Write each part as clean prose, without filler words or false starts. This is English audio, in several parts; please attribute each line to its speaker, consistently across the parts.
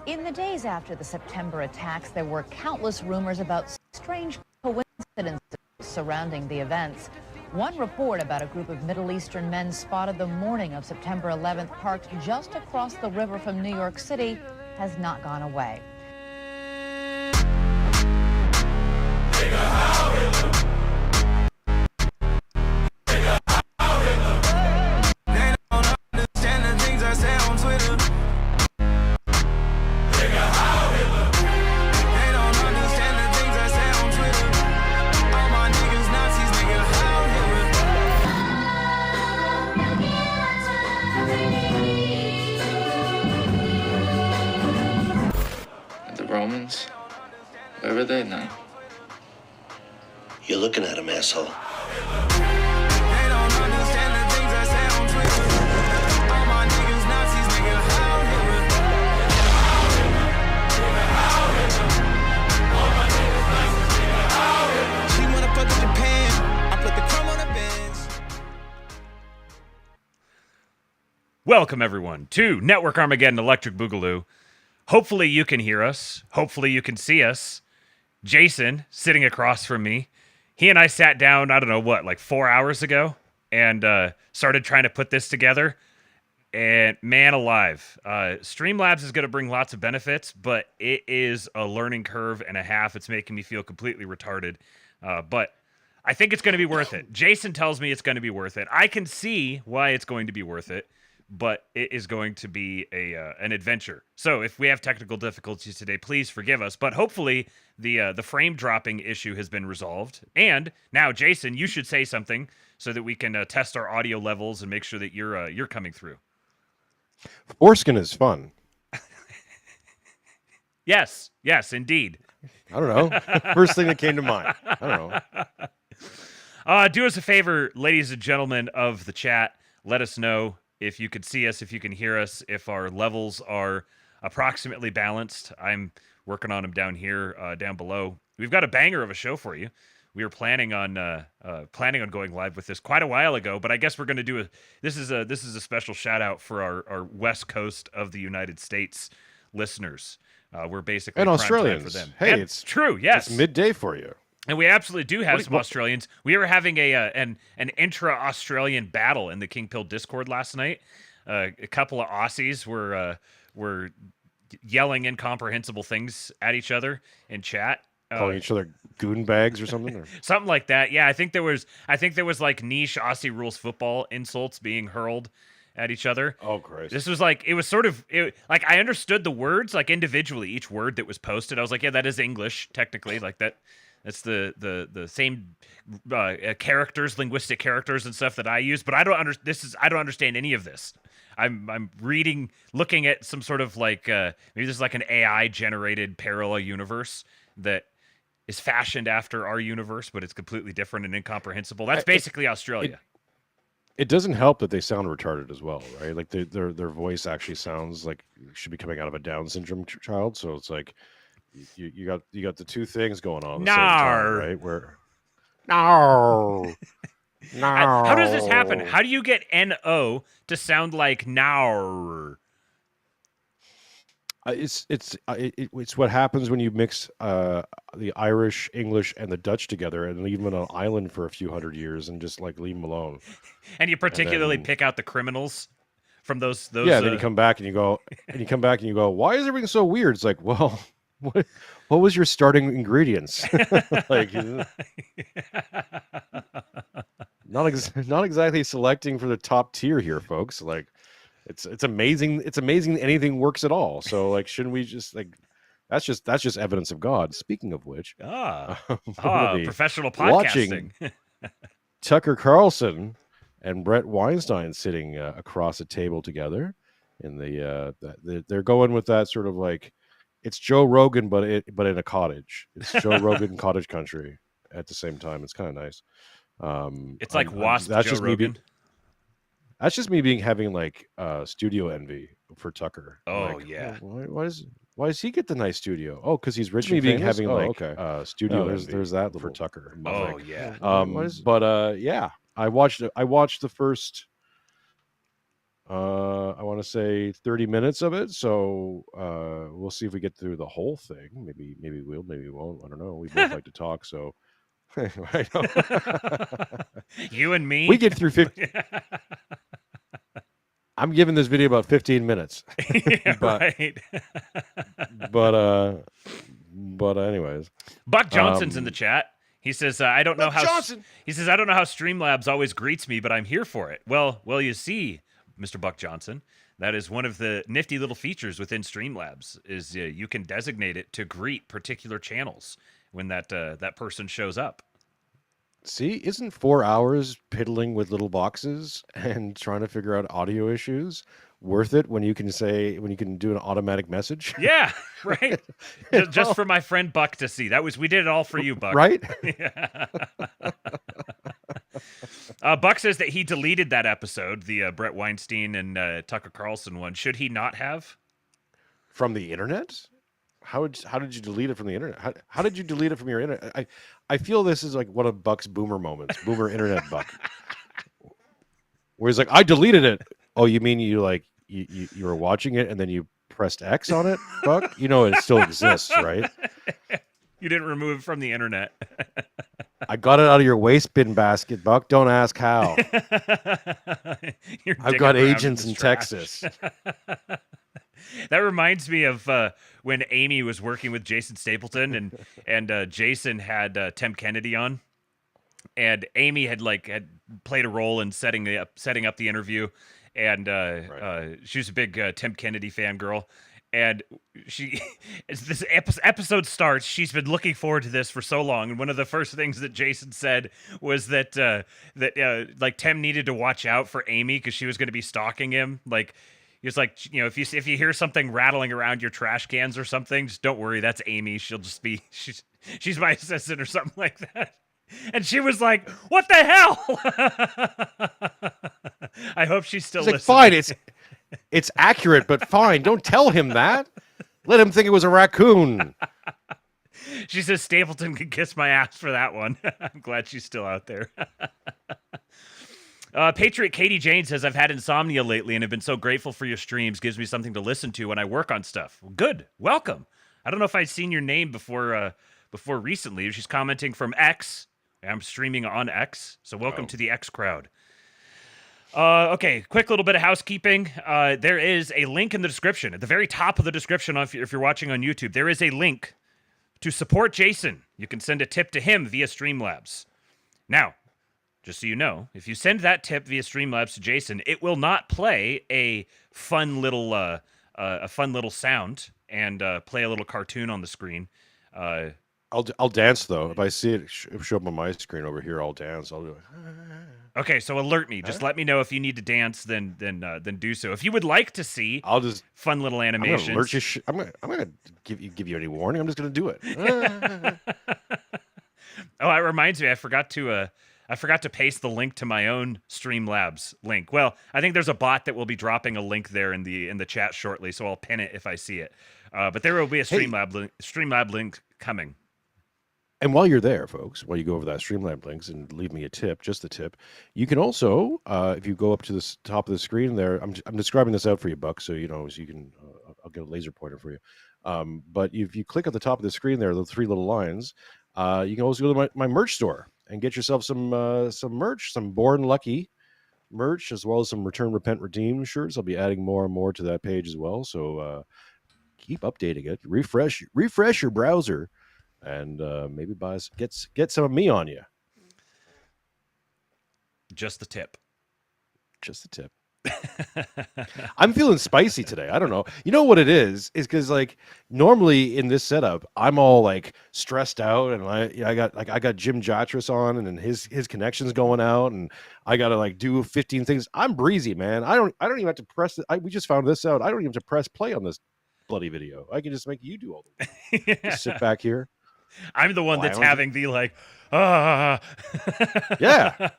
Speaker 1: In the days after the September attacks, there were countless rumors about strange coincidences surrounding the events. One report about a group of Middle Eastern men spotted the morning of September 11th parked just across the river from New York City has not gone away.
Speaker 2: Romans? Where were they now?
Speaker 3: You're looking at him, asshole.
Speaker 4: Welcome, everyone, to Network Armageddon Electric Boogaloo. Hopefully you can hear us. Hopefully you can see us. Jason, sitting across from me, he and I sat down, I don't know what, like 4 hours ago, and started trying to put this together. And man alive, Streamlabs is going to bring lots of benefits, but it is a learning curve and a half. It's making me feel completely retarded. But I think it's going to be worth it. Jason tells me it's going to be worth it. I can see why it's going to be worth it. But it is going to be an adventure. So if we have technical difficulties today, please forgive us. But hopefully the frame dropping issue has been resolved. And now, Jason, you should say something so that we can test our audio levels and make sure that you're coming through.
Speaker 5: Foreskin is fun.
Speaker 4: Yes, indeed.
Speaker 5: I don't know. First thing that came to mind. I don't
Speaker 4: know. Do us a favor, ladies and gentlemen of the chat. Let us know if you could see us, if you can hear us, if our levels are approximately balanced. I'm working on them down here, down below. We've got a banger of a show for you. We were planning on going live with this quite a while ago, but I guess we're going to do this is a special shout out for our West Coast of the United States listeners. We're basically
Speaker 5: and
Speaker 4: prime
Speaker 5: Australians
Speaker 4: time for them.
Speaker 5: Hey,
Speaker 4: and
Speaker 5: it's
Speaker 4: true. Yes,
Speaker 5: it's midday for you.
Speaker 4: And we absolutely do have some Australians. We were having an intra-Australian battle in the King Pill Discord last night. A couple of Aussies were yelling incomprehensible things at each other in chat,
Speaker 5: calling each other goon bags or something, or
Speaker 4: something like that. Yeah, I think there was like niche Aussie rules football insults being hurled at each other.
Speaker 5: Oh, Christ!
Speaker 4: This was like like I understood the words like individually, each word that was posted. I was like, yeah, that is English technically, like that. That's the same characters, linguistic characters and stuff that I use, but I don't understand any of this. I'm looking at some sort of like maybe this is like an AI generated parallel universe that is fashioned after our universe, but it's completely different and incomprehensible. That's basically Australia.
Speaker 5: It doesn't help that they sound retarded as well, right? Like their voice actually sounds like it should be coming out of a Down syndrome child. So it's like. You got the two things going on at the same time, right? Where no.
Speaker 4: How does this happen? How do you get NO to sound like now?
Speaker 5: It's what happens when you mix the Irish, English, and the Dutch together and leave them on an island for a few hundred years and just like leave them alone.
Speaker 4: And you particularly pick out the criminals from those.
Speaker 5: Yeah. Then you come back and you go, why is everything so weird? It's like, well. What was your starting ingredients? Like, not exactly selecting for the top tier here, folks. Like, it's amazing. It's amazing anything works at all. So, like, shouldn't we just like? That's just evidence of God. Speaking of which,
Speaker 4: professional podcasting.
Speaker 5: Watching Tucker Carlson and Brett Weinstein sitting across a table together, and they're going with that sort of like. It's Joe Rogan, but in a cottage. It's Joe Rogan cottage country at the same time. It's kind of nice.
Speaker 4: It's like Wasp
Speaker 5: that's
Speaker 4: Joe
Speaker 5: just
Speaker 4: Rogan.
Speaker 5: That's just me having like studio envy for Tucker.
Speaker 4: Oh
Speaker 5: like,
Speaker 4: yeah.
Speaker 5: Why does he get the nice studio? Oh, because he's rich. Me being having studio envy. There's that for Tucker.
Speaker 4: Oh yeah.
Speaker 5: Yeah. I watched the first I want to say 30 minutes of it. So we'll see if we get through the whole thing. Maybe we'll, maybe we won't. I don't know. We both like to talk, so I know.
Speaker 4: You and me.
Speaker 5: We get through 50. I'm giving this video about 15 minutes.
Speaker 4: Yeah,
Speaker 5: but
Speaker 4: right.
Speaker 5: but anyways,
Speaker 4: Buck Johnson's in the chat. He says, "I don't know
Speaker 5: Buck
Speaker 4: how."
Speaker 5: Johnson!
Speaker 4: He says, "I don't know how Streamlabs always greets me, but I'm here for it." Well, you see, Mr. Buck Johnson, that is one of the nifty little features within Streamlabs. Is you can designate it to greet particular channels when that person shows up.
Speaker 5: See, isn't 4 hours piddling with little boxes and trying to figure out audio issues worth it when you can do an automatic message?
Speaker 4: Yeah, right. Just for my friend Buck to see. We did it all for you, Buck.
Speaker 5: Right?
Speaker 4: Yeah. Buck says that he deleted that episode, the Brett Weinstein and Tucker Carlson one. Should he not have?
Speaker 5: From the internet? How did you delete it from the internet? How did you delete it from your internet? I feel this is like one of Buck's boomer moments, boomer internet Buck, where he's like, I deleted it. Oh, you mean you were watching it and then you pressed X on it, Buck? You know it still exists, right?
Speaker 4: You didn't remove it from the internet.
Speaker 5: I got it out of your waste bin basket, Buck. Don't ask how. I've got agents in Texas.
Speaker 4: That reminds me of when Amy was working with Jason Stapleton, and Jason had Tim Kennedy on, and Amy had played a role in setting up the interview, and she was a big Tim Kennedy fangirl. And as this episode starts, she's been looking forward to this for so long. And one of the first things that Jason said was that Tim needed to watch out for Amy because she was going to be stalking him. He was like, if you hear something rattling around your trash cans or something, just don't worry, that's Amy. She'll just be she's my assistant or something like that. And she was like, "What the hell?" I hope she's still listening.
Speaker 5: Fine, it's accurate, but fine. Don't tell him that. Let him think it was a raccoon.
Speaker 4: She says Stapleton could kiss my ass for that one. I'm glad she's still out there. Patriot Katie Jane says, I've had insomnia lately and have been so grateful for your streams. Gives me something to listen to when I work on stuff. Well, good. Welcome. I don't know if I'd seen your name before recently. She's commenting from X. I'm streaming on X, so welcome to the X crowd. Okay, quick little bit of housekeeping. There is a link in the description. At the very top of the description, if you're watching on YouTube, there is a link to support Jason. You can send a tip to him via Streamlabs. Now, just so you know, if you send that tip via Streamlabs to Jason, it will not play a fun little sound and play a little cartoon on the screen.
Speaker 5: I'll dance though. If I see it show up on my screen over here, I'll dance. I'll do it.
Speaker 4: Okay, so alert me. Just let me know if you need to dance. Then do so. If you would like to see,
Speaker 5: I'll just
Speaker 4: fun little animations.
Speaker 5: I'm gonna give you any warning. I'm just gonna do it.
Speaker 4: Oh, it reminds me. I forgot to paste the link to my own Streamlabs link. Well, I think there's a bot that will be dropping a link there in the chat shortly, so I'll pin it if I see it. But there will be a Streamlab link coming.
Speaker 5: And while you're there, folks, while you go over that Streamlab links and leave me a tip, just a tip, you can also, if you go up to the top of the screen there, I'm describing this out for you, Buck, so you can, I'll get a laser pointer for you. But if you click at the top of the screen there, the three little lines, you can also go to my merch store and get yourself some merch, some Born Lucky merch, as well as some Return, Repent, Redeem shirts. I'll be adding more and more to that page as well. So keep updating it, refresh your browser, and maybe get some of me on you.
Speaker 4: Just the tip.
Speaker 5: I'm feeling spicy today. I don't know. You know what it is because normally in this setup, I'm all stressed out, and I got Jim Jatras on, and then his connection's going out, and I gotta do 15 things. I'm breezy, man. I don't even have to press it. We just found this out. I don't even have to press play on this bloody video. I can just make you do all the work. Just sit back here.
Speaker 4: I'm the one that's having the
Speaker 5: Yeah.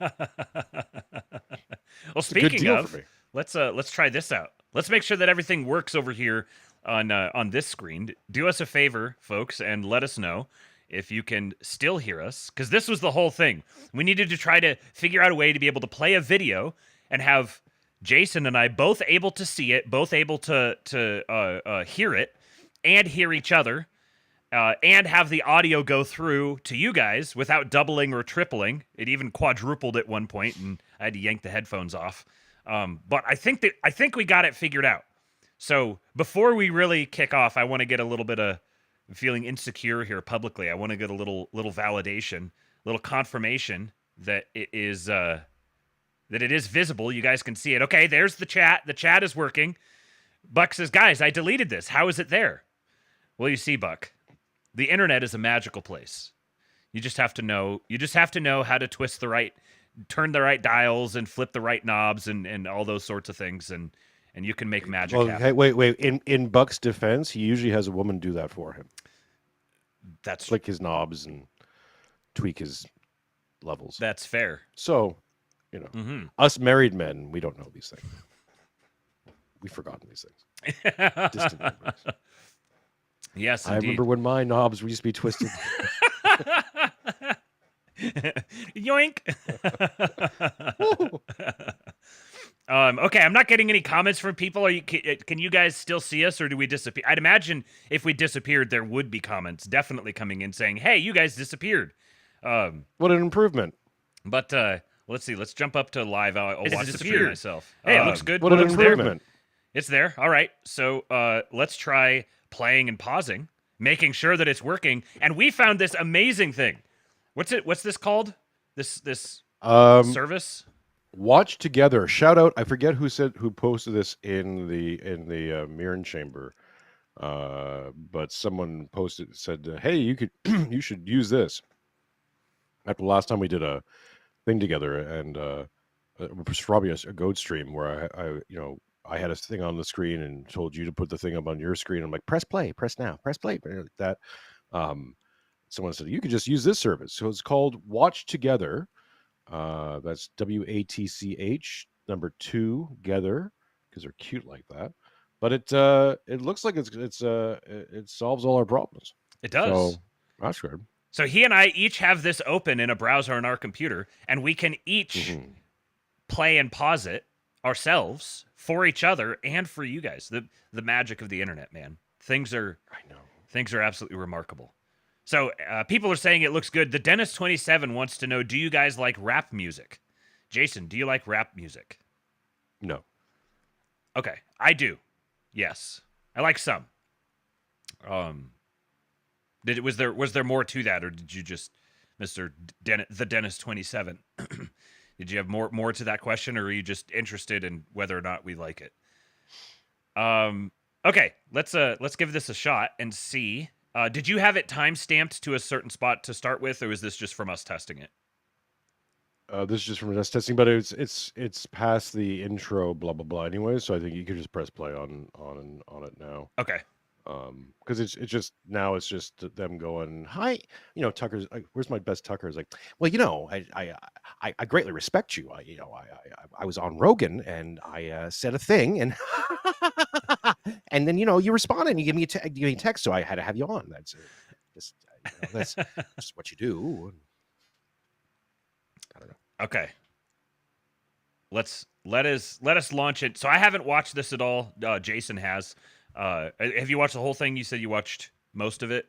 Speaker 4: Well, speaking of, let's try this out. Let's make sure that everything works over here on this screen. Do us a favor, folks, and let us know if you can still hear us, because this was the whole thing. We needed to try to figure out a way to be able to play a video and have Jason and I both able to see it, both able to hear it, and hear each other, and have the audio go through to you guys without doubling or tripling. It even quadrupled at one point, and I had to yank the headphones off. But I think we got it figured out. So before we really kick off, I want to get a little bit of I'm feeling insecure here publicly. I want to get a little validation, little confirmation that it is visible. You guys can see it. Okay, there's the chat. The chat is working. Buck says, "Guys, I deleted this. How is it there?" Well, you see, Buck, the internet is a magical place. You just have to know. You just have to know how to turn the right dials and flip the right knobs and all those sorts of things, and you can make magic happen.
Speaker 5: Hey, wait. In Buck's defense, he usually has a woman do that for him.
Speaker 4: That's
Speaker 5: flick his knobs and tweak his levels.
Speaker 4: That's fair.
Speaker 5: So, us married men, we don't know these things. We've forgotten these things. Distant memories.
Speaker 4: Yes,
Speaker 5: I
Speaker 4: indeed.
Speaker 5: remember when my knobs used to be twisted.
Speaker 4: Yoink. Okay, I'm not getting any comments from people. Can you guys still see us, or do we disappear? I'd imagine if we disappeared, there would be comments definitely coming in saying, "Hey, you guys disappeared."
Speaker 5: What an improvement!
Speaker 4: But let's see. Let's jump up to live. I'll watch disappear myself.
Speaker 5: Hey,
Speaker 4: it looks good.
Speaker 5: What an improvement!
Speaker 4: It's there. All right. So let's try playing and pausing, making sure that it's working. And we found this amazing thing. What's this called? This service?
Speaker 5: Watch Together. Shout out. I forget who posted this in the Mirren chamber. But someone said, "Hey, you should use this." After the last time we did a thing together, and it was probably a goat stream where I had a thing on the screen and told you to put the thing up on your screen. I'm like, press play, press now, press play. That someone said you could just use this service. So it's called Watch Together. That's WATCH number 2 together, because they're cute like that. But it looks like it solves all our problems.
Speaker 4: It does.
Speaker 5: So that's good.
Speaker 4: So he and I each have this open in a browser on our computer, and we can each play and pause it ourselves for each other and for you guys. The magic of the internet, man. Things are absolutely remarkable. So people are saying it looks good. The Dennis27 wants to know, do you guys like rap music? Jason, do you like rap music?
Speaker 5: No.
Speaker 4: Okay, I do. Yes, I like some. Was there more to that, or did you just, Mr. the Dennis27? Did you have more to that question, or are you just interested in whether or not we like it? Okay, let's give this a shot and see. Did you have it time-stamped to a certain spot to start with, or is this just from us testing it?
Speaker 5: This is just from us testing, but it's past the intro, blah blah blah. Anyway, so I think you could just press play on it now.
Speaker 4: Okay.
Speaker 5: Because it's just them going, "Hi, Tucker's. Where's my best Tucker?" Is like, "Well, I greatly respect you. I was on Rogan and I said a thing and and then you responded and you give me a text, so I had to have you on. That's that's just what you do." I don't know.
Speaker 4: Okay. Let us launch it. So I haven't watched this at all. Jason has. Have you watched the whole thing? You said you watched most of it.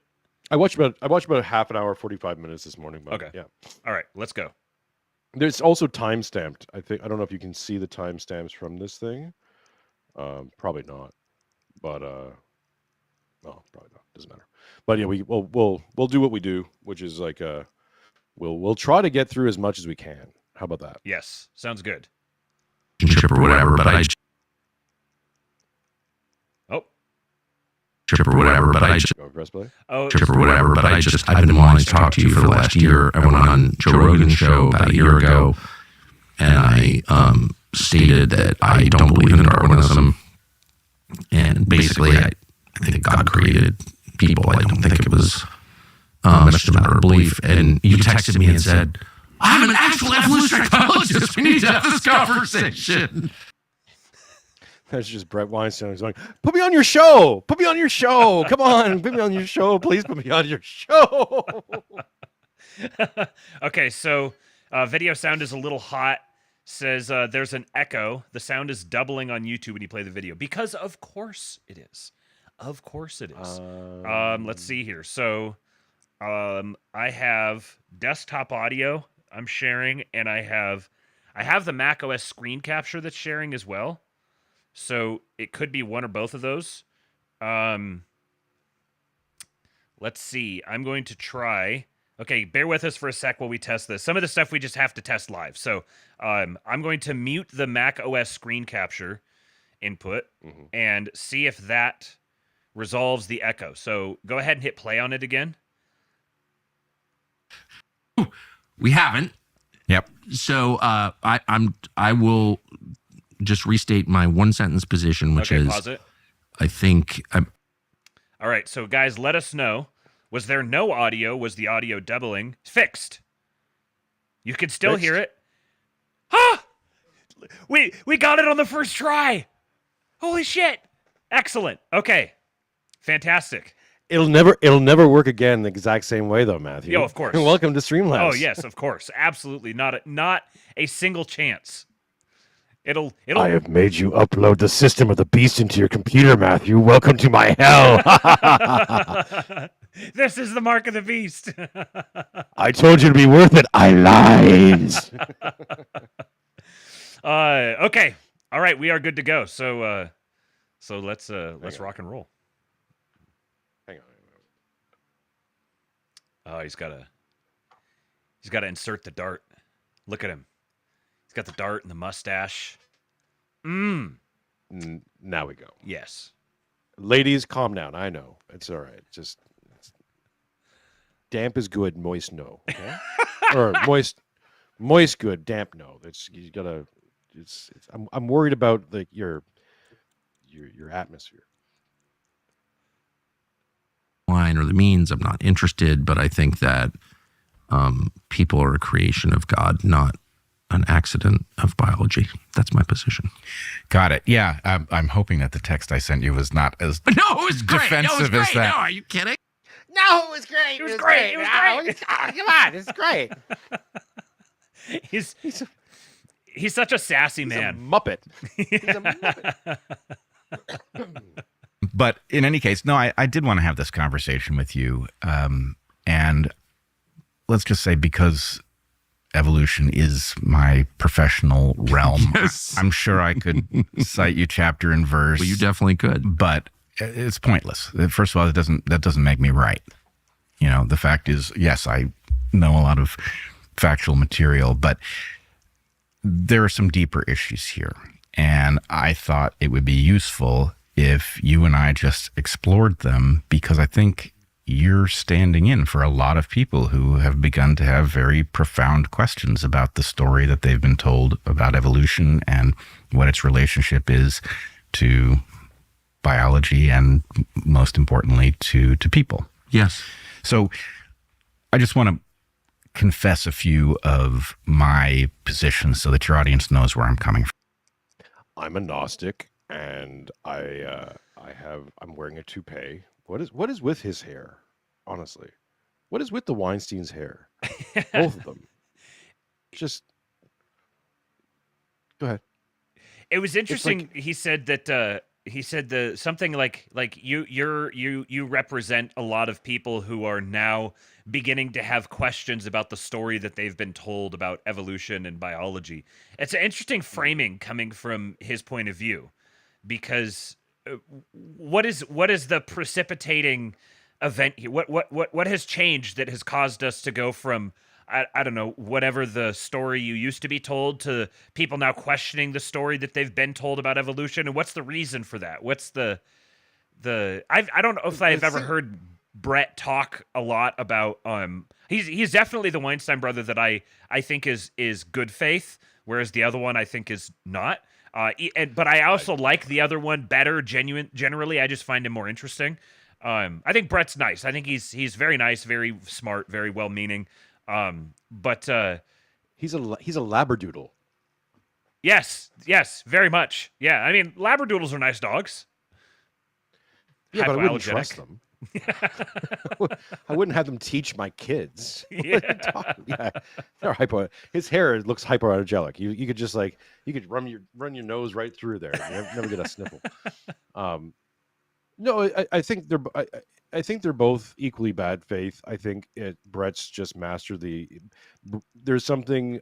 Speaker 5: I watched about a half an hour, 45 minutes this morning. But
Speaker 4: okay.
Speaker 5: Yeah.
Speaker 4: All right. Let's go.
Speaker 5: There's also time stamped. I don't know if you can see the timestamps from this thing. Probably not. But probably not. Doesn't matter. But yeah, we'll do what we do, which is like we'll try to get through as much as we can. How about that?
Speaker 4: Yes. Sounds good.
Speaker 3: Or whatever, but I or whatever, but I just
Speaker 5: press play.
Speaker 4: Oh,
Speaker 3: or whatever, but I've been wanting to talk to you for the last year. I went on Joe Rogan's show about a year ago, and I stated that I don't believe in Darwinism, and basically I think God created people. I don't think it was just a matter of belief. And you texted me and said, "I'm an actual evolutionary biologist. We need to have this conversation."
Speaker 5: That's just Brett Weinstein. He's going, "Put me on your show. Put me on your show. Come on, put me on your show. Please put me on your show."
Speaker 4: Okay, so video sound is a little hot. says there's an echo. The sound is doubling on YouTube when you play the video. Because of course it is. Of course it is. Let's see here. So I have desktop audio I'm sharing, and I have the Mac OS screen capture that's sharing as well. So it could be one or both of those. Let's see. I'm going to try. Okay, bear with us for a sec while we test this. Some of the stuff we just have to test live. So I'm going to mute the Mac OS screen capture input and see if that resolves the echo. So go ahead and hit play on it again.
Speaker 3: We haven't.
Speaker 6: Yep.
Speaker 3: So I will just restate my one sentence position, which is
Speaker 4: pause it.
Speaker 3: I think
Speaker 4: All right, so guys, let us know. Was there no audio? Was the audio doubling? Fixed. You can still hear it. Ah! We got it on the first try. Holy shit. Excellent. Okay. Fantastic.
Speaker 5: It'll never work again the exact same way though, Matthew.
Speaker 4: Yo, of course.
Speaker 5: Welcome to Streamlabs.
Speaker 4: Oh, yes, of course. Absolutely. Not a single chance. It'll
Speaker 5: I have made you upload the system of the beast into your computer, Matthew. Welcome to my hell.
Speaker 4: This is the mark of the beast.
Speaker 5: I told you to be worth it. I lied.
Speaker 4: Okay. All right, we are good to go. So let's rock and roll.
Speaker 5: Hang on.
Speaker 4: Oh, he's got to insert the dart. Look at him. He's got the dart and the mustache.
Speaker 5: Now we go.
Speaker 4: Yes.
Speaker 5: Ladies, calm down. I know. It's all right. Just damp is good, moist no. Okay? Or moist good, damp no. That's you gotta. I'm worried about your atmosphere.
Speaker 3: line or the means. I'm not interested, but I think that people are a creation of God, not an accident of biology. That's my position.
Speaker 6: Got it. Yeah, I'm hoping that the text I sent you was not as
Speaker 3: No, it was great.
Speaker 6: defensive as that.
Speaker 3: No, are you kidding?
Speaker 7: No, it was great.
Speaker 4: It was great. It was great.
Speaker 7: Come on, it's great.
Speaker 4: He's such a sassy
Speaker 5: He's
Speaker 4: man.
Speaker 5: a Muppet. He's a Muppet.
Speaker 6: But in any case, no, I did want to have this conversation with you. And let's just say, because evolution is my professional realm,
Speaker 3: Yes.
Speaker 6: I'm sure I could cite you chapter and verse.
Speaker 3: Well, you definitely could.
Speaker 6: But it's pointless. First of all, that doesn't make me right. You know, the fact is, yes, I know a lot of factual material, but there are some deeper issues here. And I thought it would be useful if you and I just explored them, because I think you're standing in for a lot of people who have begun to have very profound questions about the story that they've been told about evolution and what its relationship is to biology and, most importantly, to people.
Speaker 3: Yes.
Speaker 6: So I just want to confess a few of my positions so that your audience knows where I'm coming from.
Speaker 5: I'm a Gnostic, and I'm wearing a toupee. What is with his hair? Honestly, what is with the Weinstein's hair? Both of them. Just go ahead.
Speaker 4: It was interesting. He said that something like you represent a lot of people who are now beginning to have questions about the story that they've been told about evolution and biology. It's an interesting framing coming from his point of view, because what is the precipitating event here? What has changed that has caused us to go from I don't know, whatever the story you used to be told, to people now questioning the story that they've been told about evolution? And what's the reason for that? What's the I don't know if I've ever heard Brett talk a lot about he's definitely the Weinstein brother that I think is good faith, whereas the other one I think is not. But I also like the other one better. Generally, I just find him more interesting. I think Brett's nice. I think he's very nice, very smart, very well-meaning. But
Speaker 5: He's a labradoodle.
Speaker 4: yes, very much. Yeah, I mean, labradoodles are nice dogs.
Speaker 5: Yeah, but I wouldn't
Speaker 4: Hypoallergenic.
Speaker 5: trust them. I wouldn't have them teach my kids.
Speaker 4: Yeah.
Speaker 5: Yeah, they're his hair looks hypoallergenic. You could just like you could run your nose right through there. You never get a sniffle. No, I think I think they're both equally bad faith. I think Brett's just mastered there's something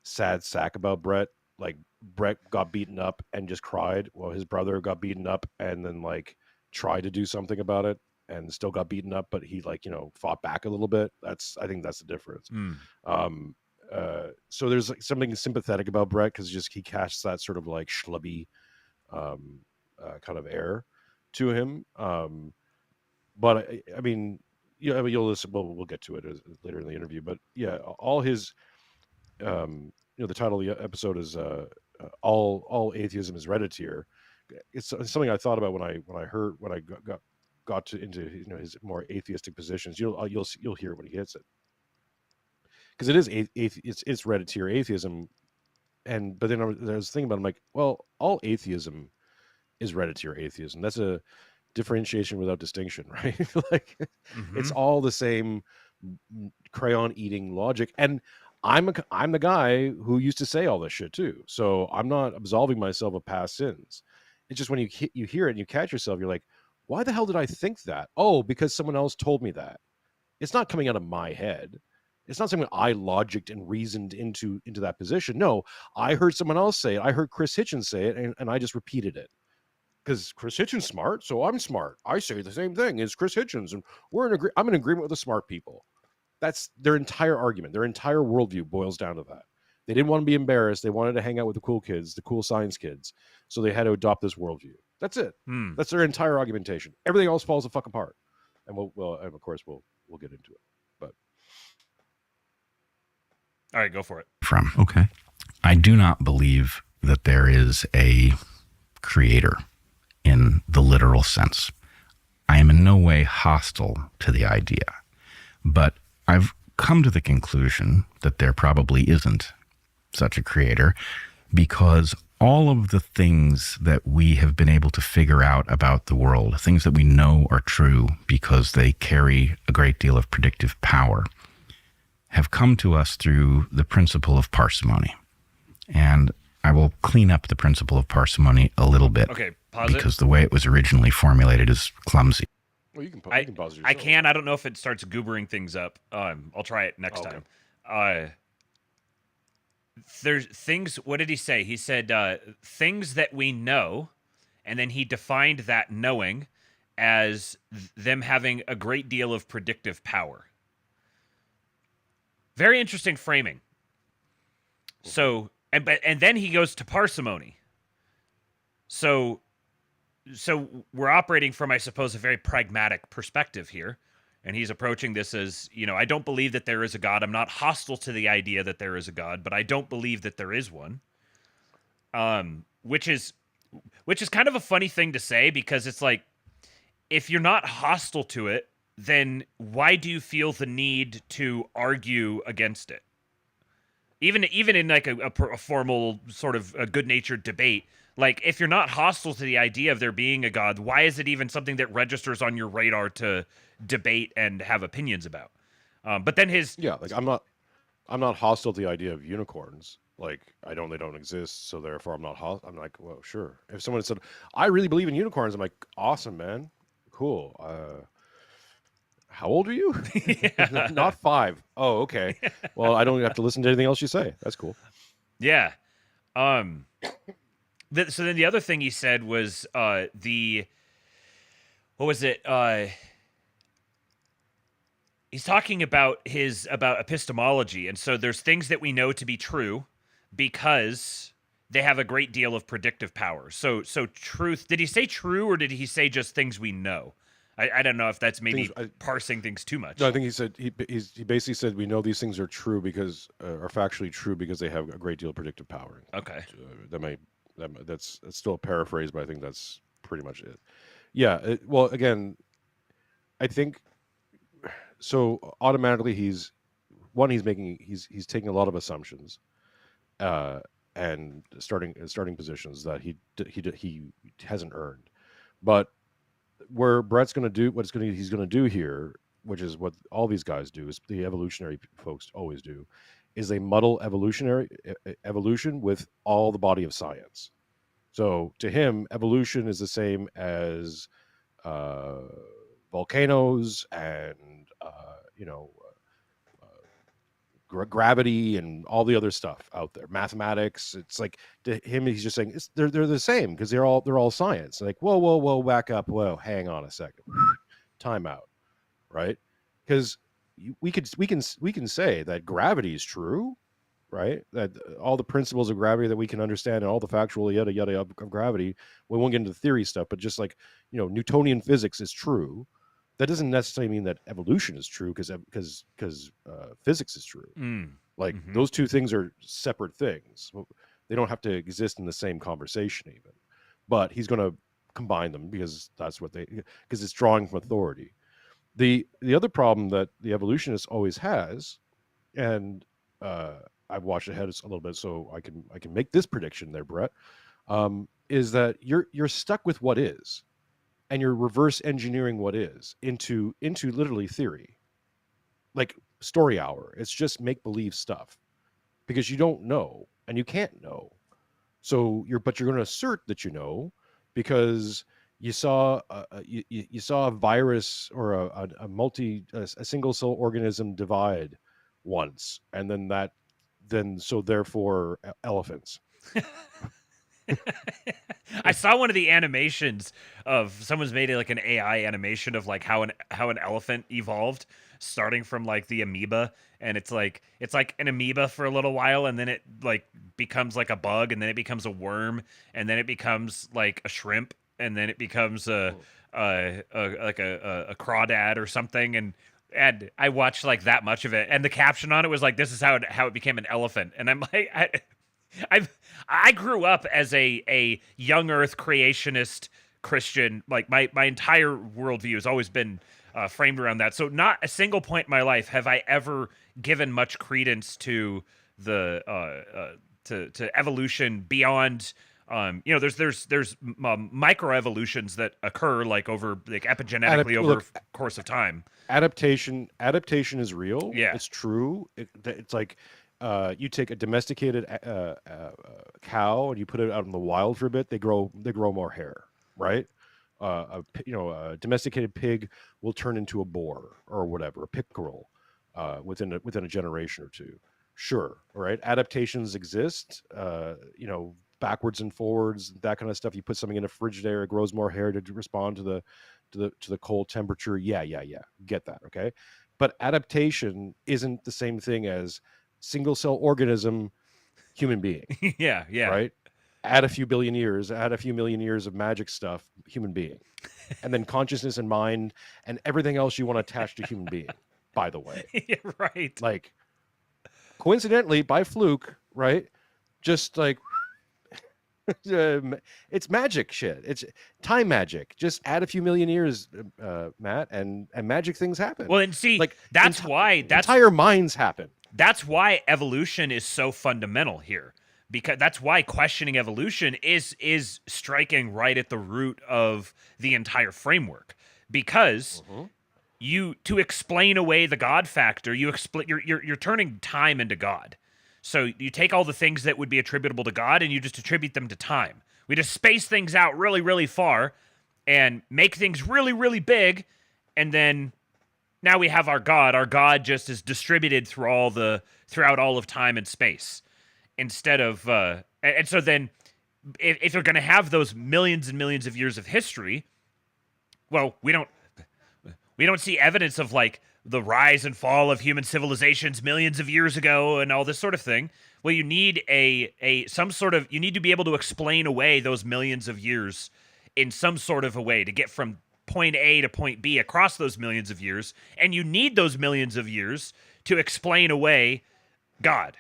Speaker 5: sad sack about Brett. Like Brett got beaten up and just cried, while his brother got beaten up and then like tried to do something about it and still got beaten up, but he like fought back a little bit. I think that's the difference. Um, so there's like something sympathetic about Brett because just he casts that sort of like schlubby kind of air to him. But I mean, you'll listen. We'll get to it later in the interview. But yeah, all his, the title of the episode is all atheism is Redditier. It's something I thought about when I got into his more atheistic positions. You'll hear when he hits it because it is it's Redditier atheism. But then there's a thing about I'm like, well, all atheism is Redditier atheism. That's a differentiation without distinction, right? Like it's all the same crayon eating logic. And I'm the guy who used to say all this shit too. So I'm not absolving myself of past sins. It's just when you hear it and you catch yourself, you're like, why the hell did I think that? Oh, because someone else told me that. It's not coming out of my head. It's not something I logicked and reasoned into that position. No, I heard someone else say it. I heard Chris Hitchens say it, and I just repeated it. Because Chris Hitchens smart, so I'm smart. I say the same thing as Chris Hitchens, and I'm in agreement with the smart people. That's their entire argument. Their entire worldview boils down to that. They didn't want to be embarrassed. They wanted to hang out with the cool kids, the cool science kids. So they had to adopt this worldview. That's it. That's their entire argumentation. Everything else falls the fuck apart. And and of course we'll get into it. But
Speaker 4: all right, go for it.
Speaker 3: Okay.
Speaker 6: I do not believe that there is a creator in the literal sense. I am in no way hostile to the idea, but I've come to the conclusion that there probably isn't such a creator because all of the things that we have been able to figure out about the world, things that we know are true because they carry a great deal of predictive power, have come to us through the principle of parsimony. And I will clean up the principle of parsimony a little bit.
Speaker 4: Okay, pause
Speaker 6: because the way it was originally formulated is clumsy.
Speaker 5: well, you can pause it yourself.
Speaker 4: I can. I don't know if it starts goobering things up. I'll try it next time. There's things. What did he say? He said things that we know, and then he defined that knowing as them having a great deal of predictive power. Very interesting framing. So, and then he goes to parsimony. So we're operating from, I suppose, a very pragmatic perspective here. And he's approaching this as, I don't believe that there is a God. I'm not hostile to the idea that there is a God, but I don't believe that there is one. Which is kind of a funny thing to say because it's like, if you're not hostile to it, then why do you feel the need to argue against it? Even in like a formal sort of a good-natured debate, like if you're not hostile to the idea of there being a God, why is it even something that registers on your radar to debate and have opinions about? But then
Speaker 5: like I'm not hostile to the idea of unicorns. Like they don't exist, so therefore I'm not hostile. I'm like, well, sure. If someone said I really believe in unicorns, I'm like, awesome, man, cool. How old are you? Not 5. Oh, okay. Well, I don't have to listen to anything else you say. That's cool.
Speaker 4: Yeah. So then the other thing he said was what was it? He's talking about about epistemology, and so there's things that we know to be true because they have a great deal of predictive power. So truth. Did he say true, or did he say just things we know? I don't know if that's maybe parsing things too much.
Speaker 5: No, I think he said he basically said we know these things are true because are factually true because they have a great deal of predictive power.
Speaker 4: Okay,
Speaker 5: that's still a paraphrase, but I think that's pretty much it. Yeah. Well, again, I think so. Automatically, he's taking a lot of assumptions, and starting positions that he hasn't earned, but where Brett's going to do he's going to do here, which is what all these guys do, is the evolutionary folks always do, is they muddle evolution with all the body of science. So to him, evolution is the same as volcanoes and gravity and all the other stuff out there, mathematics. It's like, to him, he's just saying they're the same because they're all science. Like, whoa, back up, whoa, hang on a second, time out, right? Because we can say that gravity is true, right? That all the principles of gravity that we can understand and all the factual yada yada of gravity. We won't get into the theory stuff, but just like, Newtonian physics is true. That doesn't necessarily mean that evolution is true because physics is true. Like those two things are separate things. They don't have to exist in the same conversation even. But he's going to combine them because because it's drawing from authority. The other problem that the evolutionist always has, and I've watched ahead a little bit, so I can make this prediction there, Brett, is that you're stuck with what is. And you're reverse engineering what is into literally theory, like story hour. It's just make believe stuff because you don't know and you can't know. So you're going to assert that you know because you saw you saw a virus or a single cell organism divide once, and then therefore elephants.
Speaker 4: I saw one of the animations of someone's made like an AI animation of like how an elephant evolved, starting from like the amoeba, and it's like an amoeba for a little while, and then it like becomes like a bug, and then it becomes a worm, and then it becomes like a shrimp, and then it becomes a crawdad or something, and I watched like that much of it, and the caption on it was like, "This is how it became an elephant," and I'm like, I grew up as a young Earth creationist Christian. Like my entire worldview has always been framed around that. So not a single point in my life have I ever given much credence to the to evolution beyond. There's microevolutions that occur like over like epigenetically over the course of time.
Speaker 5: Adaptation is real.
Speaker 4: Yeah,
Speaker 5: it's true. It's like. You take a domesticated cow and you put it out in the wild for a bit, they grow more hair, right? A domesticated pig will turn into a boar or whatever, a pickerel, within a generation or two. Sure, right? Adaptations exist. Backwards and forwards, that kind of stuff. You put something in a Frigidaire, it grows more hair to respond to the cold temperature. Yeah. Get that, okay? But adaptation isn't the same thing as single cell organism, human being.
Speaker 4: yeah.
Speaker 5: Right? Add a few billion years, add a few million years of magic stuff, human being. And then consciousness and mind and everything else you want to attach to human being, by the way.
Speaker 4: Yeah, right.
Speaker 5: Like, coincidentally, by fluke, right? Just like, it's magic shit. It's time magic. Just add a few million years, Matt, and magic things happen.
Speaker 4: Well, and see,
Speaker 5: like
Speaker 4: that's
Speaker 5: entire minds happen.
Speaker 4: That's why evolution is so fundamental here, because that's why questioning evolution is striking right at the root of the entire framework. Because to explain away the God factor, you're turning time into God. So you take all the things that would be attributable to God and you just attribute them to time. We just space things out really, really far and make things really, really big, and then now we have our God. Our God just is distributed throughout all of time and space, instead of and so then if you're going to have those millions and millions of years of history, well, we don't see evidence of like the rise and fall of human civilizations millions of years ago and all this sort of thing. Well, you need you need to be able to explain away those millions of years in some sort of a way to get from point A to point B across those millions of years, and you need those millions of years to explain away God.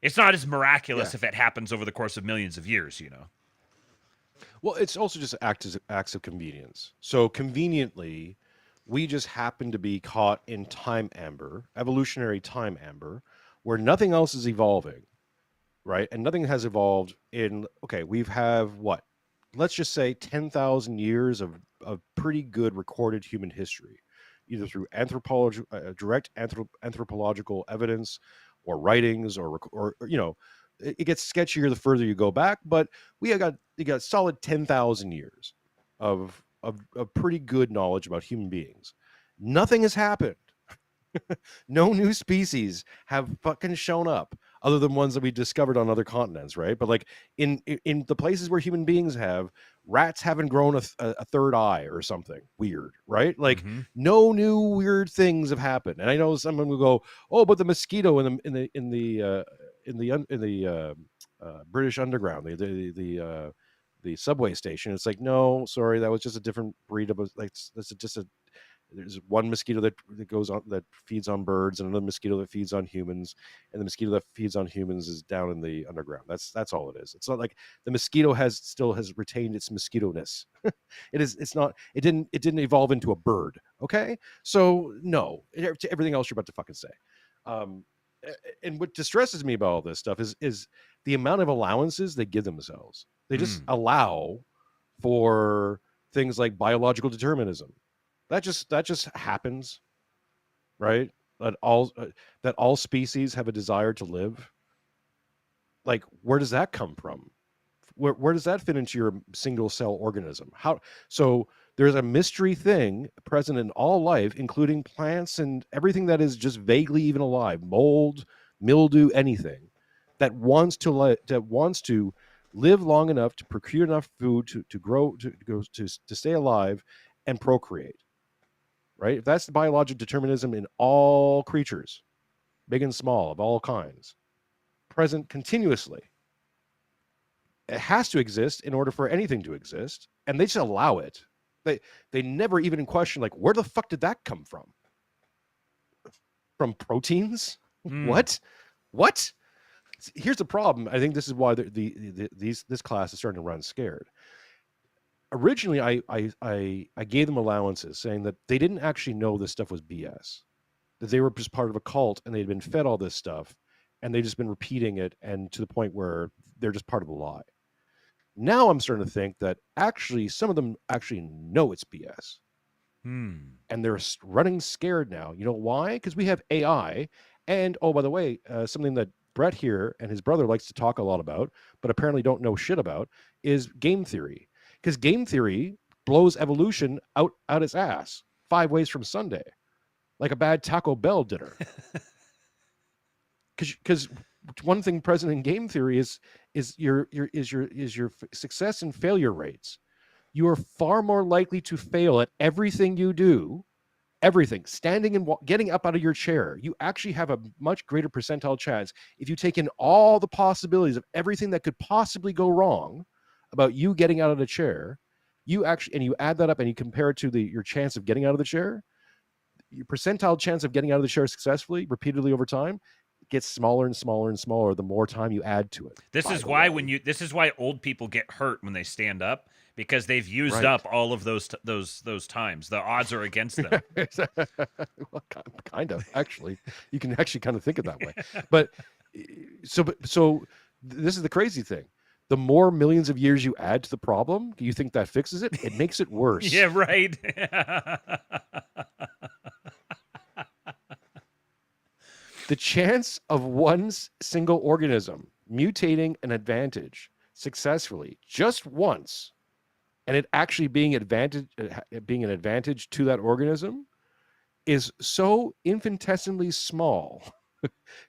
Speaker 4: It's not as miraculous if it happens over the course of millions of years,
Speaker 5: Well, it's also just acts of convenience. So conveniently, we just happen to be caught in time amber, evolutionary time amber, where nothing else is evolving, right? And nothing has evolved we have what? let's just say 10,000 years of pretty good recorded human history, either through direct anthropological evidence or writings or you know, it gets sketchier the further you go back, but you got solid 10,000 years of pretty good knowledge about human beings. Nothing has happened. No new species have fucking shown up other than ones that we discovered on other continents, right? But like in the places where human beings have, rats haven't grown a third eye or something weird, right? Like no new weird things have happened. And I know someone will go, "Oh, but the mosquito in the British Underground, the subway station." It's like, no, sorry, that was just a different breed of there's one mosquito that feeds on birds, and another mosquito that feeds on humans, and the mosquito that feeds on humans is down in the underground. That's all it is. It's not like the mosquito still has retained its mosquito-ness. It didn't evolve into a bird. Okay, so no, to everything else you're about to fucking say. And what distresses me about all this stuff is the amount of allowances they give themselves. They just allow for things like biological determinism. That just happens, right? That all species have a desire to live. Like, where does that come from? Where does that fit into your single cell organism? How? So there's a mystery thing present in all life, including plants and everything that is just vaguely even alive, mold, mildew, anything that wants to live long enough to procure enough food to grow, to stay alive and procreate. Right? If that's the biological determinism in all creatures, big and small, of all kinds, present continuously, it has to exist in order for anything to exist, and they just allow it. They never even question, like, where the fuck did that come from? From proteins? What? Here's the problem. I think this is why this class is starting to run scared. Originally, I gave them allowances, saying that they didn't actually know this stuff was BS, that they were just part of a cult and they'd been fed all this stuff and they've just been repeating it, and to the point where they're just part of a lie. Now I'm starting to think that actually some of them actually know it's BS. And they're running scared now. You know why? Because we have AI. And, oh, by the way, something that Brett here and his brother likes to talk a lot about, but apparently don't know shit about, is game theory. Because game theory blows evolution out its ass 5 ways from Sunday, like a bad Taco Bell dinner. Because one thing present in game theory is your success and failure rates. You are far more likely to fail at everything you do, everything, standing and getting up out of your chair. You actually have a much greater percentile chance if you take in all the possibilities of everything that could possibly go wrong about you getting out of the chair. You add that up and you compare it to your chance of getting out of the chair. Your percentile chance of getting out of the chair successfully, repeatedly over time, gets smaller and smaller and smaller the more time you add to it.
Speaker 4: This is why old people get hurt when they stand up, because they've used up all of those times. The odds are against them.
Speaker 5: Well, kind of, actually. You can actually kind of think it that way. But so this is the crazy thing. The more millions of years you add to the problem, do you think that fixes it? It makes it worse.
Speaker 4: Yeah, right.
Speaker 5: The chance of one single organism mutating an advantage successfully just once, and it actually being an advantage to that organism, is so infinitesimally small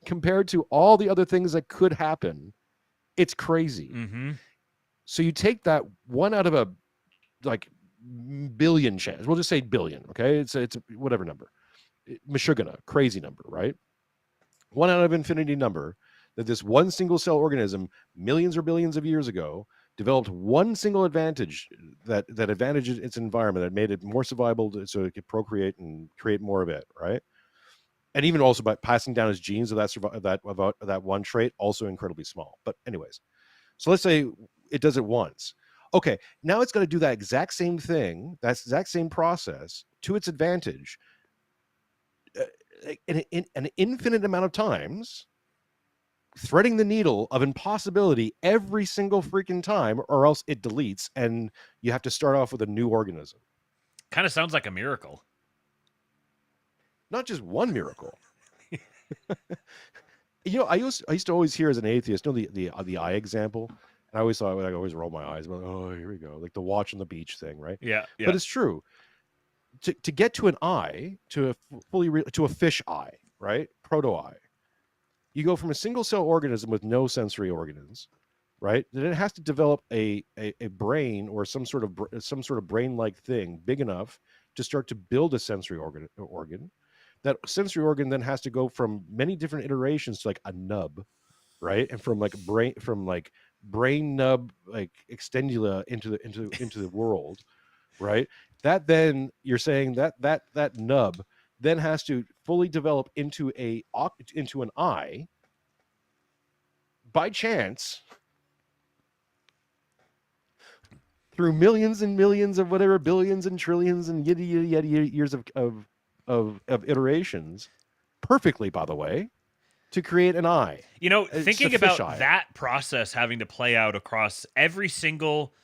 Speaker 5: compared to all the other things that could happen. It's crazy. So you take that one out of a billion chance. We'll just say billion. Okay, it's whatever number, Meshuggah, crazy number, right? One out of infinity number, that this one single cell organism millions or billions of years ago developed one single advantage that advantaged its environment, that made it more survivable so it could procreate and create more of it, right? And even also by passing down its genes of that one trait, also incredibly small. But anyways, so let's say it does it once. Okay, now it's going to do that exact same thing, that exact same process to its advantage in an infinite amount of times, threading the needle of impossibility every single freaking time, or else it deletes and you have to start off with a new organism.
Speaker 4: Kind of sounds like a miracle.
Speaker 5: Not just one miracle. I used to always hear as an atheist, the eye example, and I always thought, I always roll my eyes, but oh, here we go, like the watch on the beach thing, right?
Speaker 4: Yeah.
Speaker 5: But it's true. To get to an eye, to a fish eye, right? Proto eye. You go from a single cell organism with no sensory organs, right? Then it has to develop a brain or some sort of brain-like thing big enough to start to build a sensory organ. That sensory organ then has to go from many different iterations to like a nub, right? And from brain nub, like extendula into the world, right? That then you're saying that nub then has to fully develop into an eye by chance through millions and millions of whatever, billions and trillions and years of iterations, perfectly, by the way, to create an eye.
Speaker 4: Thinking about that process having to play out across every single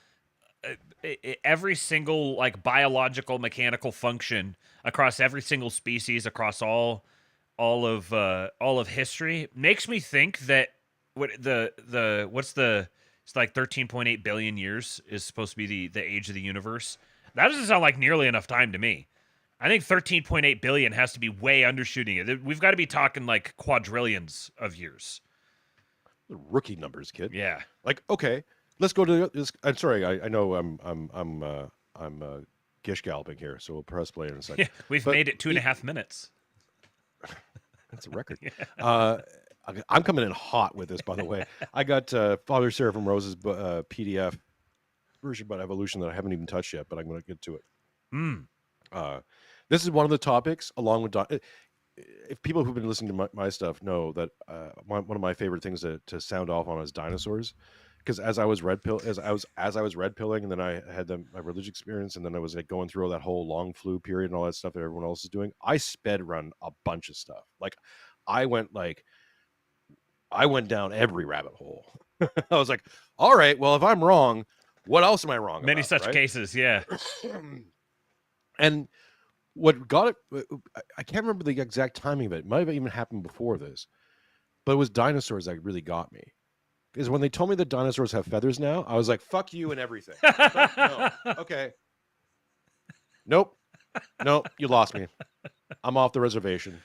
Speaker 4: like biological mechanical function across every single species across all of history makes me think that it's like 13.8 billion years is supposed to be the age of the universe. That doesn't sound like nearly enough time to me. I think 13.8 billion has to be way undershooting it. We've got to be talking like quadrillions of years.
Speaker 5: Rookie numbers, kid.
Speaker 4: Yeah.
Speaker 5: Like, okay, let's go to this. I'm sorry. I know I'm gish galloping here, so we'll press play in a second.
Speaker 4: Yeah, we've made it 2.5 minutes.
Speaker 5: That's a record. I'm coming in hot with this, by the way. I got Father Seraphim Rose's PDF version about evolution that I haven't even touched yet, but I'm going to get to it. This is one of the topics, along with if people who've been listening to my stuff know that one of my favorite things to sound off on is dinosaurs, because as I was red pilling, and then I had my religious experience, and then I was like going through all that whole long flu period and all that stuff that everyone else is doing. I sped run a bunch of stuff. Like I went down every rabbit hole. I was like, all right, well, if I'm wrong, what else am I wrong
Speaker 4: Many
Speaker 5: about,
Speaker 4: such
Speaker 5: right?
Speaker 4: cases, yeah.
Speaker 5: And what got it, I can't remember the exact timing of it. It might have even happened before this, but it was dinosaurs that really got me. Because when they told me that dinosaurs have feathers now, I was like, fuck you and everything. No. Okay. Nope, you lost me. I'm off the reservation.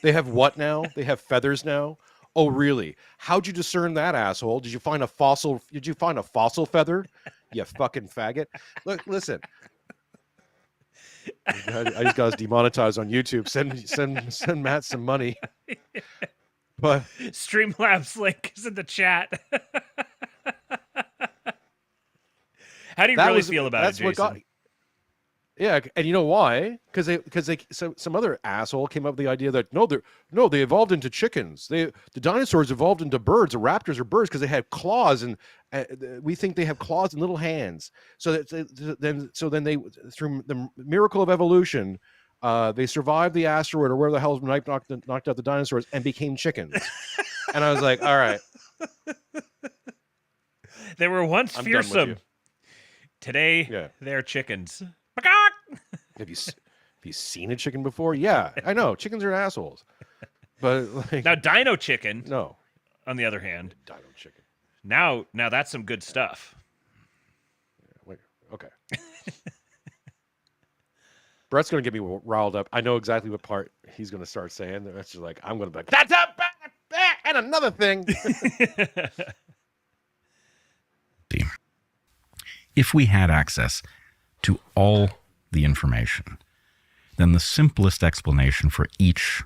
Speaker 5: They have what now? They have feathers now? Oh, really? How'd you discern that, asshole? Did you find a fossil feather? You fucking faggot. Look, listen. I just got us demonetized on YouTube. Send Matt some money. But
Speaker 4: Streamlabs link is in the chat. How do you really feel about it, Jason?
Speaker 5: Yeah, and you know why? Because some other asshole came up with the idea that they evolved into chickens. The dinosaurs evolved into birds. The raptors are birds because they had claws, and we think they have claws and little hands. So then they, through the miracle of evolution, they survived the asteroid or where the hell knocked out the dinosaurs and became chickens. And I was like, all right,
Speaker 4: they were once fearsome. Today, they're chickens.
Speaker 5: Have you seen a chicken before? Yeah, I know. Chickens are assholes. But like,
Speaker 4: now Dino Chicken,
Speaker 5: no.
Speaker 4: On the other hand,
Speaker 5: Dino Chicken.
Speaker 4: Now that's some good stuff.
Speaker 5: Wait, okay. Brett's gonna get me riled up. I know exactly what part he's gonna start saying. That's just like I'm gonna be like, that's up, and another thing.
Speaker 6: If we had access to all the information, then the simplest explanation for each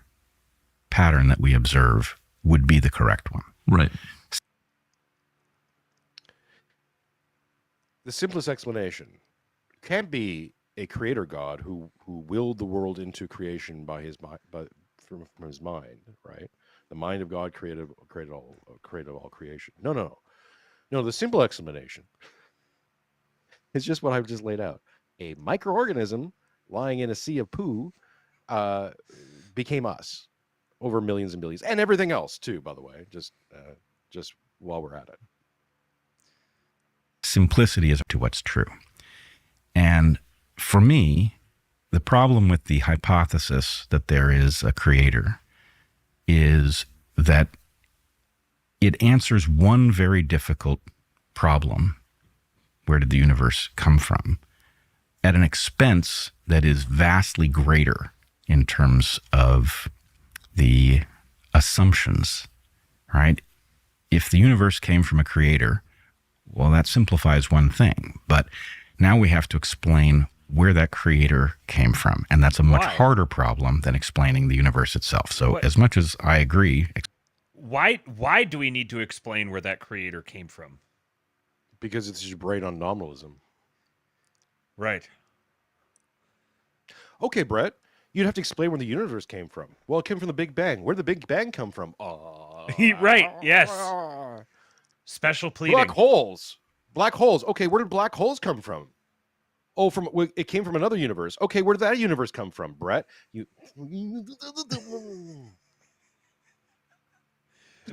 Speaker 6: pattern that we observe would be the correct one.
Speaker 3: Right.
Speaker 5: The simplest explanation can't be a creator God who willed the world into creation by his mind, from his mind, right? The mind of God created all creation. No. The simple explanation is just what I've just laid out. A microorganism lying in a sea of poo became us. over millions and billions, and everything else too. By the way, just while we're at it,
Speaker 6: simplicity is to what's true. And for me, the problem with the hypothesis that there is a creator is that it answers one very difficult problem. Where did the universe come from? At an expense that is vastly greater in terms of the assumptions, right? If the universe came from a creator, well, that simplifies one thing. But now we have to explain where that creator came from. And that's a much harder problem than explaining the universe itself. So as much as I agree...
Speaker 4: Why do we need to explain where that creator came from?
Speaker 5: because it's your brain on nominalism.
Speaker 4: Right.
Speaker 5: Okay, Brett, you'd have to explain where the universe came from. Well, it came from the Big Bang. Where did the Big Bang come from?
Speaker 4: Right, yes. Special pleading.
Speaker 5: Black holes. Black holes. Okay, where did black holes come from? Oh, it came from another universe. Okay, where did that universe come from, Brett? He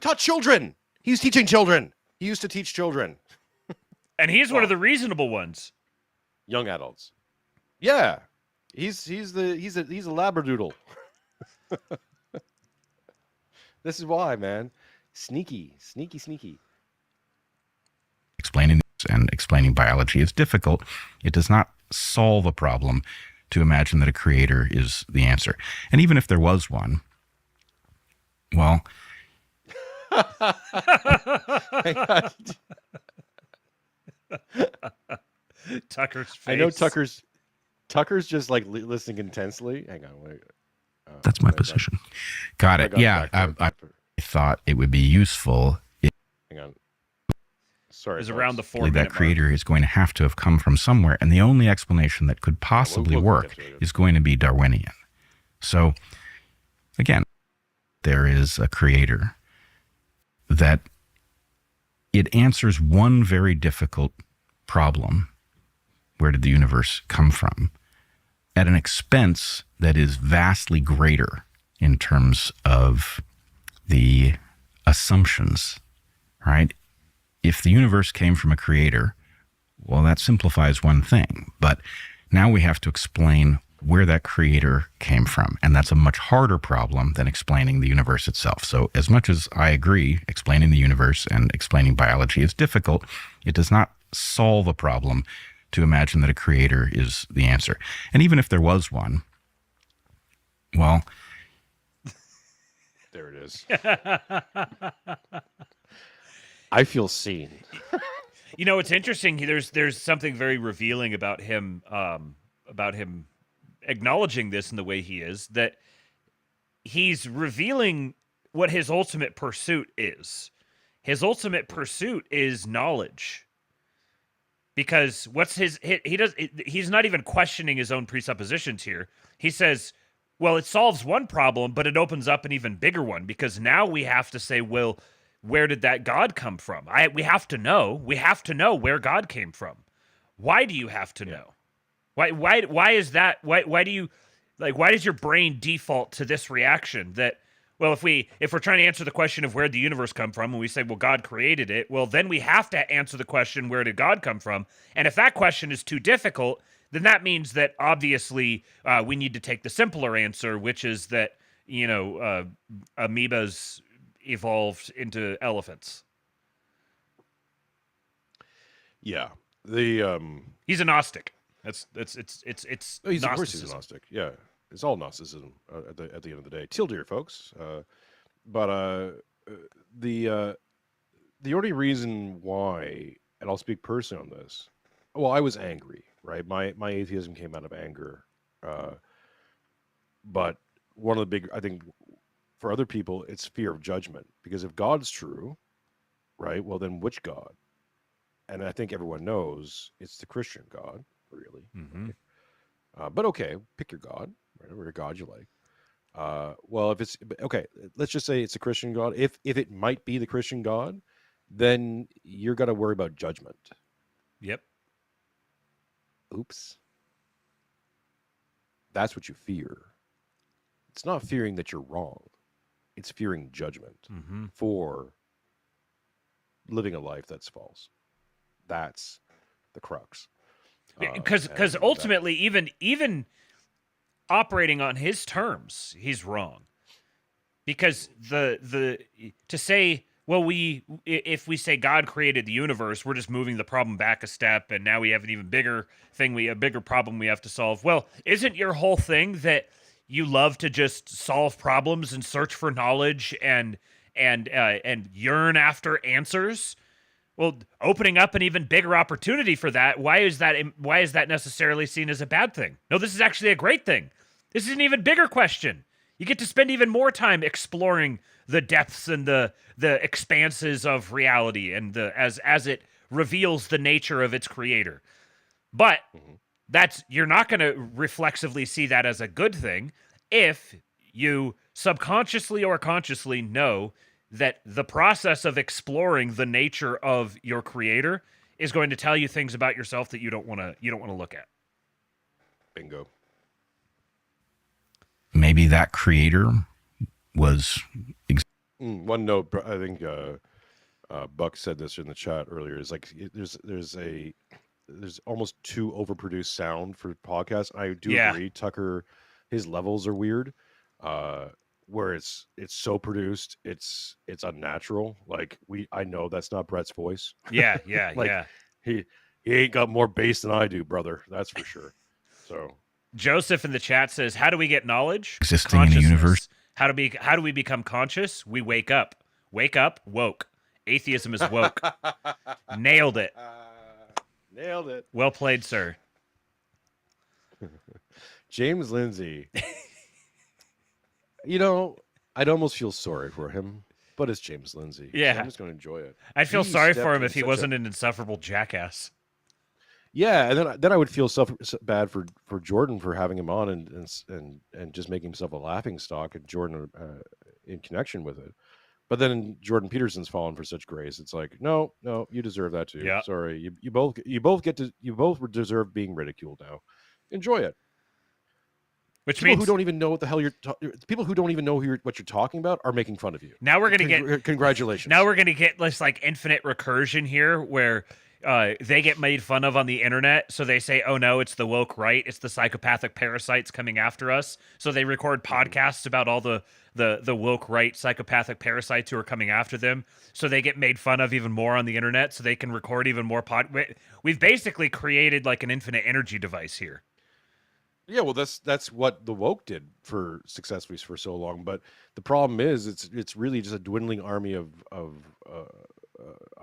Speaker 5: taught children. He's teaching children. He used to teach children.
Speaker 4: And he's one of the reasonable ones.
Speaker 5: Young adults. Yeah. He's a labradoodle. This is why, man. Sneaky.
Speaker 6: Explaining this and explaining biology is difficult. It does not solve a problem to imagine that a creator is the answer. And even if there was one, well...
Speaker 4: Tucker's face.
Speaker 5: I know Tucker's just like listening intensely. Hang on, wait.
Speaker 6: That's my position. Got it. Yeah, I thought it would be useful.
Speaker 5: Hang on. Sorry.
Speaker 4: Is around the 4-minute
Speaker 6: that creator is going to have to have come from somewhere, and the only explanation that could possibly work is going to be Darwinian. So, again, there is a creator that it answers one very difficult problem. Where did the universe come from? At an expense that is vastly greater in terms of the assumptions, right? If the universe came from a creator, well, that simplifies one thing. But now we have to explain where that creator came from. And that's a much harder problem than explaining the universe itself. So as much as I agree, explaining the universe and explaining biology is difficult, it does not solve a problem to imagine that a creator is the answer. And even if there was one, well...
Speaker 5: There it is. I feel seen.
Speaker 4: You know, it's interesting. There's something very revealing about him acknowledging this in the way he is, that he's revealing what his ultimate pursuit is. His ultimate pursuit is knowledge. Because he's not even questioning his own presuppositions here. He says, well, it solves one problem, but it opens up an even bigger one, because now we have to say, well, where did that God come from? We have to know where God came from. Why do you have to know? Why is that? Why do you, like, why does your brain default to this reaction that, well, if we're trying to answer the question of where the universe come from, and we say, well, God created it, well, then we have to answer the question, where did God come from? And if that question is too difficult, then that means that obviously we need to take the simpler answer, which is that, amoebas evolved into elephants.
Speaker 5: Yeah.
Speaker 4: He's a Gnostic. It's
Speaker 5: Of course he's a Gnostic. Yeah. It's all Gnosticism at the end of the day. Till dear, folks. But the only reason why, and I'll speak personally on this. Well, I was angry, right? My atheism came out of anger. But one of the big, I think, for other people, it's fear of judgment. Because if God's true, right? Well, then which God? And I think everyone knows it's the Christian God, really.
Speaker 4: Mm-hmm.
Speaker 5: But okay, pick your God. Whatever God you like. Well, if it's okay, let's just say it's a Christian God. If it might be the Christian God, then you're gonna worry about judgment.
Speaker 4: Yep.
Speaker 5: Oops. That's what you fear. It's not fearing that you're wrong. It's fearing judgment
Speaker 4: Mm-hmm.
Speaker 5: for living a life that's false. That's the crux.
Speaker 4: Because
Speaker 5: And
Speaker 4: ultimately, even operating on his terms, he's wrong. Because the to say, well, if we say God created the universe, we're just moving the problem back a step, and now we have an even bigger thing, a bigger problem we have to solve. Well, isn't your whole thing that you love to just solve problems and search for knowledge and yearn after answers? Well, opening up an even bigger opportunity for that, why is that necessarily seen as a bad thing? No, this is actually a great thing. This is an even bigger question. You get to spend even more time exploring the depths and the expanses of reality and as it reveals the nature of its creator. But you're not going to reflexively see that as a good thing if you subconsciously or consciously know that the process of exploring the nature of your creator is going to tell you things about yourself that you don't want to look at.
Speaker 5: bingo.
Speaker 6: Maybe that creator was
Speaker 5: One note, I think Buck said this in the chat earlier. Is like there's almost too overproduced sound for podcasts. I do agree. Tucker, his levels are weird. Where it's so produced, it's unnatural. Like I know that's not Brett's voice.
Speaker 4: Yeah,
Speaker 5: Like,
Speaker 4: yeah.
Speaker 5: He ain't got more bass than I do, brother. That's for sure. So
Speaker 4: Joseph in the chat says, "How do we get knowledge?
Speaker 6: existing in the universe.
Speaker 4: How do we become conscious? We wake up. Wake up, woke. Atheism is woke." Nailed it.
Speaker 5: nailed it.
Speaker 4: Well played, sir.
Speaker 5: James Lindsay. You know, I'd almost feel sorry for him, but it's James Lindsay.
Speaker 4: Yeah.
Speaker 5: So I'm just going to enjoy it.
Speaker 4: I'd feel
Speaker 5: He
Speaker 4: sorry
Speaker 5: stepped
Speaker 4: for him
Speaker 5: in
Speaker 4: if he
Speaker 5: such
Speaker 4: wasn't an insufferable jackass.
Speaker 5: Yeah, and then I would feel bad for Jordan for having him on and just making himself a laughing stock, and Jordan in connection with it. But then Jordan Peterson's fallen for such grace. It's like, no, you deserve that too.
Speaker 4: Yeah.
Speaker 5: Sorry, you both deserve being ridiculed now. Enjoy it.
Speaker 4: Which
Speaker 5: People
Speaker 4: means
Speaker 5: who don't even know what the hell people who don't even know what you're talking about are making fun of you.
Speaker 4: now we're gonna get
Speaker 5: congratulations.
Speaker 4: Now we're gonna get this like infinite recursion here, where they get made fun of on the internet, so they say, "Oh no, it's the woke right, it's the psychopathic parasites coming after us." So they record podcasts about all the woke right psychopathic parasites who are coming after them. So they get made fun of even more on the internet, so they can record even more We've basically created like an infinite energy device here.
Speaker 5: Yeah, well, that's what the woke did successfully for so long. But the problem is, it's really just a dwindling army of I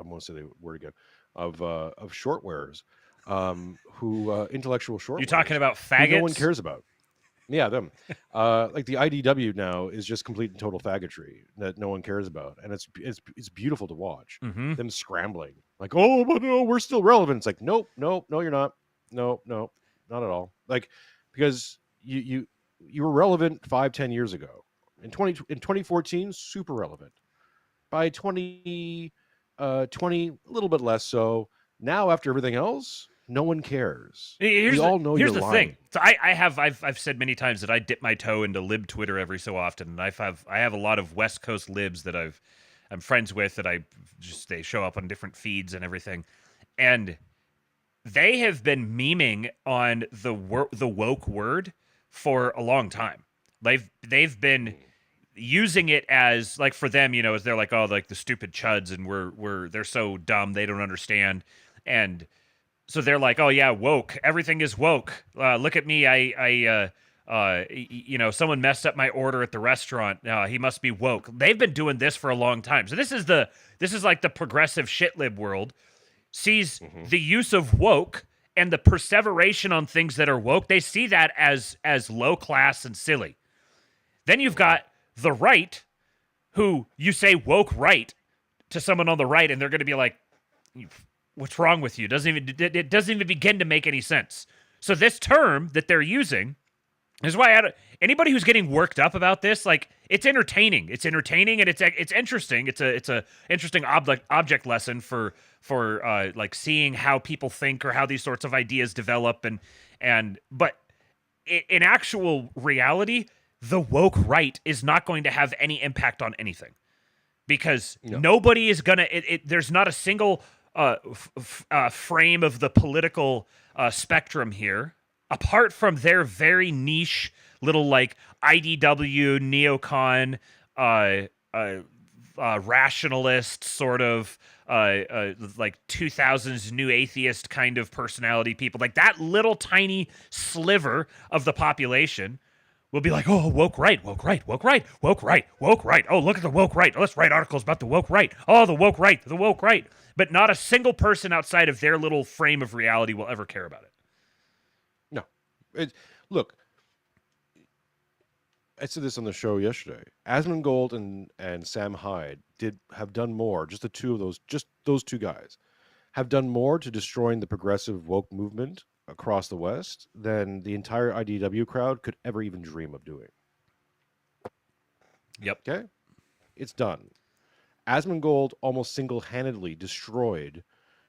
Speaker 5: won't say the word again, of short wearers, who intellectual short.
Speaker 4: You talking about faggots?
Speaker 5: No one cares about. Yeah, them. Like the IDW now is just complete and total faggotry that no one cares about, and it's beautiful to watch.
Speaker 4: Mm-hmm.
Speaker 5: Them scrambling, like, oh, but no, we're still relevant. It's like, nope, you're not. No, not at all. Like, because you were relevant 5-10 years ago. In 2014, super relevant. By 2020, a little bit less so. Now, after everything else, no one cares. We all know you're lying.
Speaker 4: Thing. So I've said many times that I dip my toe into lib Twitter every so often, and I have a lot of West Coast libs that I'm friends with that they show up on different feeds and everything, and they have been memeing on the woke word for a long time. They've been using it as like, for them, you know, as they're like, oh, like the stupid chuds, and they're so dumb they don't understand, and so they're like, oh yeah, woke, everything is woke. Look at me, you know, someone messed up my order at the restaurant. He must be woke. They've been doing this for a long time. So this is like the progressive shit lib world sees the use of woke and the perseveration on things that are woke. They see that as low class and silly. Then you've got the right, who you say woke right to someone on the right, and they're going to be like, what's wrong with you? It doesn't even begin to make any sense. So this term that they're using is why anybody who's getting worked up about this, like, it's entertaining. It's entertaining, and it's interesting. It's a interesting object lesson for like seeing how people think or how these sorts of ideas develop, but in actual reality, the woke right is not going to have any impact on anything, because
Speaker 5: No.
Speaker 4: nobody is gonna. There's not a single frame of the political spectrum here, apart from their very niche little like IDW neocon, rationalist sort of like 2000s new atheist kind of personality people. Like that little tiny sliver of the population will be like, oh, woke right, woke right, woke right, woke right, woke right. Oh, look at the woke right. Let's write articles about the woke right. Oh, the woke right, the woke right. But not a single person outside of their little frame of reality will ever care about it.
Speaker 5: No. Look, I said this on the show yesterday. Asmongold and Sam Hyde have done more, just the two of those, just those two guys, have done more to destroying the progressive woke movement across the West than the entire IDW crowd could ever even dream of doing.
Speaker 4: Yep.
Speaker 5: Okay? It's done. Asmongold almost single-handedly destroyed,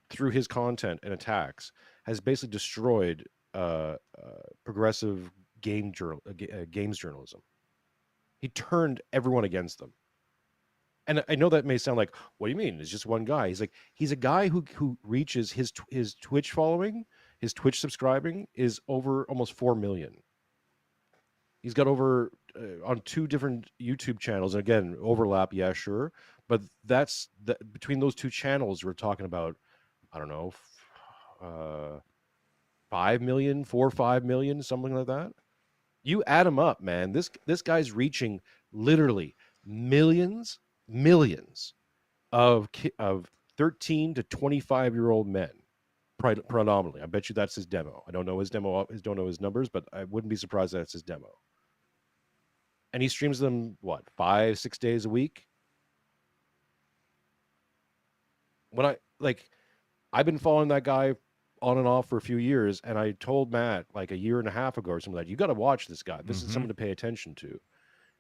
Speaker 5: through his content and attacks, has basically destroyed progressive games journalism. He turned everyone against them. And I know that may sound like, what do you mean? It's just one guy. He's like, he's a guy who reaches his Twitch following, his Twitch subscribing is over almost 4 million. He's got over on 2 different YouTube channels. And again, overlap, yeah, sure. But that's between those 2 channels, we're talking about, I don't know, 5 million, 4 or 5 million, something like that. You add them up, man. This guy's reaching literally millions of 13 to 25-year-old men, predominantly. I bet you that's his demo. I don't know his demo. I don't know his numbers, but I wouldn't be surprised that that's his demo. And he streams them, what, 5-6 days a week? I've been following that guy on and off for a few years, and I told Matt like a year and a half ago or something like, you got to watch this guy. This is someone to pay attention to,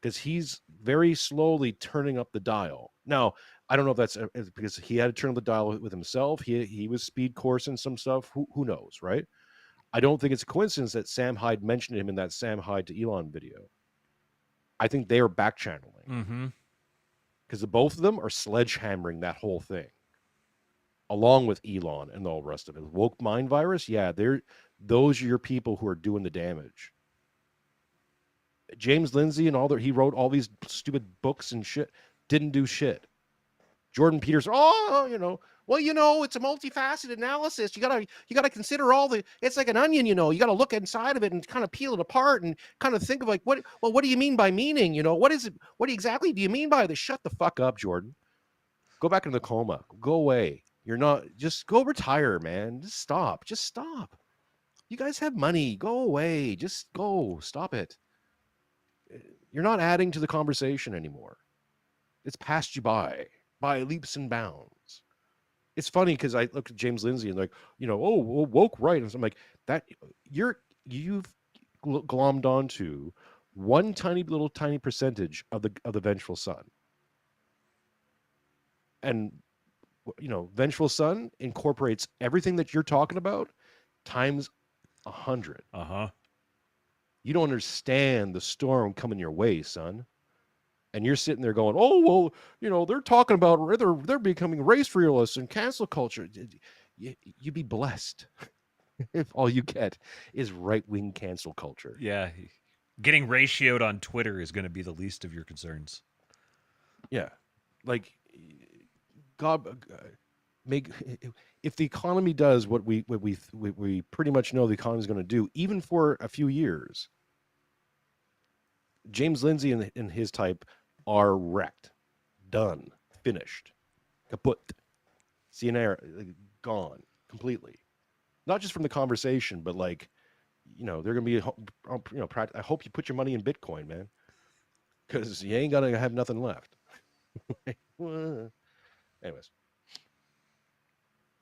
Speaker 5: because he's very slowly turning up the dial. Now, I don't know if that's because he had to turn up the dial with himself. He was speed coursing some stuff. Who knows, right? I don't think it's a coincidence that Sam Hyde mentioned him in that Sam Hyde to Elon video. I think they are back channeling, because the both of them are sledgehammering that whole thing, along with Elon and all the rest of it. Woke mind virus, yeah, those are your people who are doing the damage. James Lindsay and he wrote all these stupid books and shit, didn't do shit. Jordan Peterson, it's a multifaceted analysis. You gotta consider it's like an onion, you gotta look inside of it and kind of peel it apart and kind of think of like, what do you mean by meaning? What exactly do you mean by this? Shut the fuck up, Jordan. Go back into the coma. Go away. Just go retire, man. Just stop. You guys have money. Go away. Just go. Stop it. You're not adding to the conversation anymore. It's passed you by leaps and bounds. It's funny because I look at James Lindsay and like, woke right. And so I'm like, that you've glommed onto one tiny percentage of the vengeful son. And Vengeful Son incorporates everything that you're talking about times 100. You don't understand the storm coming your way, son. And you're sitting there going, oh, well, they're talking about, they're becoming race realists and cancel culture. You'd be blessed if all you get is right-wing cancel culture.
Speaker 4: Yeah. Getting ratioed on Twitter is going to be the least of your concerns.
Speaker 5: Yeah. Like, God, if the economy does what we pretty much know the economy is going to do, even for a few years, James Lindsay and his type are wrecked, done, finished, kaput, CNR, gone completely. Not just from the conversation, but like, they're going to be, I hope you put your money in Bitcoin, man, because you ain't going to have nothing left. Anyways.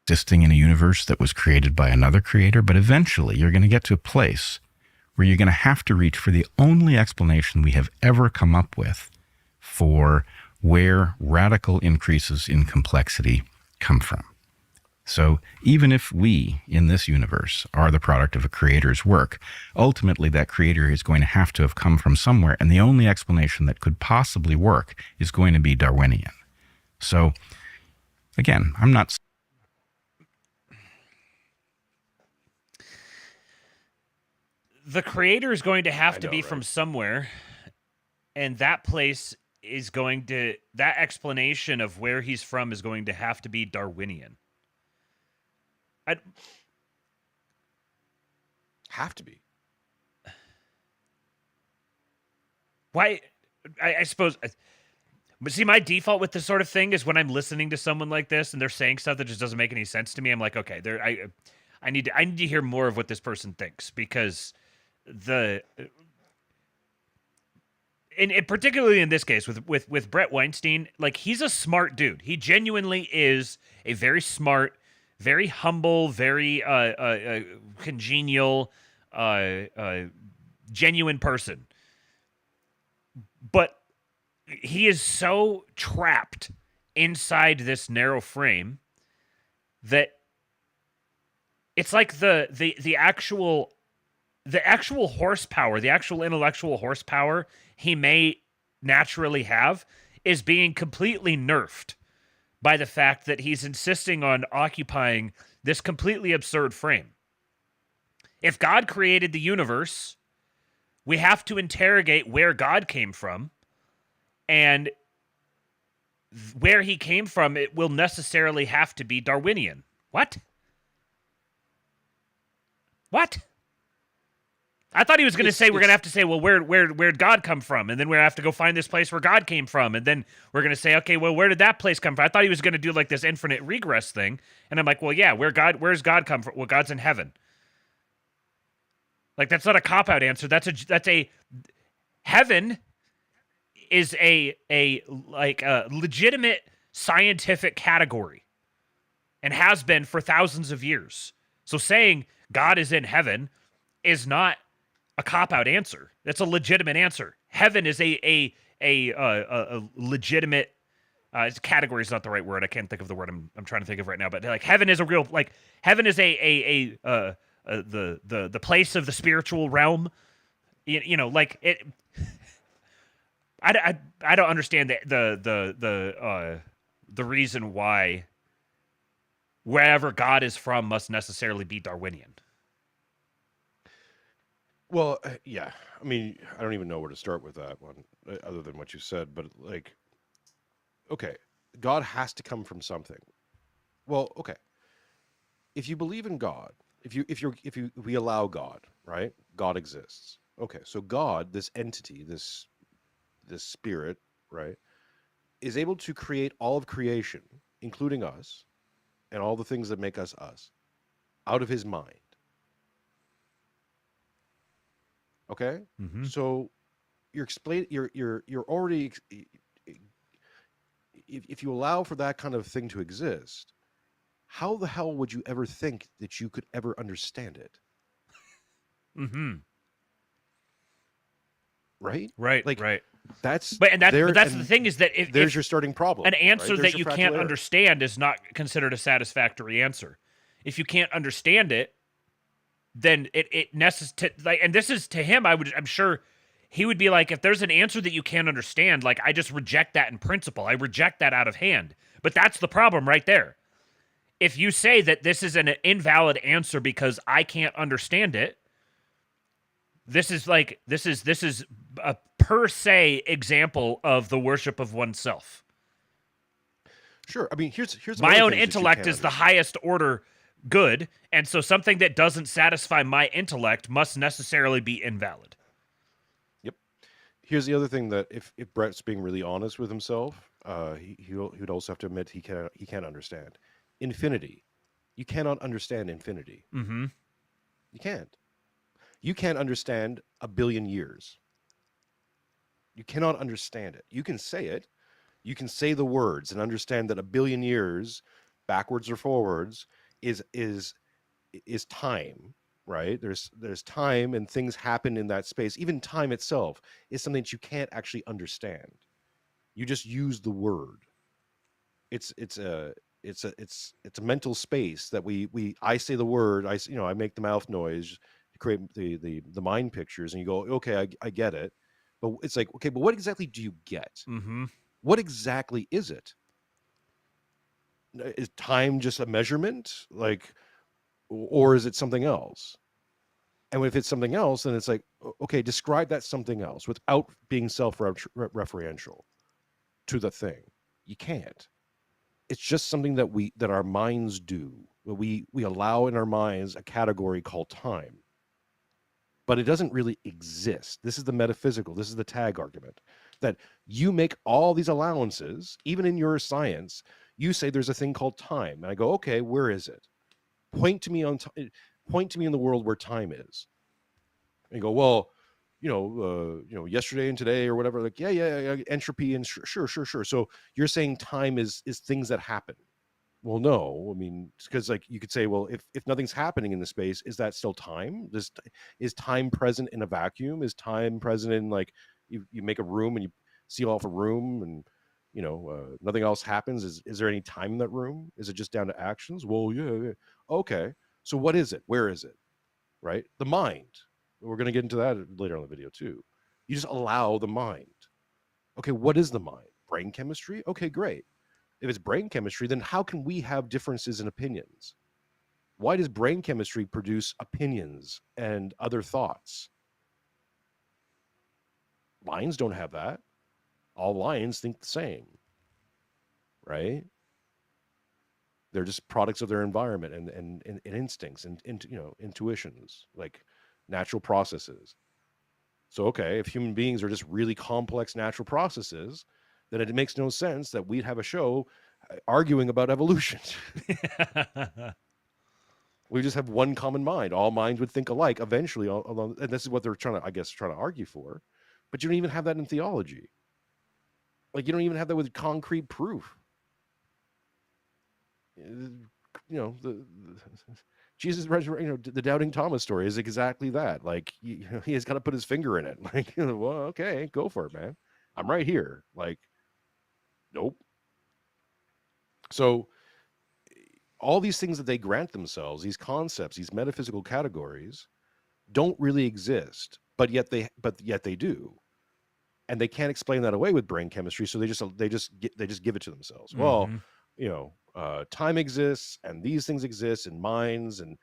Speaker 6: Existing in a universe that was created by another creator, but eventually you're going to get to a place where you're going to have to reach for the only explanation we have ever come up with for where radical increases in complexity come from. So even if we in this universe are the product of a creator's work, ultimately that creator is going to have come from somewhere. And the only explanation that could possibly work is going to be Darwinian. So again, I'm not.
Speaker 4: The creator is going to have to
Speaker 5: know,
Speaker 4: be
Speaker 5: right?
Speaker 4: from somewhere, and that place is going to, that explanation of where he's from is going to have to be Darwinian.
Speaker 5: Have to be.
Speaker 4: Why? I suppose. But see, my default with this sort of thing is when I'm listening to someone like this and they're saying stuff that just doesn't make any sense to me, I'm like, okay, I need to hear more of what this person thinks, because and particularly in this case with Brett Weinstein, like, he's a smart dude. He genuinely is a very smart, very humble, very congenial, genuine person. But he is so trapped inside this narrow frame that it's like the actual horsepower, the actual intellectual horsepower he may naturally have is being completely nerfed by the fact that he's insisting on occupying this completely absurd frame. If God created the universe, we have to interrogate where God came from, and where he came from, it will necessarily have to be Darwinian. What? I thought he was going to say we're going to have to say, well, where'd God come from? And then we're going to have to go find this place where God came from. And then we're going to say, okay, well, where did that place come from? I thought he was going to do like this infinite regress thing. And I'm like, well, yeah, where's God come from? Well, God's in heaven. Like, that's not a cop-out answer. That's a heaven is a legitimate scientific category and has been for thousands of years. So saying God is in heaven is not a cop-out answer. That's a legitimate answer. Heaven is a legitimate category is not the right word. I can't think of the word I'm trying to think of right now. But like, heaven is a real, like, heaven is the place of the spiritual realm. You know, like it. I don't understand the reason why wherever God is from must necessarily be Darwinian.
Speaker 5: Well, yeah. I mean, I don't even know where to start with that one, other than what you said. But like, okay, God has to come from something. Well, okay. If you believe in God, if we allow God, right? God exists. Okay, so God, this entity, this spirit, right, is able to create all of creation, including us, and all the things that make us us, out of his mind. Okay?
Speaker 4: Mm-hmm.
Speaker 5: So you're already, if you allow for that kind of thing to exist, how the hell would you ever think that you could ever understand it?
Speaker 4: Mm-hmm.
Speaker 5: Right?
Speaker 4: Right.
Speaker 5: Like,
Speaker 4: right.
Speaker 5: That's
Speaker 4: But that's the thing, is that if
Speaker 5: your starting problem.
Speaker 4: an answer
Speaker 5: right?
Speaker 4: that you can't understand is not considered a satisfactory answer. If you can't understand it, then it necessitates, like, and this is to him, I'm sure he would be like, if there's an answer that you can't understand, like, I just reject that in principle. I reject that out of hand. But that's the problem right there. If you say that this is an invalid answer because I can't understand it, this is a per se example of the worship of oneself.
Speaker 5: Sure. I mean, here's
Speaker 4: my own intellect is the highest order good, and so something that doesn't satisfy my intellect must necessarily be invalid.
Speaker 5: Yep. Here's the other thing, that if Brett's being really honest with himself, he would also have to admit he can't understand infinity. You cannot understand infinity.
Speaker 4: Mm-hmm.
Speaker 5: You can't. You can't understand a billion years. You cannot understand it. You can say it. You can say the words and understand that a billion years, backwards or forwards, is time, right? There's time, and things happen in that space. Even time itself is something that you can't actually understand. You just use the word. It's It's a mental space that I say the word, I make the mouth noise to create the mind pictures, and you go, okay, I get it. But it's like, okay, but what exactly do you get?
Speaker 4: Mm-hmm.
Speaker 5: What exactly is it? Is time just a measurement? Like, or is it something else? And if it's something else, then it's like, okay, describe that something else without being self-referential to the thing. You can't. It's just something that our minds do. We allow in our minds a category called time, but it doesn't really exist. This is the metaphysical. This is the tag argument, that you make all these allowances, even in your science. You say there's a thing called time, and I go, okay, where is it? Point to me in the world where time is. And you go, well, yesterday and today or whatever. Like, yeah, entropy and sure. So you're saying time is things that happen. Well, no, I mean, because like you could say, well, if nothing's happening in the space, is that still time? Is time present in a vacuum? Is time present in, like, you make a room and you seal off a room and nothing else happens? Is there any time in that room? Is it just down to actions? Well, yeah. Okay, so what is it? Where is it? Right? The mind. We're going to get into that later on in the video too. You just allow the mind. Okay, what is the mind? Brain chemistry? Okay, great. If it's brain chemistry, then how can we have differences in opinions? Why does brain chemistry produce opinions and other thoughts? Lions don't have that. All lions think the same, right? They're just products of their environment and instincts and intuitions, like natural processes. So, okay, if human beings are just really complex natural processes, then it makes no sense that we'd have a show arguing about evolution. We just have one common mind. All minds would think alike eventually, and this is what they're trying to argue for. But you don't even have that in theology. Like, you don't even have that with concrete proof. Jesus resurrected, the doubting Thomas story is exactly that. Like, he has got to put his finger in it. Like, well, okay, go for it, man. I'm right here. Like, nope. So all these things that they grant themselves, these concepts, these metaphysical categories, don't really exist, but yet they do, and they can't explain that away with brain chemistry. So they just give it to themselves.
Speaker 4: Mm-hmm.
Speaker 5: Well, time exists, and these things exist, and minds and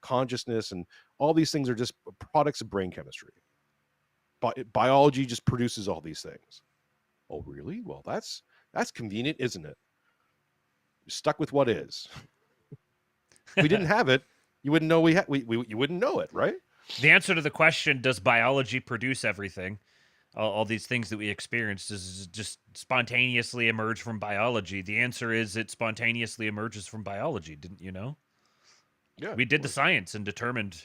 Speaker 5: consciousness, and all these things are just products of brain chemistry. But biology just produces all these things. Oh, really? Well, that's convenient, isn't it? You're stuck with what is. If we didn't have it, you wouldn't know you wouldn't know it, right?
Speaker 4: The answer to the question, does biology produce everything? All these things that we experience, does it just spontaneously emerge from biology? The answer is it spontaneously emerges from biology. Didn't you know?
Speaker 5: Yeah.
Speaker 4: We did the science and determined.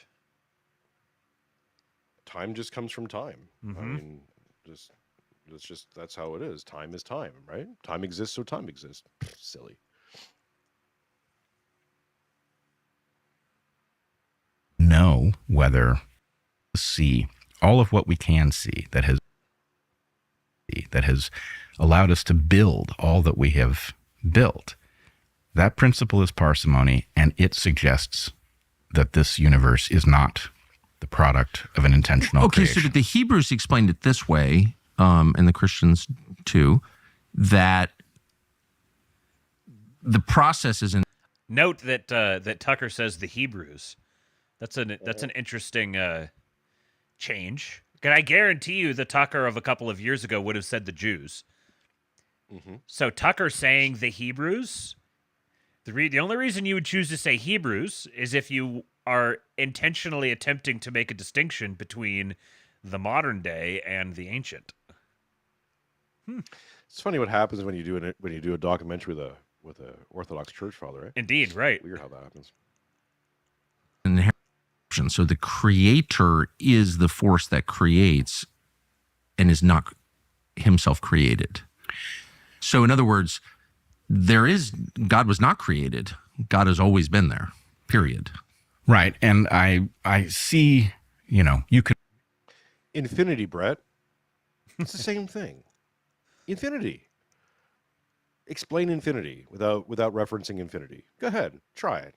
Speaker 5: Time just comes from time.
Speaker 4: Mm-hmm.
Speaker 5: I mean, that's how it is. Time is time, right? Time exists, so time exists. Silly.
Speaker 6: Know whether see all of what we can see that has allowed us to build all that we have built. That principle is parsimony, and it suggests that this universe is not the product of an intentional creation.
Speaker 3: So the Hebrews explained it this way, and the Christians too, that the process is in.
Speaker 4: Note that that Tucker says the Hebrews. That's an interesting change. Can I guarantee you the Tucker of a couple of years ago would have said the Jews.
Speaker 5: Mm-hmm.
Speaker 4: So Tucker saying the Hebrews, the only reason you would choose to say Hebrews is if you are intentionally attempting to make a distinction between the modern day and the ancient.
Speaker 5: It's funny what happens when you do a documentary with a Orthodox church father, right?
Speaker 4: Indeed, right.
Speaker 5: Weird how that happens.
Speaker 3: So the creator is the force that creates and is not himself created. So in other words, God was not created. God has always been there, period.
Speaker 6: Right. And I see, you could.
Speaker 5: Infinity, Brett. It's the same thing. Infinity. explain infinity without referencing infinity. Go ahead, try it.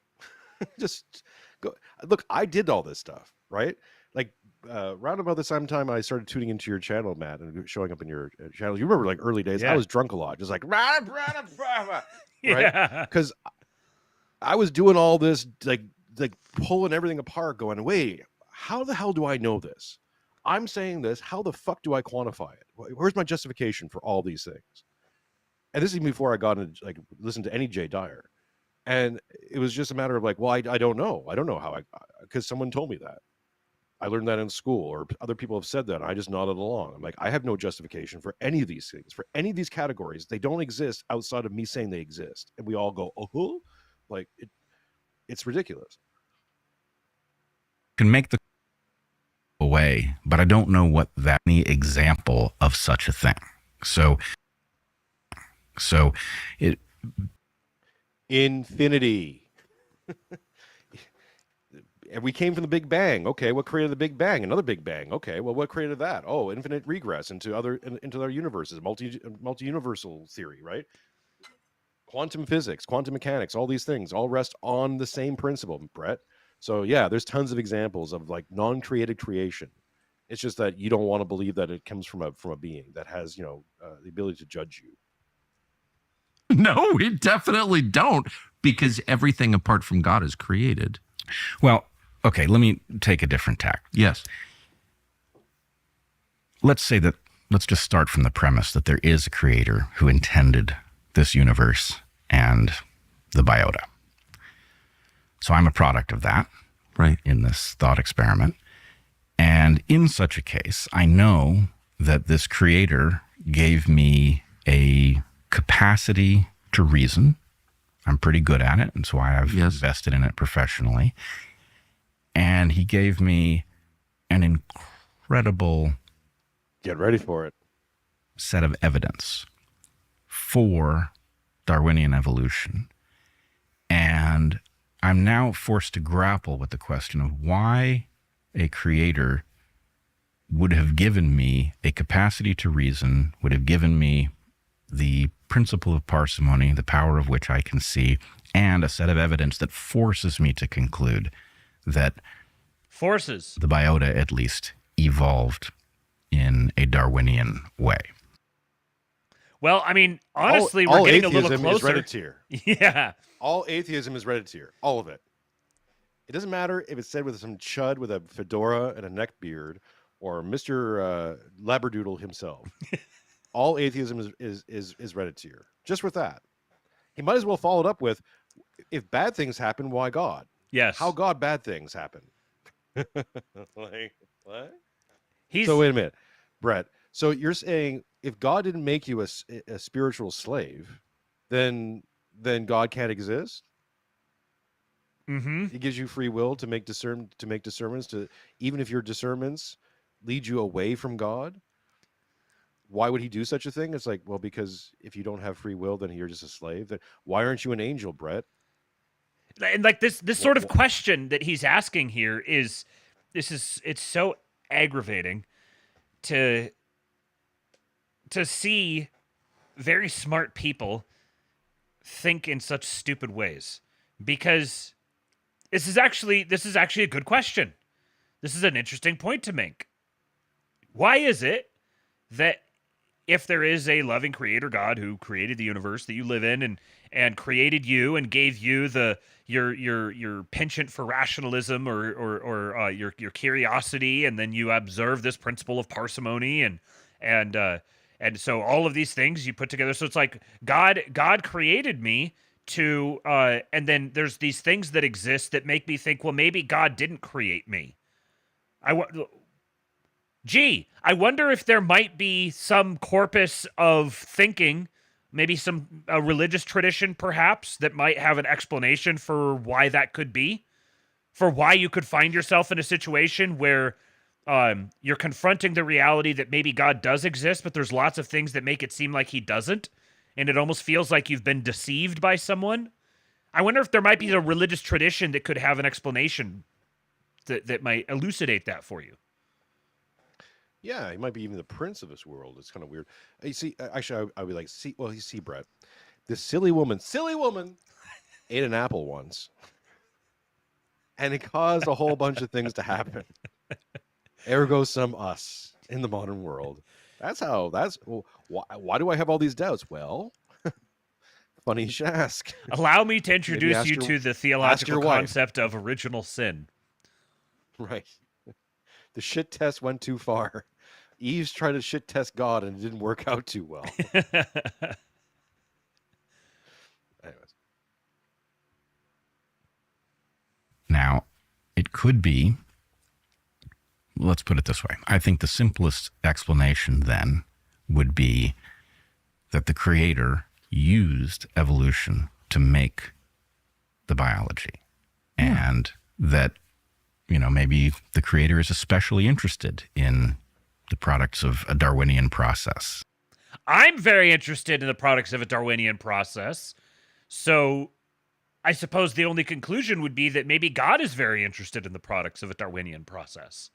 Speaker 5: Just go. Look, I did all this stuff, right? Like round about the same time I started tuning into your channel, Matt, and showing up in your channel. You remember, like early days,
Speaker 4: Yeah.
Speaker 5: I was drunk a lot, just like right,
Speaker 4: Yeah.
Speaker 5: because I was doing all this, like pulling everything apart, going, wait, how the hell do I know this? I'm saying this. How the fuck do I quantify it? Where's my justification for all these things? And this is even before I got into like listen to any Jay Dyer. And it was just a matter of like, well, I don't know. I don't know how because someone told me that. I learned that in school, or other people have said that. And I just nodded along. I'm like, I have no justification for any of these things, for any of these categories. They don't exist outside of me saying they exist. And we all go, oh, like it's ridiculous.
Speaker 6: Can make the away, but I don't know what that any example of such a thing. So it
Speaker 5: Infinity. And we came from the Big Bang. Okay, what created the Big Bang? Another Big Bang. Okay, well, what created that? Oh, infinite regress into other universes, multi-universal theory, right? Quantum physics, quantum mechanics, all these things all rest on the same principle, Brett. So yeah, there's tons of examples of like non-created creation. It's just that you don't want to believe that it comes from a being that has, the ability to judge you.
Speaker 3: No, we definitely don't, because everything apart from God is created.
Speaker 6: well, okay, let me take a different tack.
Speaker 3: Yes.
Speaker 6: Let's just start from the premise that there is a creator who intended this universe and the biota. So I'm a product of that,
Speaker 3: Right.
Speaker 6: in this thought experiment. And in such a case, I know that this creator gave me a capacity to reason. I'm pretty good at it, and so I've invested in it professionally. And he gave me an incredible
Speaker 5: Get ready for it.
Speaker 6: set of evidence for Darwinian evolution. And I'm now forced to grapple with the question of why a creator would have given me a capacity to reason, would have given me the principle of parsimony, the power of which I can see, and a set of evidence that forces me to conclude that the biota at least evolved in a Darwinian way.
Speaker 4: Well, I mean, honestly, we're getting a little closer.
Speaker 5: Is hereditary.
Speaker 4: Yeah.
Speaker 5: All atheism is hereditary. All of it. It doesn't matter if it's said with some chud with a fedora and a neck beard, or Mr. Labradoodle himself. All atheism is hereditary. Just with that, he might as well follow it up with, if bad things happen, why God?
Speaker 4: Yes.
Speaker 5: How God bad things happen? Like what?
Speaker 4: So
Speaker 5: wait a minute, Brett. So you're saying if God didn't make you a spiritual slave, then God can't exist?
Speaker 4: Mm-hmm.
Speaker 5: He gives you free will to make discernments, to even if your discernments lead you away from God. Why would he do such a thing? It's like, well, because if you don't have free will, then you're just a slave. Then why aren't you an angel, Brett?
Speaker 4: And like this sort of question that he's asking here it's so aggravating to see very smart people think in such stupid ways, because this is actually a good question. This is an interesting point to make. Why is it that if there is a loving creator God who created the universe that you live in and created you and gave you your penchant for rationalism or your curiosity, and then you observe this principle of parsimony and so all of these things you put together, so it's like God created me to and then there's these things that exist that make me think, well, maybe God didn't create me. I wonder if there might be some corpus of thinking, maybe some religious tradition perhaps, that might have an explanation for why that could be, for why you could find yourself in a situation where you're confronting the reality that maybe God does exist, but there's lots of things that make it seem like he doesn't, and it almost feels like you've been deceived by someone. I wonder if there might be a religious tradition that could have an explanation that might elucidate that for you.
Speaker 5: Yeah, he might be even the prince of this world. It's kind of weird. You see, actually, I would like see. Well, you see, Brett, this silly woman ate an apple once, and it caused a whole bunch of things to happen. Ergo sum us in the modern world. Why do I have all these doubts? Well, funny you should ask.
Speaker 4: Allow me to introduce
Speaker 5: ask
Speaker 4: you
Speaker 5: your-
Speaker 4: to the
Speaker 5: ask
Speaker 4: theological
Speaker 5: your wife.
Speaker 4: concept of original sin.
Speaker 5: Right. The shit test went too far. Eve's tried to shit test God and it didn't work out too well. Anyways.
Speaker 6: Now, it could be, let's put it this way. I think the simplest explanation then would be that the creator used evolution to make the biology. And that, maybe the creator is especially interested in the products of a Darwinian process.
Speaker 4: I'm very interested in the products of a Darwinian process. So I suppose the only conclusion would be that maybe God is very interested in the products of a Darwinian process.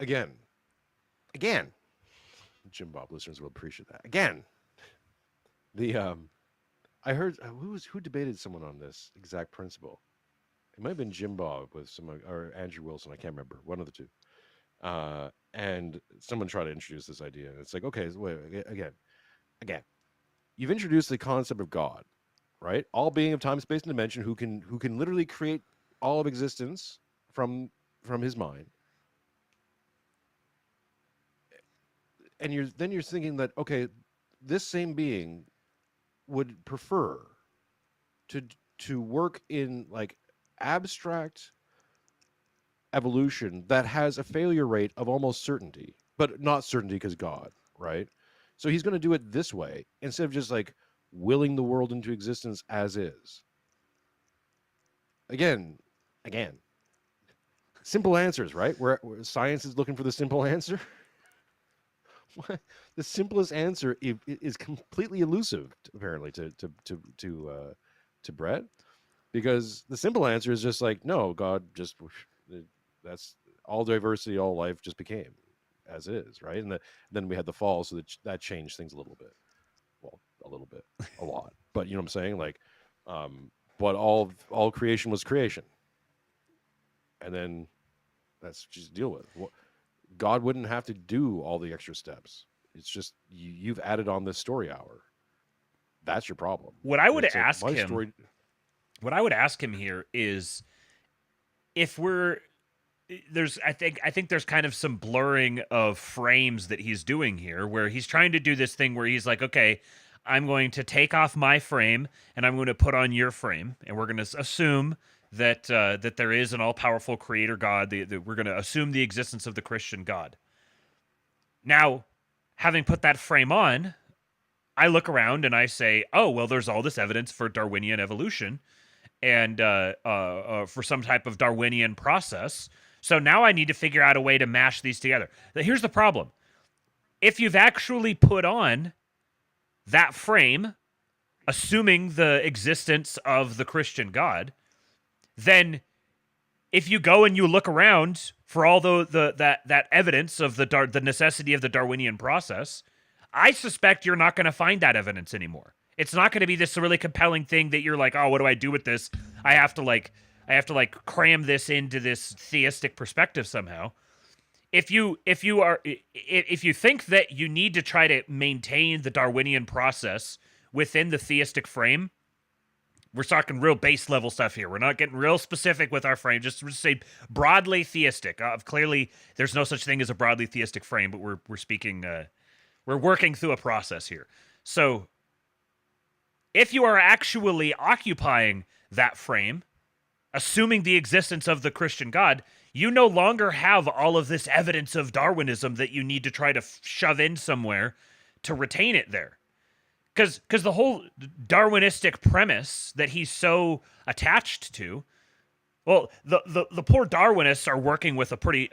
Speaker 5: Again, Jim Bob listeners will appreciate that. Again, I heard who debated someone on this exact principle. It might have been Jim Bob with someone or Andrew Wilson. I can't remember, one of the two. And someone tried to introduce this idea, and it's like, okay, wait, again, you've introduced the concept of God, right? All being of time, space, and dimension, who can literally create all of existence from his mind. And you're thinking that, okay, this same being would prefer to work in like abstract evolution that has a failure rate of almost certainty, but not certainty because God, right? So he's going to do it this way instead of just like willing the world into existence as is. Again, simple answers, right? Where science is looking for the simple answer. The simplest answer is completely elusive, apparently, to Brett, because the simple answer is just like, no, God just, that's all diversity, all life just became as is, right? And then we had the fall, so that changed things a little bit. Well, a lot, but you know what I'm saying? Like, but all creation was creation, and then that's just deal with it. God wouldn't have to do all the extra steps. It's just you've added on this story hour. That's your problem.
Speaker 4: What I would
Speaker 5: It's like,
Speaker 4: ask
Speaker 5: my
Speaker 4: him,
Speaker 5: story-
Speaker 4: what I would ask him here is, if I think there's kind of some blurring of frames that he's doing here, where he's trying to do this thing where he's like, okay, I'm going to take off my frame and I'm going to put on your frame, and we're going to assume that there is an all-powerful creator God. We're going to assume the existence of the Christian God. Now, having put that frame on, I look around and I say, oh, well, there's all this evidence for Darwinian evolution and for some type of Darwinian process. So now I need to figure out a way to mash these together. Here's the problem. If you've actually put on that frame, assuming the existence of the Christian God, then if you go and you look around for all that evidence of the necessity of the Darwinian process, I suspect you're not going to find that evidence anymore. It's not going to be this really compelling thing that you're like, oh, what do I do with this? I have to cram this into this theistic perspective somehow. If you think that you need to try to maintain the Darwinian process within the theistic frame, we're talking real base level stuff here. We're not getting real specific with our frame. Just say broadly theistic. Clearly, there's no such thing as a broadly theistic frame, but we're speaking. We're working through a process here. So, if you are actually occupying that frame, assuming the existence of the Christian God, you no longer have all of this evidence of Darwinism that you need to try to shove in somewhere to retain it there. Because the whole Darwinistic premise that he's so attached to, well, the poor Darwinists are working with a pretty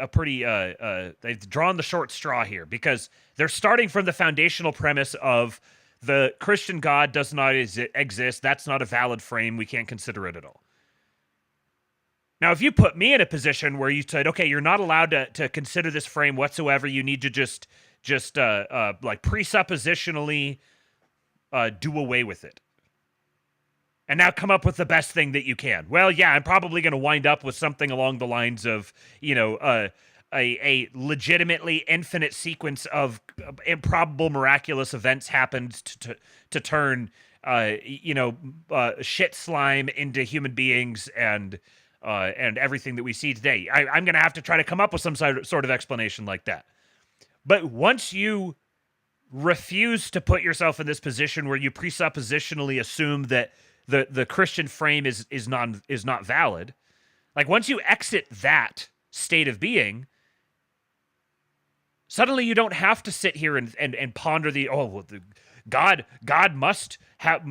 Speaker 4: they've drawn the short straw here, because they're starting from the foundational premise of the Christian God does not exist. That's not a valid frame. We can't consider it at all. Now, if you put me in a position where you said, okay, you're not allowed to consider this frame whatsoever, you need to just just like presuppositionally do away with it. And now come up with the best thing that you can. Well, yeah, I'm probably going to wind up with something along the lines of, a legitimately infinite sequence of improbable, miraculous events happened to turn, shit slime into human beings and everything that we see today. I'm going to have to try to come up with some sort of explanation like that. But once you refuse to put yourself in this position where you presuppositionally assume that the Christian frame is not valid, like once you exit that state of being, suddenly you don't have to sit here and ponder God must have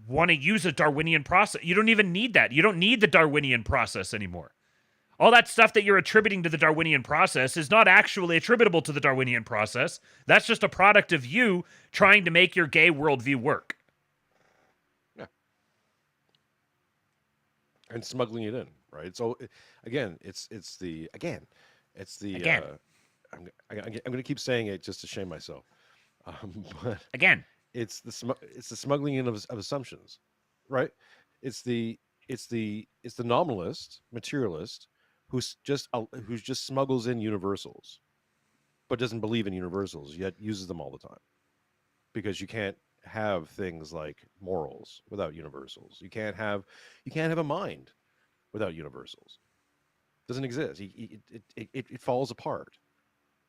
Speaker 4: want to use a Darwinian process. You don't even need that. You don't need the Darwinian process anymore. All that stuff that you're attributing to the Darwinian process is not actually attributable to the Darwinian process. That's just a product of you trying to make your gay worldview work.
Speaker 5: And smuggling it in, right? So again, it's the I'm going to keep saying it just to shame myself. But
Speaker 4: again,
Speaker 5: it's the smuggling in of assumptions, right? It's the nominalist, materialist who's just smuggles in universals, but doesn't believe in universals yet uses them all the time, because you can't have things like morals without universals. You can't have a mind without universals. Doesn't exist. It falls apart.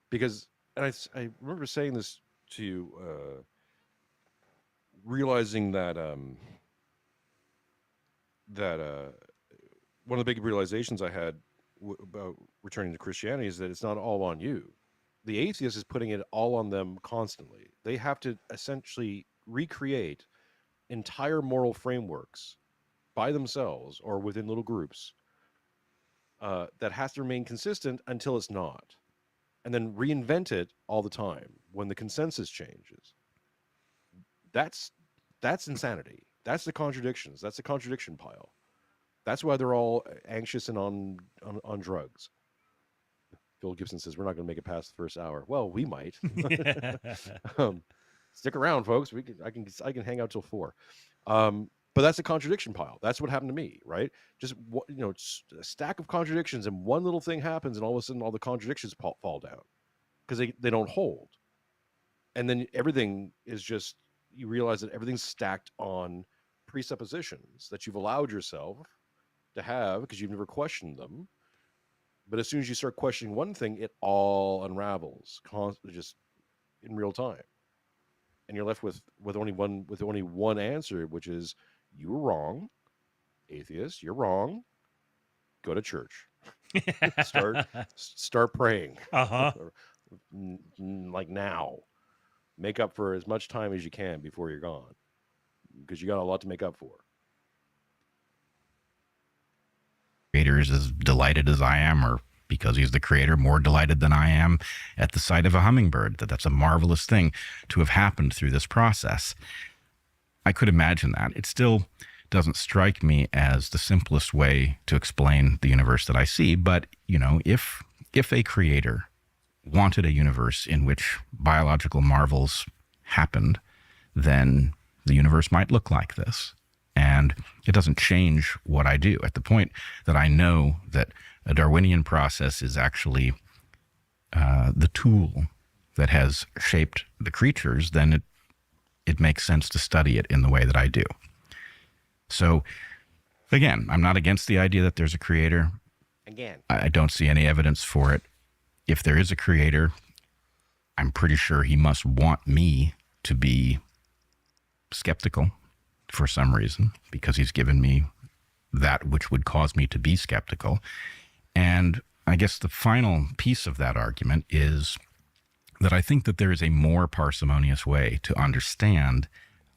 Speaker 5: Because, and I remember saying this to you, realizing that one of the big realizations I had about returning to Christianity is that it's not all on you. The atheist is putting it all on them constantly. They have to essentially recreate entire moral frameworks by themselves or within little groups that has to remain consistent until it's not, and then reinvent it all the time when the consensus changes. That's insanity. That's the contradictions. That's the contradiction pile. That's why they're all anxious and on drugs. Phil Gibson says, we're not going to make it past the first hour. Well, we might. Stick around, folks. I can hang out till 4. But that's a contradiction pile. That's what happened to me, right? Just a stack of contradictions, and one little thing happens, and all of a sudden, all the contradictions fall down because they don't hold. And then everything is just, you realize that everything's stacked on presuppositions that you've allowed yourself to have because you've never questioned them. But as soon as you start questioning one thing, it all unravels, just in real time, and you're left with only one answer, which is, you were wrong, atheist. You're wrong. Go to church. start praying. Like now, make up for as much time as you can before you're gone, because you got a lot to make up for.
Speaker 6: Creator is as delighted as I am, or because he's the creator, more delighted than I am at the sight of a hummingbird. That's a marvelous thing to have happened through this process. I could imagine that. It still doesn't strike me as the simplest way to explain the universe that I see. But, if a creator wanted a universe in which biological marvels happened, then the universe might look like this. And it doesn't change what I do. At the point that I know that a Darwinian process is actually the tool that has shaped the creatures, then it makes sense to study it in the way that I do. So, again, I'm not against the idea that there's a creator.
Speaker 7: Again.
Speaker 6: I don't see any evidence for it. If there is a creator, I'm pretty sure he must want me to be skeptical for some reason, because he's given me that which would cause me to be skeptical. And I guess the final piece of that argument is that I think that there is a more parsimonious way to understand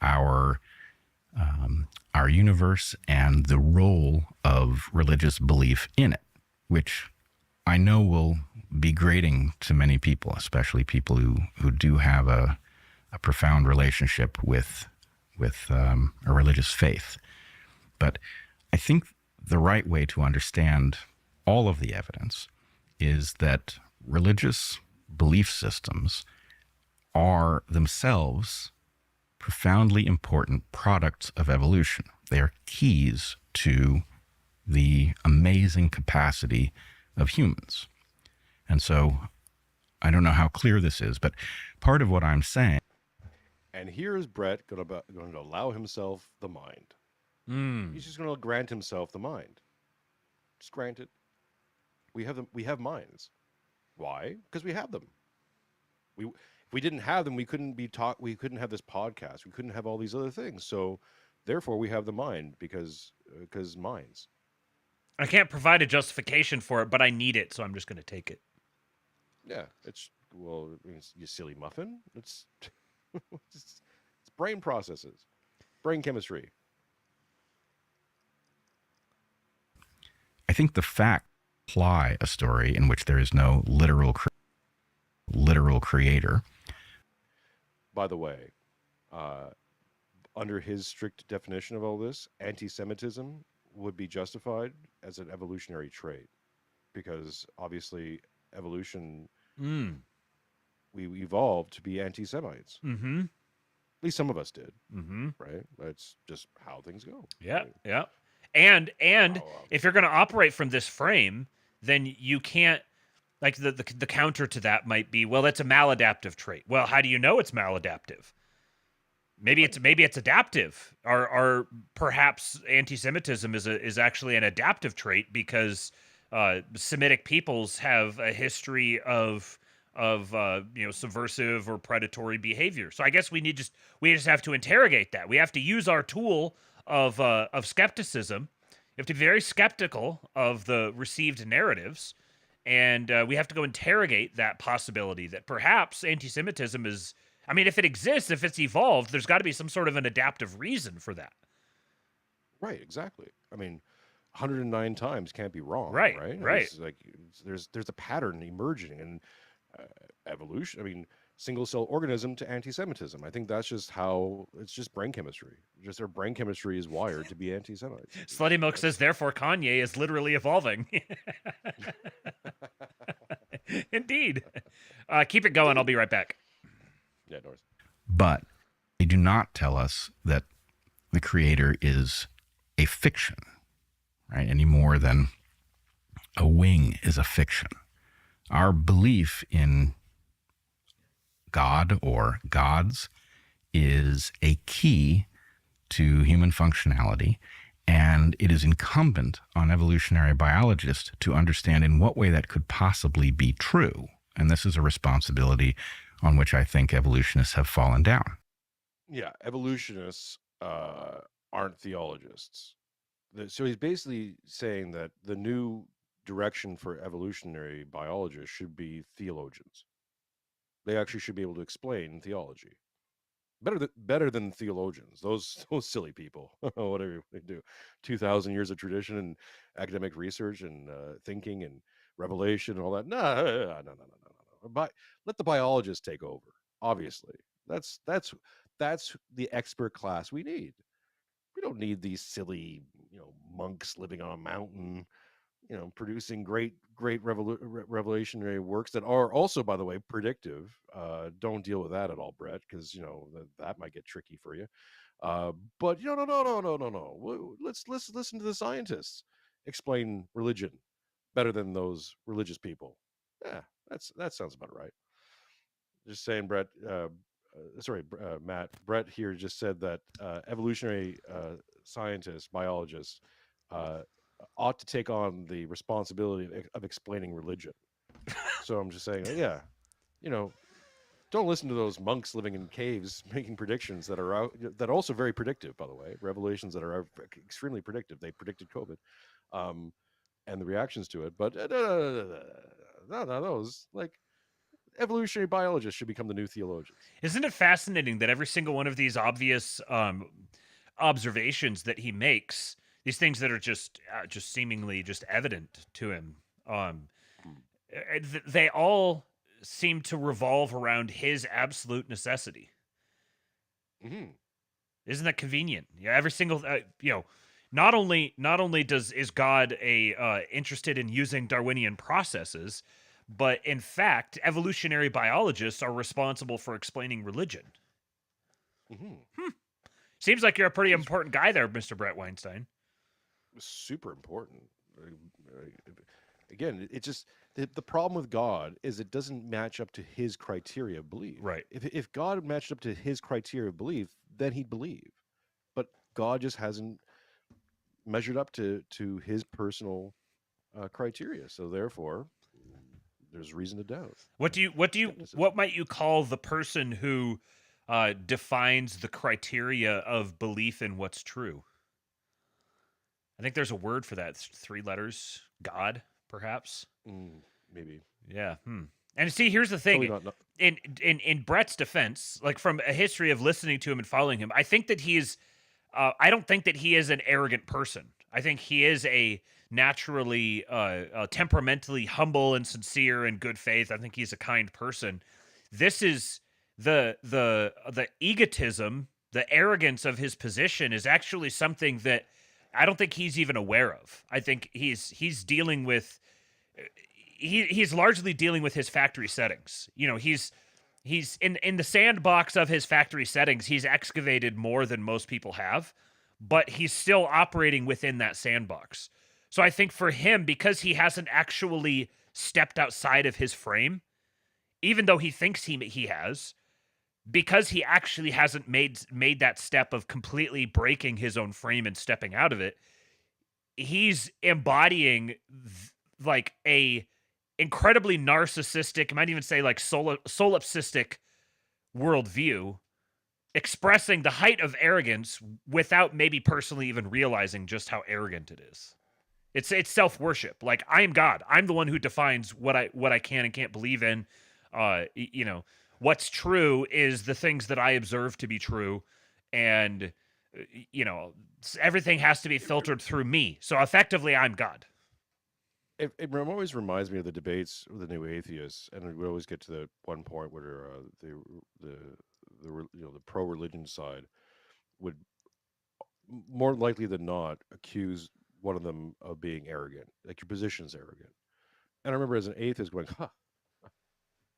Speaker 6: our universe and the role of religious belief in it, which I know will be grating to many people, especially people who do have a profound relationship with a religious faith. But I think the right way to understand all of the evidence is that religious belief systems are themselves profoundly important products of evolution. They are keys to the amazing capacity of humans. And so I don't know how clear this is, but part of what I'm saying.
Speaker 5: And here is Brett going to allow himself the mind. He's just going to grant himself the mind. Just grant it. We have minds. Why? Because we have them. If we didn't have them, we couldn't have this podcast. We couldn't have all these other things. So therefore we have the mind because minds.
Speaker 4: I can't provide a justification for it, but I need it, so I'm just going to take it.
Speaker 5: Yeah, it's you silly muffin. It's it's brain processes, brain chemistry.
Speaker 6: I think the fact imply a story in which there is no literal creator.
Speaker 5: By the way, under his strict definition of all this, anti-Semitism would be justified as an evolutionary trait, because obviously evolution, we evolved to be anti-Semites.
Speaker 4: Mm-hmm.
Speaker 5: At least some of us did.
Speaker 4: Mm-hmm.
Speaker 5: Right? That's just how things go.
Speaker 4: Yeah,
Speaker 5: right?
Speaker 4: yeah. And if you're going to operate from this frame, then you can't, like, the counter to that might be, well, it's a maladaptive trait. Well, how do you know it's maladaptive? Maybe it's adaptive, or perhaps anti-Semitism is actually an adaptive trait, because Semitic peoples have a history of subversive or predatory behavior. So I guess we just have to interrogate that. We have to use our tool of skepticism. You have to be very skeptical of the received narratives, and we have to go interrogate that possibility that perhaps anti-Semitism is. I mean, if it exists, if it's evolved, there's got to be some sort of an adaptive reason for that.
Speaker 5: Right, exactly. I mean, 109 times can't be wrong.
Speaker 4: Right.
Speaker 5: It's like there's a pattern emerging in evolution. I mean, single cell organism to anti-Semitism. I think that's just how it's just brain chemistry. Just their brain chemistry is wired to be anti-Semites.
Speaker 4: Slutty Milk says, therefore, Kanye is literally evolving. Indeed. Keep it going. I'll be right back.
Speaker 5: Yeah, Norris.
Speaker 6: But they do not tell us that the creator is a fiction, right? Any more than a wing is a fiction. Our belief in God or gods is a key to human functionality, and it is incumbent on evolutionary biologists to understand in what way that could possibly be true. And this is a responsibility on which I think evolutionists have fallen down.
Speaker 5: Yeah, evolutionists aren't theologists. So he's basically saying that the new direction for evolutionary biologists should be theologians. They actually should be able to explain theology better than theologians. Those silly people, whatever they do, 2,000 years of tradition and academic research and thinking and revelation and all that. No. But let the biologists take over. Obviously, that's the expert class we need. We don't need these silly, monks living on a mountain, producing great revelationary works that are also, by the way, predictive. Don't deal with that at all, Brett, because that might get tricky for you. But no. Let's listen to the scientists explain religion better than those religious people. Yeah, that sounds about right. Just saying, Brett. Matt. Brett here just said that evolutionary scientists, biologists, ought to take on the responsibility of explaining religion. So I'm just saying, yeah, don't listen to those monks living in caves making predictions that are also very predictive, by the way, revelations that are extremely predictive. They predicted COVID, and the reactions to it. But no, those, like, evolutionary biologists should become the new theologians.
Speaker 4: Isn't it fascinating that every single one of these obvious observations that he makes, these things that are just seemingly just evident to him, they all seem to revolve around his absolute necessity.
Speaker 5: Mm-hmm.
Speaker 4: Isn't that convenient? Yeah, every single not only is God interested in using Darwinian processes, But in fact, evolutionary biologists are responsible for explaining religion. Seems like you're a pretty important guy there, Mr. Brett Weinstein.
Speaker 5: Super important. Again, it just the problem with God is it doesn't match up to his criteria of belief.
Speaker 4: Right.
Speaker 5: If God matched up to his criteria of belief, then he'd believe. But God just hasn't measured up to his personal criteria. So therefore, there's reason to doubt.
Speaker 4: What might you call the person who defines the criteria of belief in what's true? I think there's a word for that. It's 3 letters. God, perhaps.
Speaker 5: Maybe.
Speaker 4: Yeah. And see, here's the thing.
Speaker 5: Totally not.
Speaker 4: In Brett's defense, like from a history of listening to him and following him, I think that he's. I don't think that he is an arrogant person. I think he is a naturally, temperamentally humble and sincere and good faith. I think he's a kind person. This is the egotism, the arrogance of his position is actually something that I don't think he's even aware of. I think he's dealing with. He's largely dealing with his factory settings. You know, he's in the sandbox of his factory settings. He's excavated more than most people have, but he's still operating within that sandbox. So I think for him, because he hasn't actually stepped outside of his frame, even though he thinks he has, because he actually hasn't made that step of completely breaking his own frame and stepping out of it, he's embodying like a incredibly narcissistic, I might even say like solipsistic worldview, expressing the height of arrogance without maybe personally even realizing just how arrogant it is. It's self-worship. Like, I am God. I'm the one who defines what I can and can't believe in. You know, what's true is the things that I observe to be true, and you know, everything has to be filtered through me. So effectively, I'm God.
Speaker 5: It always reminds me of the debates with the new atheists, and we always get to the one point where the pro-religion side would more likely than not accuse one of them of being arrogant, like your position's arrogant. And I remember as an atheist going,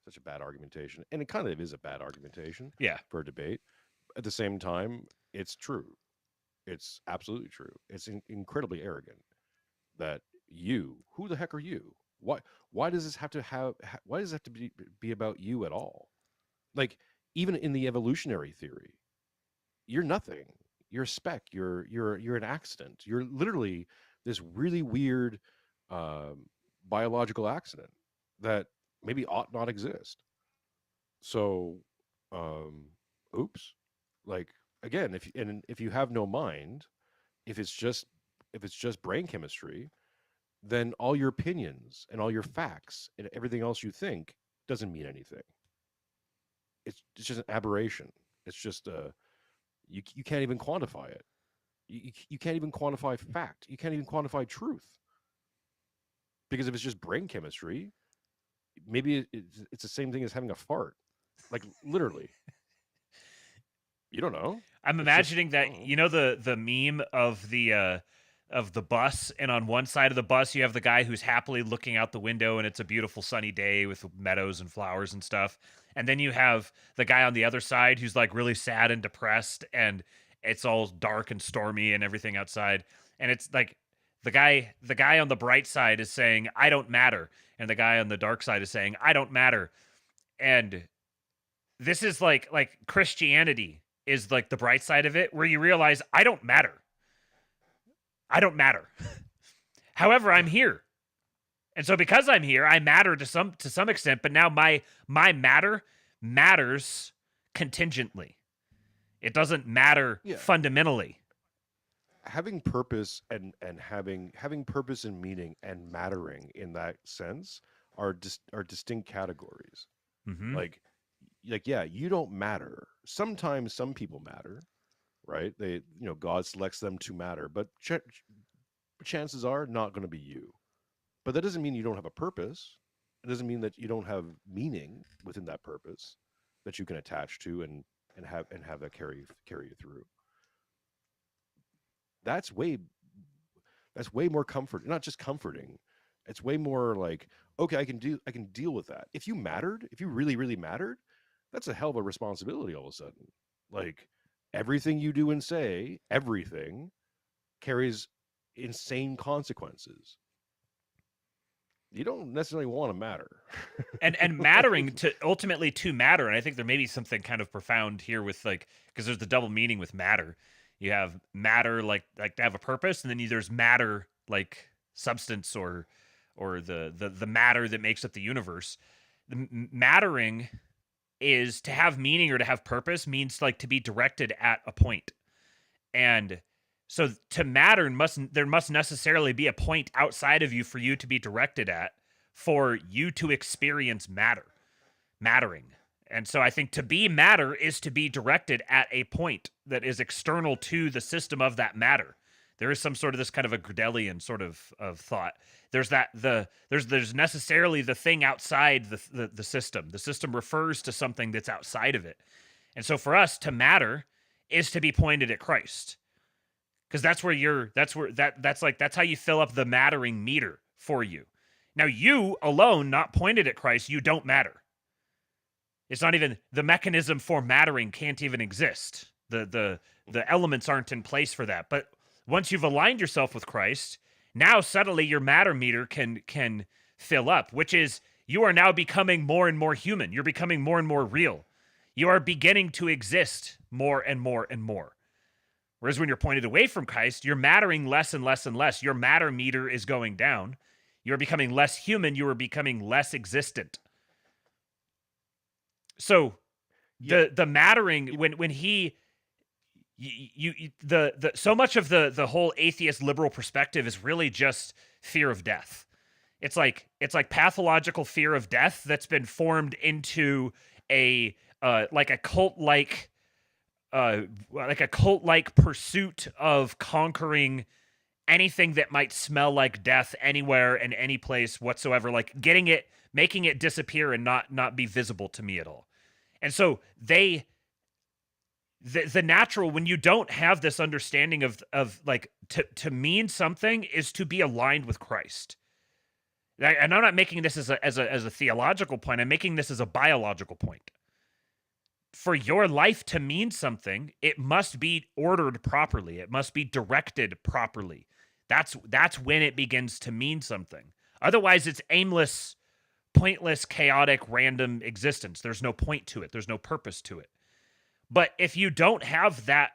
Speaker 5: such a bad argumentation. And it kind of is a bad argumentation for a debate. At the same time, it's true. It's absolutely true. It's incredibly arrogant that who the heck are you? Why does this have to be about you at all? Like, even in the evolutionary theory, you're nothing. You're a speck. You're an accident. You're literally this really weird biological accident that maybe ought not exist. So, oops. Like, again, if you have no mind, if it's just brain chemistry, then all your opinions and all your facts and everything else you think doesn't mean anything. It's just an aberration. It's just you can't even quantify it. You can't even quantify fact. You can't even quantify truth. Because if it's just brain chemistry, maybe it's the same thing as having a fart. Like, literally. You don't know.
Speaker 4: I'm imagining that, you know, the meme of the bus, and on one side of the bus you have the guy who's happily looking out the window and it's a beautiful sunny day with meadows and flowers and stuff, and then you have the guy on the other side who's like really sad and depressed and it's all dark and stormy and everything outside, and it's like the guy on the bright side is saying I don't matter, and the guy on the dark side is saying I don't matter. And this is like Christianity is like the bright side of it, where you realize I don't matter. I don't matter. However, I'm here. And so because I'm here, I matter to some extent, but now my matter matters contingently. It doesn't matter fundamentally.
Speaker 5: Having purpose and having purpose and meaning and mattering in that sense are distinct categories.
Speaker 4: Mm-hmm.
Speaker 5: Like, yeah, you don't matter. Sometimes some people matter, right? They, God selects them to matter, but chances are not going to be you. But that doesn't mean you don't have a purpose. It doesn't mean that you don't have meaning within that purpose that you can attach to and have that carry you through. That's way more comfort, not just comforting, It's way more like, okay, I can deal with that. If you really, really mattered, that's a hell of a responsibility all of a sudden. Like everything you do and say, everything carries insane consequences. You don't necessarily want to matter.
Speaker 4: And mattering to ultimately to matter, and I think there may be something kind of profound here with like, because there's the double meaning with matter. You have matter like to have a purpose, and then there's matter like substance or the matter that makes up the universe. Mattering is to have meaning or to have purpose means like to be directed at a point. And so to matter there must necessarily be a point outside of you for you to be directed at, for you to experience mattering. And so I think to be matter is to be directed at a point that is external to the system of that matter. There is some sort of this kind of a Gredelian sort of thought. There's there's necessarily the thing outside the system. The system refers to something that's outside of it. And so for us, to matter is to be pointed at Christ. Because that's how you fill up the mattering meter for you. Now, you alone, not pointed at Christ, you don't matter. It's not even, the mechanism for mattering can't even exist. The elements aren't in place for that. But once you've aligned yourself with Christ, now suddenly your matter meter can fill up, which is you are now becoming more and more human. You're becoming more and more real. You are beginning to exist more and more and more. Whereas when you're pointed away from Christ, you're mattering less and less and less. Your matter meter is going down. You're becoming less human. You are becoming less existent. So the mattering, when he, so much of the whole atheist liberal perspective is really just fear of death. It's like pathological fear of death that's been formed into a cult-like pursuit of conquering anything that might smell like death anywhere and any place whatsoever, like making it disappear and not be visible to me at all. And so the natural, when you don't have this understanding of like to mean something is to be aligned with Christ. And I'm not making this as a theological point. I'm making this as a biological point. For your life to mean something, it must be ordered properly. It must be directed properly. That's when it begins to mean something. Otherwise, it's aimless, pointless, chaotic, random existence. There's no point to it. There's no purpose to it. But if you don't have that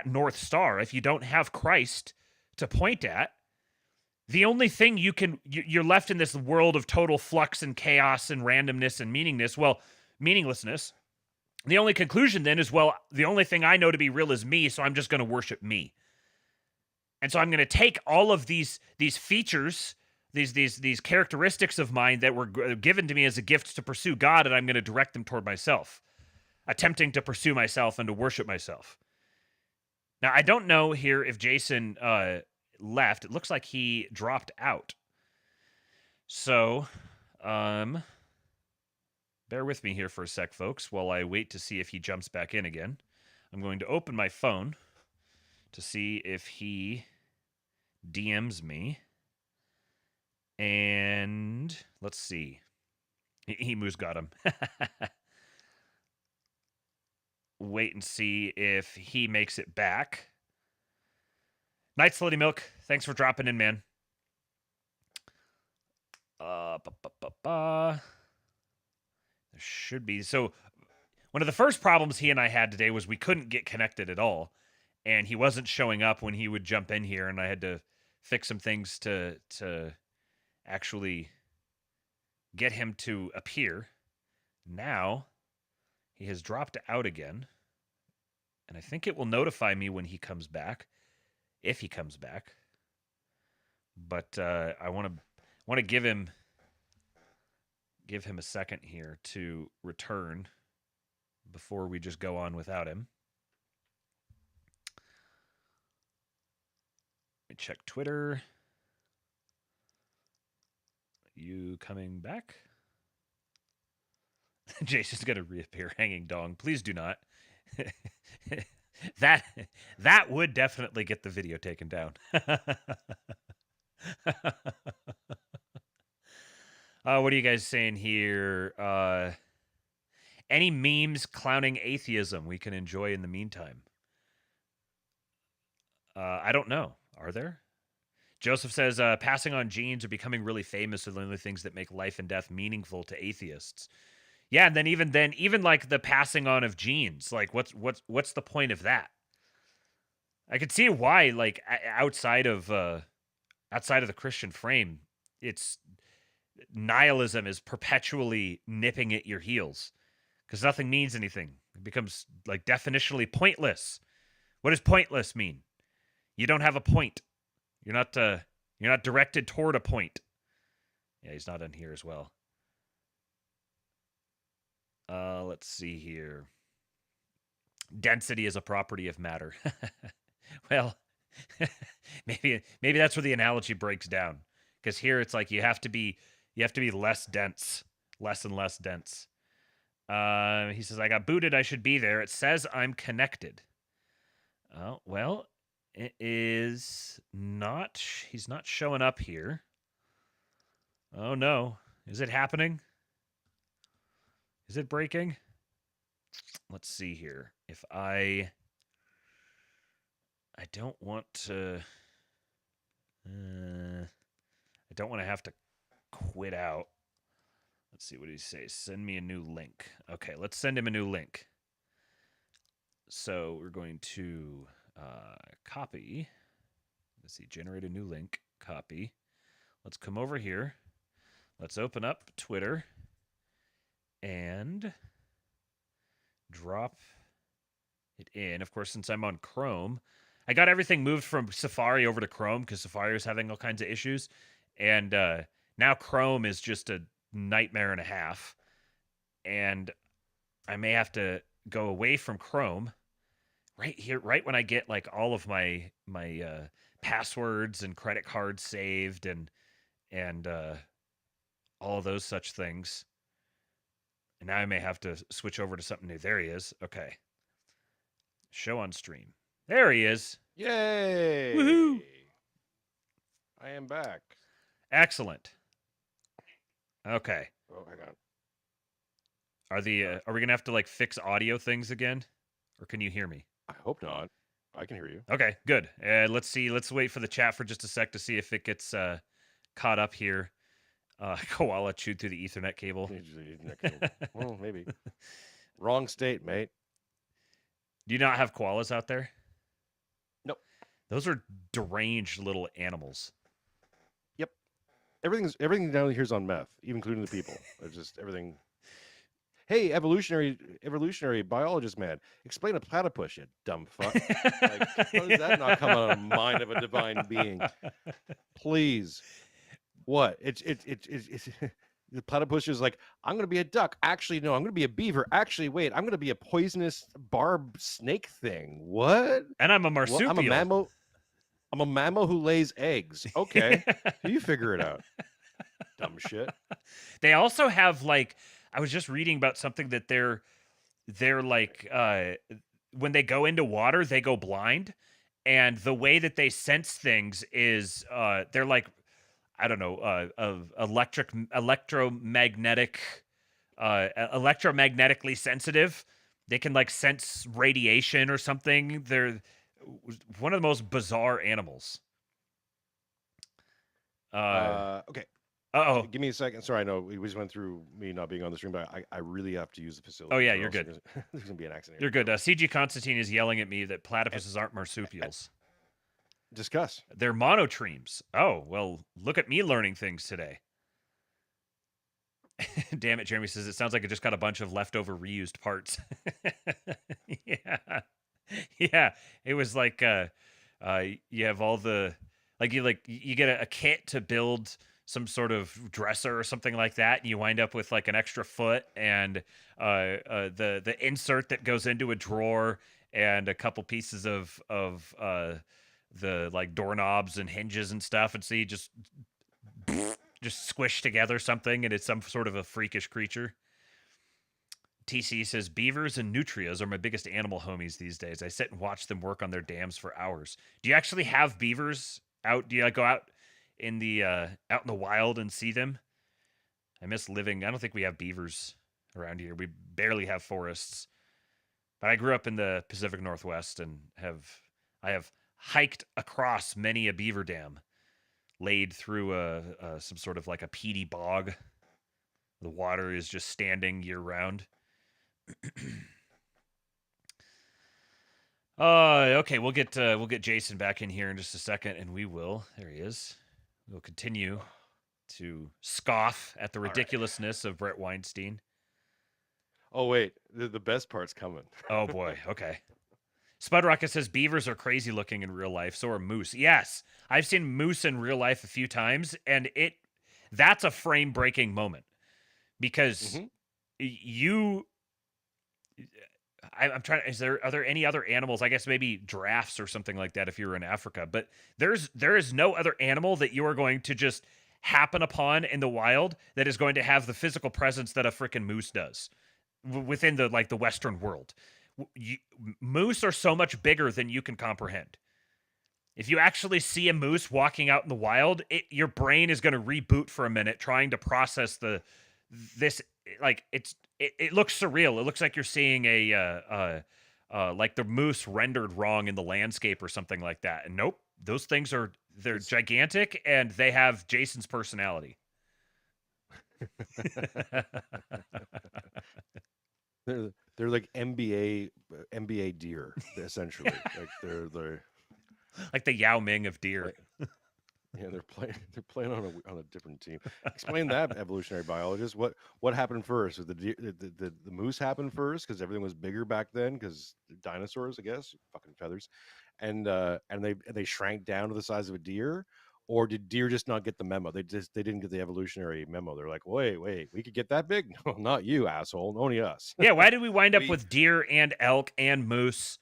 Speaker 4: North Star, if you don't have Christ to point at, the only thing you're left in this world of total flux and chaos and randomness and meaninglessness. The only conclusion then is, well, the only thing I know to be real is me, so I'm just going to worship me. And so I'm going to take all of these features, these characteristics of mine that were given to me as a gift to pursue God, and I'm going to direct them toward myself, attempting to pursue myself and to worship myself. Now, I don't know here if Jason left. It looks like he dropped out. So, bear with me here for a sec, folks, while I wait to see if he jumps back in again. I'm going to open my phone to see if he DMs me. And let's see. Emu's got him. Wait and see if he makes it back. Night Slutty Milk, thanks for dropping in, man. There should be. So one of the first problems he and I had today was we couldn't get connected at all. And he wasn't showing up when he would jump in here, and I had to fix some things to actually get him to appear. Now he has dropped out again, and I think it will notify me when he comes back, if he comes back. But I want to give him a second here to return before we just go on without him. Let me check Twitter. You coming back? Jason's going to reappear hanging dong. Please do not. That would definitely get the video taken down. What are you guys saying here? Any memes clowning atheism we can enjoy in the meantime? I don't know. Are there? Joseph says, passing on genes or becoming really famous are the only things that make life and death meaningful to atheists. Yeah, and even like the passing on of genes, like what's the point of that? I could see why, like outside of the Christian frame, it's nihilism is perpetually nipping at your heels because nothing means anything. It becomes like definitionally pointless. What does pointless mean? You don't have a point. You're not directed toward a point. Yeah, he's not in here as well. Let's see here. Density is a property of matter. Well, maybe that's where the analogy breaks down. Because here it's like you have to be less dense, less and less dense. He says, I got booted. I should be there. It says I'm connected. Oh, well, it is not. He's not showing up here. Oh, no. Is it happening? Is it breaking? Let's see here. If I don't want to... I don't want to have to quit out. Let's see what he says. Send me a new link. Okay, let's send him a new link. So we're going to copy. Let's see, generate a new link. Copy. Let's come over here. Let's open up Twitter and drop it in. Of course, since I'm on Chrome, I got everything moved from Safari over to Chrome because Safari was having all kinds of issues. And now Chrome is just a nightmare and a half. And I may have to go away from Chrome right here, right when I get like all of my passwords and credit cards saved and all of those such things. And now I may have to switch over to something new. There he is. Okay. Show on stream. There he is.
Speaker 5: Yay!
Speaker 4: Woohoo!
Speaker 5: I am back.
Speaker 4: Excellent. Okay.
Speaker 5: Oh, hang on.
Speaker 4: Are we gonna have to like fix audio things again, or can you hear me?
Speaker 5: I hope not. I can hear you.
Speaker 4: Okay, good. Let's see. Let's wait for the chat for just a sec to see if it gets caught up here. Koala chewed through the Ethernet cable.
Speaker 5: Well, maybe. Wrong state, mate.
Speaker 4: Do you not have koalas out there?
Speaker 5: Nope.
Speaker 4: Those are deranged little animals.
Speaker 5: Yep. Everything down here's on meth, even including the people. It's just everything. Hey, evolutionary biologist man, explain a platypus, you dumb fuck. Like, how does that not come out of the mind of a divine being? Please. What? It's the platypus is like, I'm gonna be a duck. Actually, no, I'm gonna be a beaver. Actually, wait, I'm gonna be a poisonous barb snake thing. What?
Speaker 4: And I'm a marsupial.
Speaker 5: Well, I'm a mammal. I'm a mammal who lays eggs. Okay, you figure it out. Dumb shit.
Speaker 4: They also have like, I was just reading about something that they're like when they go into water, they go blind, and the way that they sense things is they're like, I don't know, electromagnetically sensitive. They can like sense radiation or something. They're one of the most bizarre animals.
Speaker 5: Okay.
Speaker 4: Uh-oh.
Speaker 5: Give me a second. Sorry, I know we just went through me not being on the stream, but I really have to use the facility.
Speaker 4: Oh, yeah,
Speaker 5: or
Speaker 4: you're
Speaker 5: else
Speaker 4: good.
Speaker 5: There's going to be an accident.
Speaker 4: You're good. CG Constantine is yelling at me that platypuses aren't marsupials.
Speaker 5: Discuss.
Speaker 4: They're monotremes. Oh, well, look at me learning things today. Damn it, Jeremy says, it sounds like it just got a bunch of leftover reused parts. Yeah. Yeah. It was like you have all the you get a kit to build some sort of dresser or something like that, and you wind up with like an extra foot and the insert that goes into a drawer and a couple pieces of the like doorknobs and hinges and stuff, and so you just squish together something, and it's some sort of a freakish creature. TC says, beavers and nutrias are my biggest animal homies these days. I sit and watch them work on their dams for hours. Do you actually have beavers out? Do you like go out in the wild and see them? I miss living. I don't think we have beavers around here. We barely have forests. But I grew up in the Pacific Northwest and I have hiked across many a beaver dam, laid through some sort of like a peaty bog. The water is just standing year round. Okay, we'll get Jason back in here in just a second, and we will. There he is. We'll continue to scoff at the ridiculousness of Brett Weinstein.
Speaker 5: Oh wait, the best part's coming.
Speaker 4: Oh boy. Okay. Spud Rocket says beavers are crazy looking in real life. So are moose. Yes, I've seen moose in real life a few times, and that's a frame breaking moment because I'm trying. Are there any other animals? I guess maybe giraffes or something like that if you were in Africa. But there is no other animal that you are going to just happen upon in the wild that is going to have the physical presence that a freaking moose does within the Western world. Moose are so much bigger than you can comprehend. If you actually see a moose walking out in the wild, your brain is going to reboot for a minute trying to process this. Like it looks surreal. It looks like you're seeing like the moose rendered wrong in the landscape or something like that. And nope, those things they're gigantic and they have Jason's personality.
Speaker 5: They're like NBA deer essentially. Like they're
Speaker 4: like the Yao Ming of deer.
Speaker 5: Yeah, they're playing on a different team. Explain that, evolutionary biologist. What happened first? Did the moose happen first because everything was bigger back then because dinosaurs, I guess, fucking feathers, and they shrank down to the size of a deer, or did deer just not get the memo? They didn't get the evolutionary memo. They're like, wait, we could get that big? No, not you, asshole. Only us.
Speaker 4: Yeah, why did we wind up with deer and elk and moose?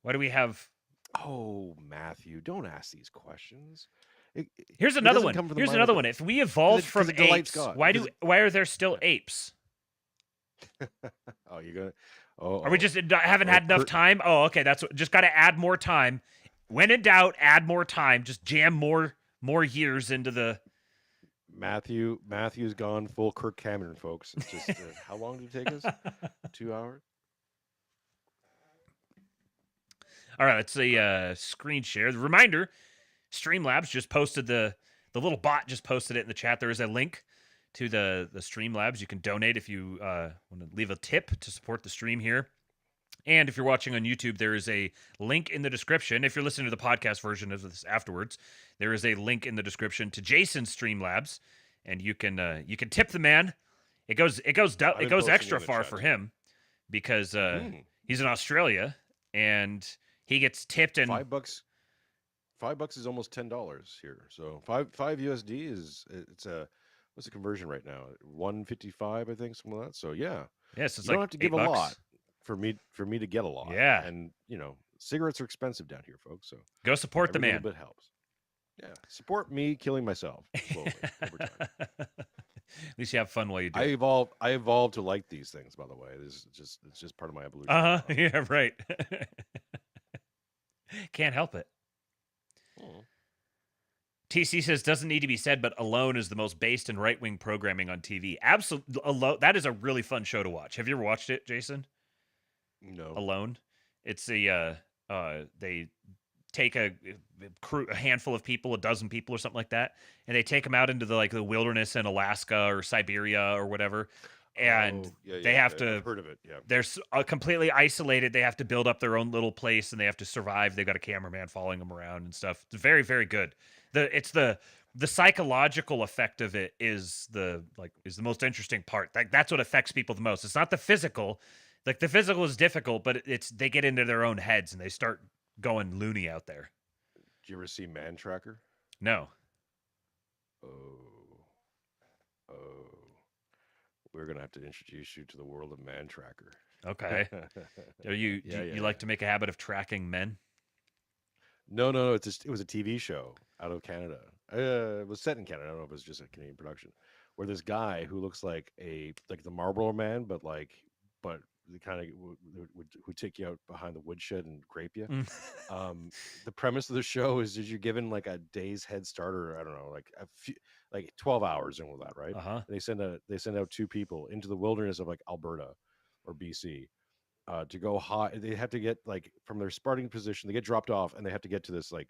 Speaker 4: Why do we have?
Speaker 5: Oh, Matthew, don't ask these questions.
Speaker 4: Here's another one. Here's another one. If we evolved from apes, why are there still apes?
Speaker 5: Oh, you're gonna. Oh,
Speaker 4: are we just haven't had enough time? Oh, okay. That's just got to add more time. When in doubt, add more time. Just jam more years into the.
Speaker 5: Matthew's gone full Kirk Cameron, folks. It's just how long did it take us? 2 hours.
Speaker 4: All right, let's say screen share. The reminder, Streamlabs just posted the little bot just posted it in the chat. There is a link to the Streamlabs. You can donate if you want to leave a tip to support the stream here. And if you're watching on YouTube, there is a link in the description. If you're listening to the podcast version of this afterwards, there is a link in the description to Jason's Streamlabs, and you can tip the man. It goes extra far for him because he's in Australia and he gets tipped in
Speaker 5: $5. $5 is almost $10 here. So five USD what's the conversion right now? 155, I think, something like that. So yeah.
Speaker 4: Yes, it's
Speaker 5: you don't
Speaker 4: like
Speaker 5: have to give
Speaker 4: $8.
Speaker 5: a lot for me to get a lot.
Speaker 4: Yeah.
Speaker 5: And cigarettes are expensive down here, folks. So
Speaker 4: go support the man.
Speaker 5: Every little bit helps. Yeah. Support me killing myself slowly over time.
Speaker 4: At least you have fun while you do
Speaker 5: it. I evolved to like these things, by the way. It's just part of my evolution.
Speaker 4: Yeah, right. Can't help it. TC says, doesn't need to be said, but Alone is the most based in right-wing programming on TV. Absolutely. Alone, that is a really fun show to watch. Have you ever watched it, Jason?
Speaker 5: No.
Speaker 4: Alone. It's they take a handful of people, a dozen people or something like that, and they take them out into the wilderness in Alaska or Siberia or whatever. And they have to.
Speaker 5: I've heard of it. Yeah,
Speaker 4: they're completely isolated. They have to build up their own little place, and they have to survive. They've got a cameraman following them around and stuff. It's very, very good. The psychological effect of it is the most interesting part. That's what affects people the most. It's not the physical. Like the physical is difficult, but they get into their own heads and they start going loony out there.
Speaker 5: Did you ever see Man Tracker?
Speaker 4: No.
Speaker 5: Oh. We're gonna have to introduce you to the world of Man Tracker.
Speaker 4: Okay. You like to make a habit of tracking men?
Speaker 5: No. It was a TV show out of Canada. It was set in Canada. I don't know if it was just a Canadian production. Where this guy who looks like the Marlboro Man, but kind of would take you out behind the woodshed and grape you.
Speaker 4: Mm.
Speaker 5: The premise of the show is you're given like a day's head start, or I don't know, like a few, like 12 hours and all that, right?
Speaker 4: Uh-huh.
Speaker 5: And they send out two people into the wilderness of like Alberta or BC to go high. They have to get like from their starting position, they get dropped off, and they have to get to this like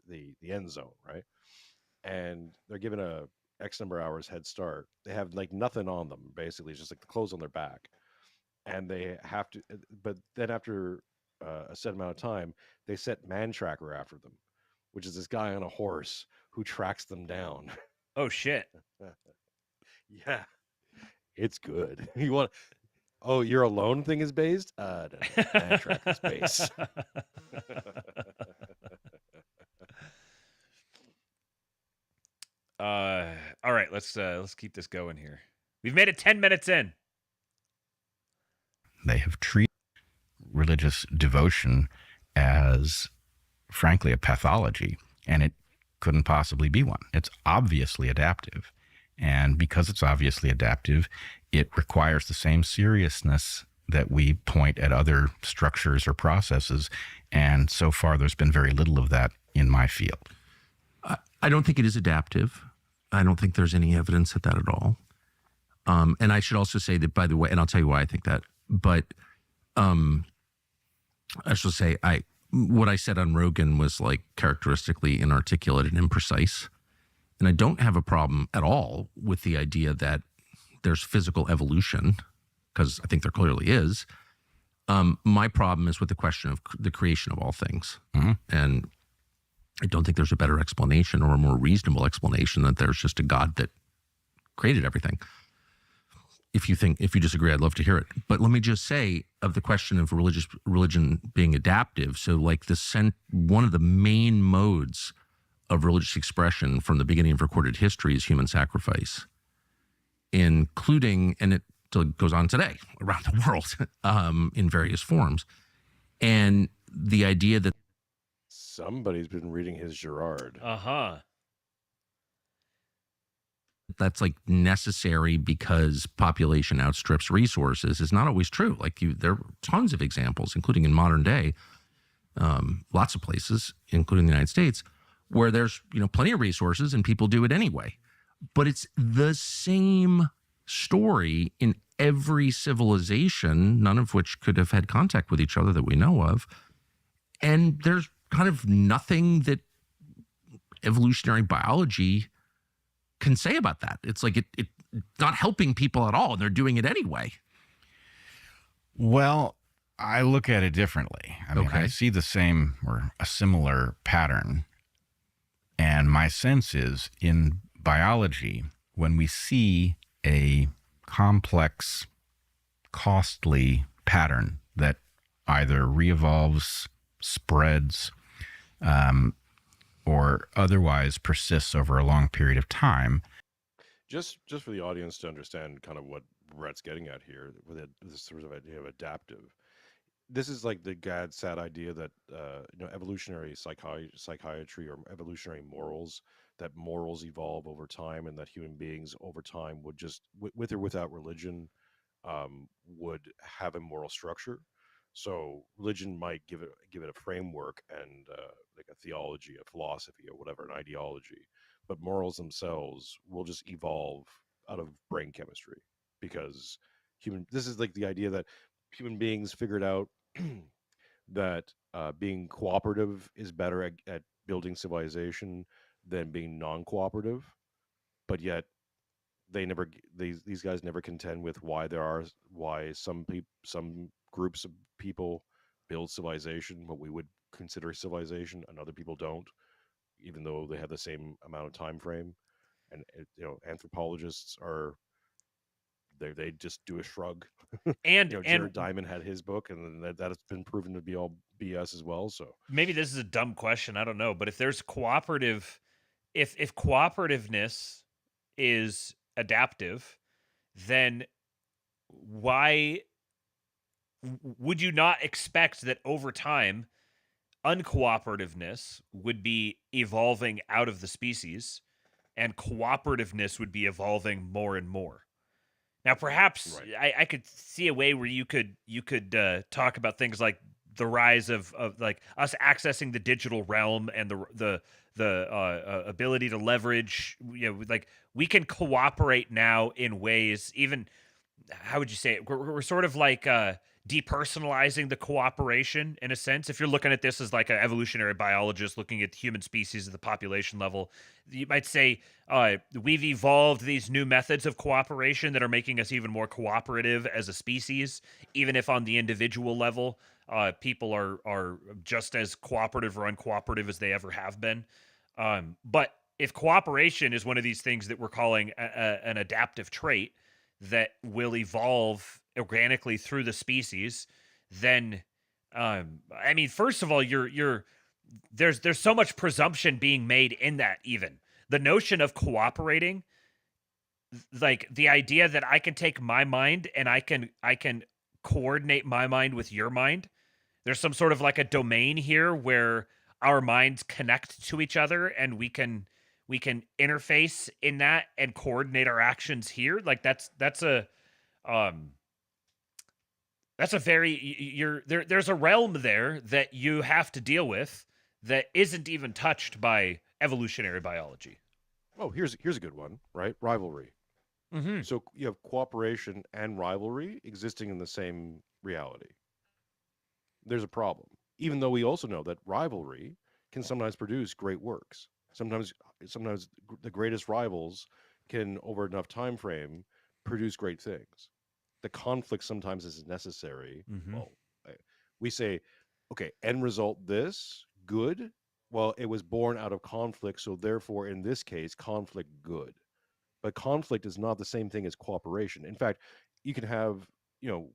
Speaker 5: the end zone, right? And they're given a X number of hours head start. They have like nothing on them, basically. It's just like the clothes on their back, and they have to. But then after a set amount of time, they set Man Tracker after them, which is this guy on a horse who tracks them down.
Speaker 4: Oh shit.
Speaker 5: Yeah, it's good. You want? Oh, your alone thing is based? No, Man Tracker's base.
Speaker 4: All right, let's keep this going here. We've made it 10 minutes in.
Speaker 6: They have treated religious devotion as, frankly, a pathology, and it couldn't possibly be one. It's obviously adaptive. And because it's obviously adaptive, it requires the same seriousness that we point at other structures or processes. And so far, there's been very little of that in my field.
Speaker 3: I don't think it is adaptive. I don't think there's any evidence of that at all. And I should also say that, by the way, and I'll tell you why I think that, but I should say what I said on Rogan was like characteristically inarticulate and imprecise. And I don't have a problem at all with the idea that there's physical evolution, because I think there clearly is. My problem is with the question of the creation of all things.
Speaker 6: Mm-hmm.
Speaker 3: And I don't think there's a better explanation or a more reasonable explanation that there's just a God that created everything. If you disagree, I'd love to hear it. But let me just say of the question of religion being adaptive. So like one of the main modes of religious expression from the beginning of recorded history is human sacrifice, including, and it still goes on today around the world in various forms. And the idea that
Speaker 5: Somebody's been reading his Girard.
Speaker 4: Uh-huh.
Speaker 3: that's like necessary because population outstrips resources is not always true. Like there are tons of examples, including in modern day, lots of places, including the United States, where there's plenty of resources and people do it anyway. But it's the same story in every civilization, none of which could have had contact with each other that we know of. And there's kind of nothing that evolutionary biology can say about that. It's like it's not helping people at all, and they're doing it anyway.
Speaker 6: Well, I look at it differently. I mean,
Speaker 3: Okay.
Speaker 6: I see the same or a similar pattern. And my sense is in biology, when we see a complex, costly pattern that either re-evolves, spreads, or otherwise persists over a long period of time.
Speaker 5: Just for the audience to understand kind of what Brett's getting at here with this sort of idea of adaptive. This is like the sad idea that evolutionary psychiatry or evolutionary morals, that morals evolve over time, and that human beings over time would just with or without religion would have a moral structure. So religion might give it a framework and like a theology, a philosophy, or whatever, an ideology, but morals themselves will just evolve out of brain chemistry, because this is like the idea that human beings figured out that being cooperative is better at building civilization than being non-cooperative, but yet these guys never contend with why some groups of people build civilization, what we would consider civilization, and other people don't, even though they have the same amount of time frame. And anthropologists are they just do a shrug.
Speaker 4: And
Speaker 5: Jared Diamond had his book, and that has been proven to be all BS as well. So
Speaker 4: maybe this is a dumb question, I don't know, but if there's cooperative, if cooperativeness is adaptive, then why would you not expect that over time uncooperativeness would be evolving out of the species and cooperativeness would be evolving more and more? Now, perhaps
Speaker 5: Right.
Speaker 4: I could see a way where you could talk about things like the rise of like us accessing the digital realm and the ability to leverage. Like we can cooperate now in ways. Even how would you say it? We're sort of like depersonalizing the cooperation in a sense. If you're looking at this as like an evolutionary biologist looking at human species at the population level, you might say we've evolved these new methods of cooperation that are making us even more cooperative as a species, even if on the individual level, people are just as cooperative or uncooperative as they ever have been. But if cooperation is one of these things that we're calling an adaptive trait that will evolve organically through the species, then I mean, first of all, there's so much presumption being made in that. Even the notion of cooperating, like the idea that I can take my mind and I can coordinate my mind with your mind. There's some sort of like a domain here where our minds connect to each other and we can interface in that and coordinate our actions here. Like um that's a very there's a realm there that you have to deal with that isn't even touched by evolutionary biology.
Speaker 5: Oh, here's a good one, right? Rivalry.
Speaker 4: Mm-hmm.
Speaker 5: So you have cooperation and rivalry existing in the same reality. There's a problem. Even though we also know that rivalry can sometimes produce great works. Sometimes the greatest rivals can, over enough time frame, produce great things. The conflict sometimes is necessary.
Speaker 4: Mm-hmm.
Speaker 5: Well, we say, okay, end result this good. Well, it was born out of conflict, so therefore, in this case, conflict good. But conflict is not the same thing as cooperation. In fact, you can have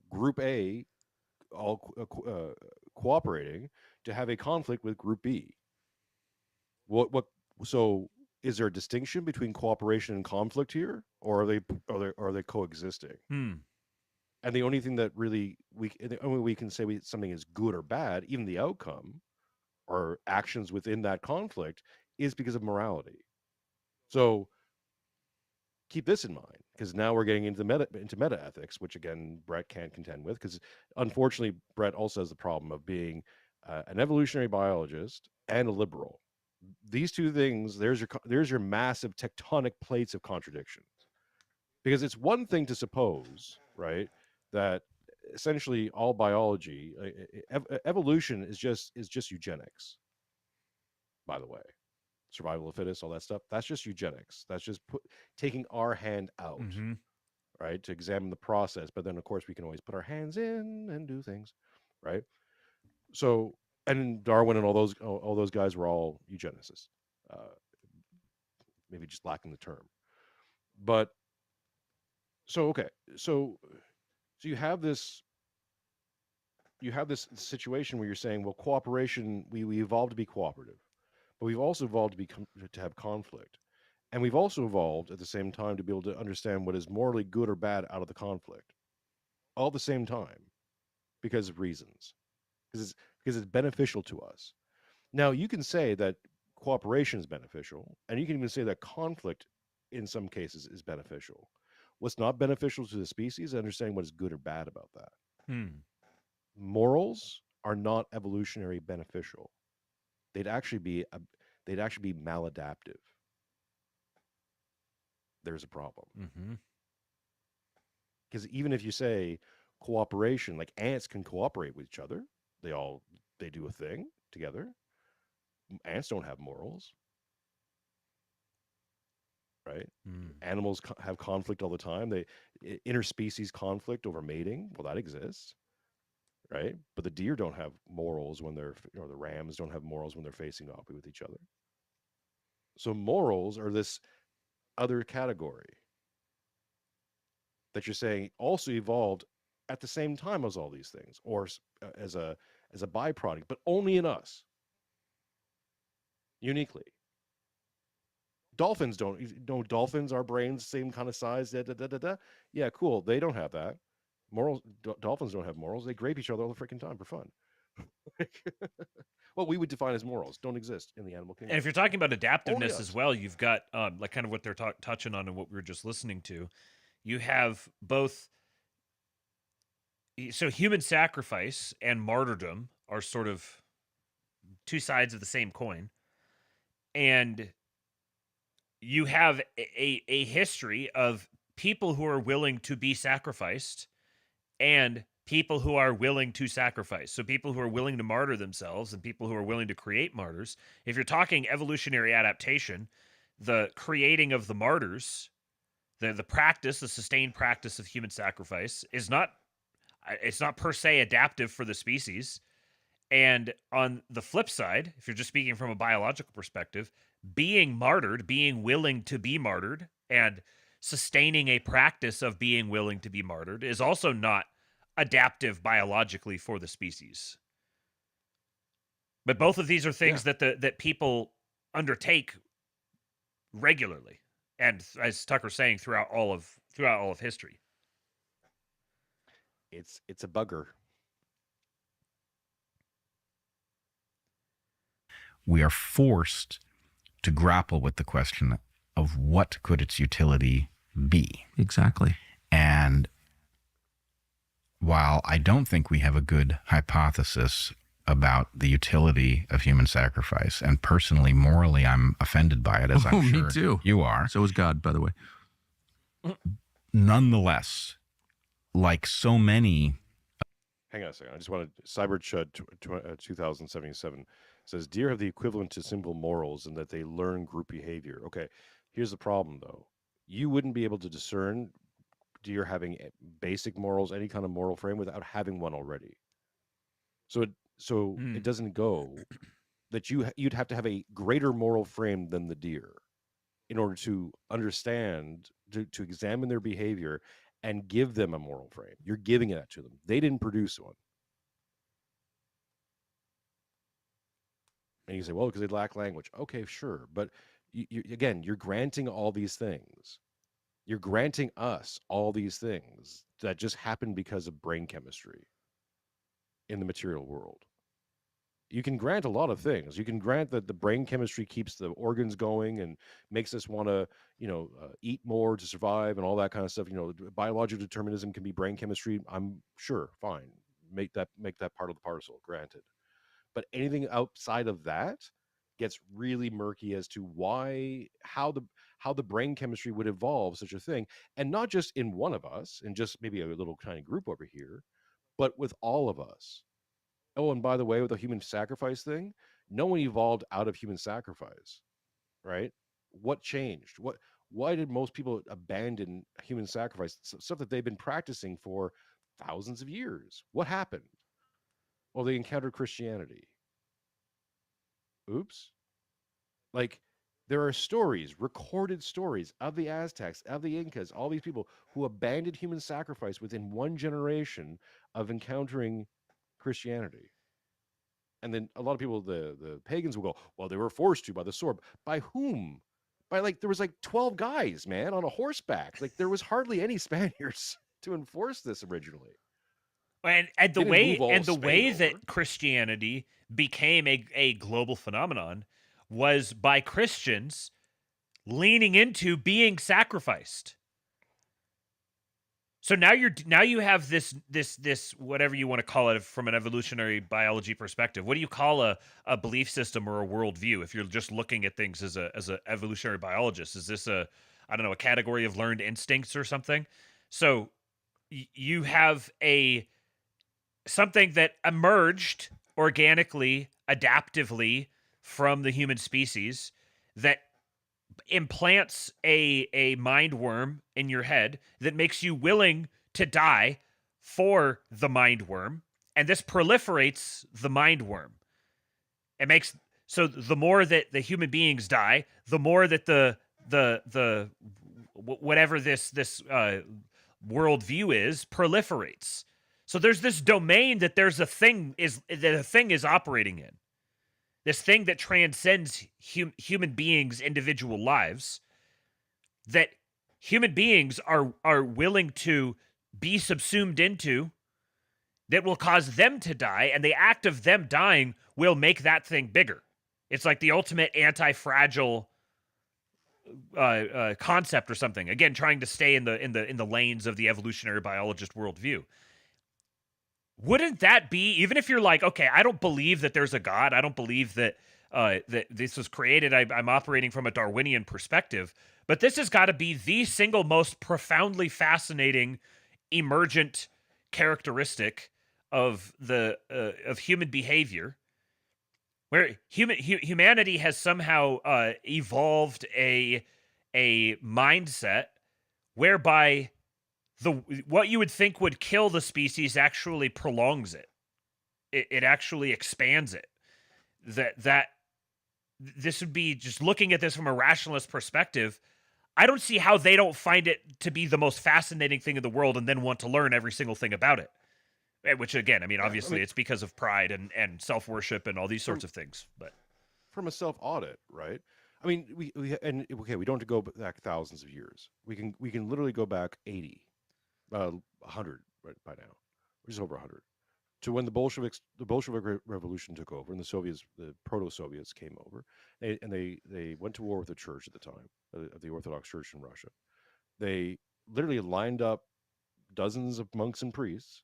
Speaker 5: Group A all cooperating to have a conflict with Group B. What? So is there a distinction between cooperation and conflict here, or are they coexisting?
Speaker 4: Hmm.
Speaker 5: And the only thing that really the only way we can say something is good or bad, even the outcome or actions within that conflict, is because of morality. So keep this in mind, because now we're getting into meta ethics, which again Brett can't contend with, because unfortunately Brett also has the problem of being an evolutionary biologist and a liberal. These two things, there's your massive tectonic plates of contradictions. Because it's one thing to suppose, right, that essentially all biology, evolution is just eugenics. By the way, survival of the fittest, all that stuff. That's just eugenics. That's just taking our hand out,
Speaker 4: Mm-hmm.
Speaker 5: right, to examine the process. But then, of course, we can always put our hands in and do things, right? So, and Darwin and all those guys were all eugenicists. Uh, maybe just lacking the term. But so okay, so you have this situation where you're saying, well, cooperation, we evolved to be cooperative, but we've also evolved to have conflict. And we've also evolved at the same time to be able to understand what is morally good or bad out of the conflict, all at the same time, because of reasons, because it's beneficial to us. Now, you can say that cooperation is beneficial, and you can even say that conflict, in some cases, is beneficial. What's not beneficial to the species is understanding what is good or bad about that.
Speaker 4: Hmm.
Speaker 5: Morals are not evolutionary beneficial. They'd actually be maladaptive. There's a problem.
Speaker 4: Mm-hmm.
Speaker 5: Because even if you say cooperation, like ants can cooperate with each other, they do a thing together. Ants don't have morals, right?
Speaker 4: Mm.
Speaker 5: Animals have conflict all the time. Interspecies conflict over mating, well, that exists, right? But the deer don't have morals or the rams don't have morals when they're facing off with each other. So morals are this other category that you're saying also evolved at the same time as all these things, or as a byproduct, but only in us, uniquely. Dolphins don't. Dolphins, our brains, same kind of size. Da, da, da, da, da. Yeah, cool. They don't have that. Morals. Dolphins don't have morals. They grape each other all the freaking time for fun. What we would define as morals don't exist in the animal kingdom.
Speaker 4: And if you're talking about
Speaker 5: Only
Speaker 4: adaptiveness
Speaker 5: us.
Speaker 4: as well, you've got like kind of what they're touching on and what we were just listening to. you have both. So human sacrifice and martyrdom are sort of two sides of the same coin. And you have a history of people who are willing to be sacrificed and people who are willing to sacrifice. So people who are willing to martyr themselves and people who are willing to create martyrs. If you're talking evolutionary adaptation, the creating of the martyrs, the practice, the sustained practice of human sacrifice is not, it's not per se adaptive for the species. And on the flip side, if you're just speaking from a biological perspective, being martyred, being willing to be martyred, and sustaining a practice of being willing to be martyred is also not adaptive biologically for the species. But both of these are things that people undertake regularly, and as Tucker's saying, throughout all of history.
Speaker 5: It's a bugger.
Speaker 6: We are forced to grapple with the question of what could its utility be.
Speaker 3: Exactly.
Speaker 6: And while I don't think we have a good hypothesis about the utility of human sacrifice, and personally, morally, I'm offended by it, as I'm sure
Speaker 3: me too.
Speaker 6: You are.
Speaker 3: So is God, by the way.
Speaker 6: Nonetheless, like so many.
Speaker 5: Hang on a second. I just wanted Cyberchud 2077 says deer have the equivalent to simple morals in that they learn group behavior. Okay, here's the problem though. You wouldn't be able to discern deer having basic morals, any kind of moral frame, without having one already. So it doesn't go that you'd have to have a greater moral frame than the deer in order to understand, to examine their behavior and give them a moral frame. You're giving that to them. They didn't produce one. And you say, well, because they lack language. Okay, sure. But again, you're granting all these things. You're granting us all these things that just happen because of brain chemistry in the material world. You can grant a lot of things. You can grant that the brain chemistry keeps the organs going and makes us want to, eat more to survive and all that kind of stuff. Biological determinism can be brain chemistry. I'm sure, fine. Make that part of the parcel, granted. But anything outside of that gets really murky as to how the brain chemistry would evolve such a thing, and not just in one of us, and just maybe a little tiny group over here, but with all of us. Oh, and by the way, with the human sacrifice thing, no one evolved out of human sacrifice, right? What changed? Why did most people abandon human sacrifice, stuff that they've been practicing for thousands of years? What happened? Well, they encountered Christianity. Oops. Like, there are stories, recorded stories of the Aztecs, of the Incas, all these people who abandoned human sacrifice within one generation of encountering Christianity. And then a lot of people, the pagans will go, well, they were forced to by the sword. By whom? By there was 12 guys, man, on a horseback. There was hardly any Spaniards to enforce this originally.
Speaker 4: And the way that Christianity became a global phenomenon was by Christians leaning into being sacrificed. So now you have this whatever you want to call it from an evolutionary biology perspective. What do you call a belief system or a worldview if you're just looking at things as a evolutionary biologist? Is this a category of learned instincts or something? So you have something that emerged organically, adaptively from the human species that implants a mind worm in your head that makes you willing to die for the mind worm, and this proliferates the mind worm. It makes so the more that the human beings die, the more that the whatever this worldview is proliferates. So there's this domain that a thing is operating in. This thing that transcends human beings' individual lives, that human beings are willing to be subsumed into, that will cause them to die, and the act of them dying will make that thing bigger. It's like the ultimate anti-fragile concept or something. Again, trying to stay in the lanes of the evolutionary biologist worldview. Wouldn't that be, even if you're like, okay, I don't believe that there's a God, I don't believe that that this was created, I'm operating from a Darwinian perspective, but this has got to be the single most profoundly fascinating emergent characteristic of the of human behavior, where humanity has somehow evolved a mindset whereby what you would think would kill the species actually prolongs it. It actually expands it. That this would be, just looking at this from a rationalist perspective, I don't see how they don't find it to be the most fascinating thing in the world and then want to learn every single thing about it. Which, again, I mean, obviously it's because of pride and self-worship and all these sorts of things. But
Speaker 5: from a self-audit, right? I mean, we don't have to go back thousands of years. We can literally go back 80, 100 right by now, which is over 100, to when the Bolshevik Revolution took over and the proto-Soviets came over, and they went to war with the church at the time, the Orthodox Church in Russia. They literally lined up dozens of monks and priests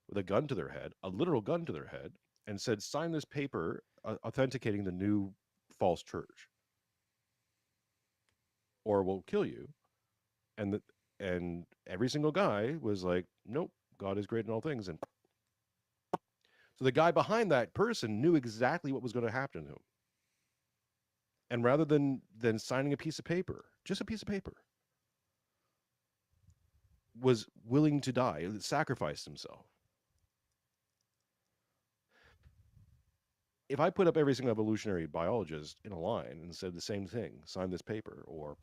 Speaker 5: with a gun to their head, a literal gun to their head, and said, sign this paper authenticating the new false church, or we'll kill you. And every single guy was like, nope, God is great in all things. And so the guy behind that person knew exactly what was going to happen to him. And rather than signing a piece of paper, just a piece of paper, was willing to die, sacrificed himself. If I put up every single evolutionary biologist in a line and said the same thing, sign this paper, or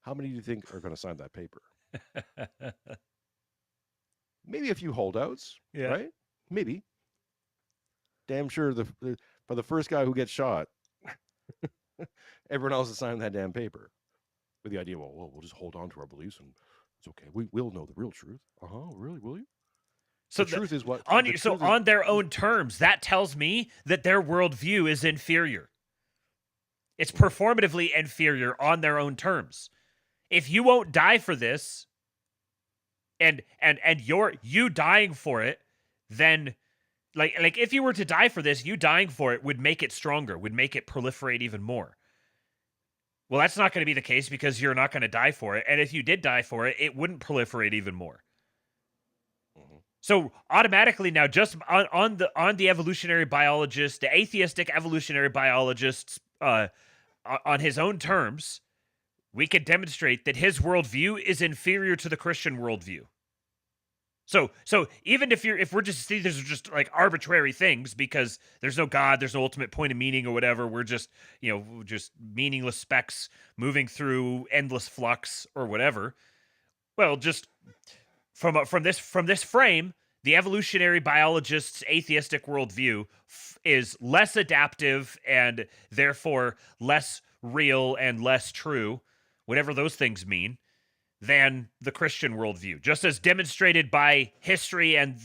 Speaker 5: how many do you think are going to sign that paper? Maybe a few holdouts, right? Maybe. Damn sure for the first guy who gets shot, everyone else is signing that damn paper with the idea, well, we'll just hold on to our beliefs and it's okay. We'll know the real truth. Really? Will you?
Speaker 4: So
Speaker 5: the truth is what
Speaker 4: on their own terms, that tells me that their worldview is inferior. It's performatively inferior on their own terms. If you won't die for this, and you dying for it, then like if you were to die for this, you dying for it would make it stronger, would make it proliferate even more. Well, that's not going to be the case because you're not going to die for it, and if you did die for it, it wouldn't proliferate even more. So automatically now, just on the evolutionary biologist, the atheistic evolutionary biologist, on his own terms, we can demonstrate that his worldview is inferior to the Christian worldview. So even if we're just, these are just like arbitrary things because there's no God, there's no ultimate point of meaning or whatever. We're just, just meaningless specks moving through endless flux or whatever. Well, just from this frame, the evolutionary biologist's atheistic worldview is less adaptive and therefore less real and less true, whatever those things mean, than the Christian worldview, just as demonstrated by history and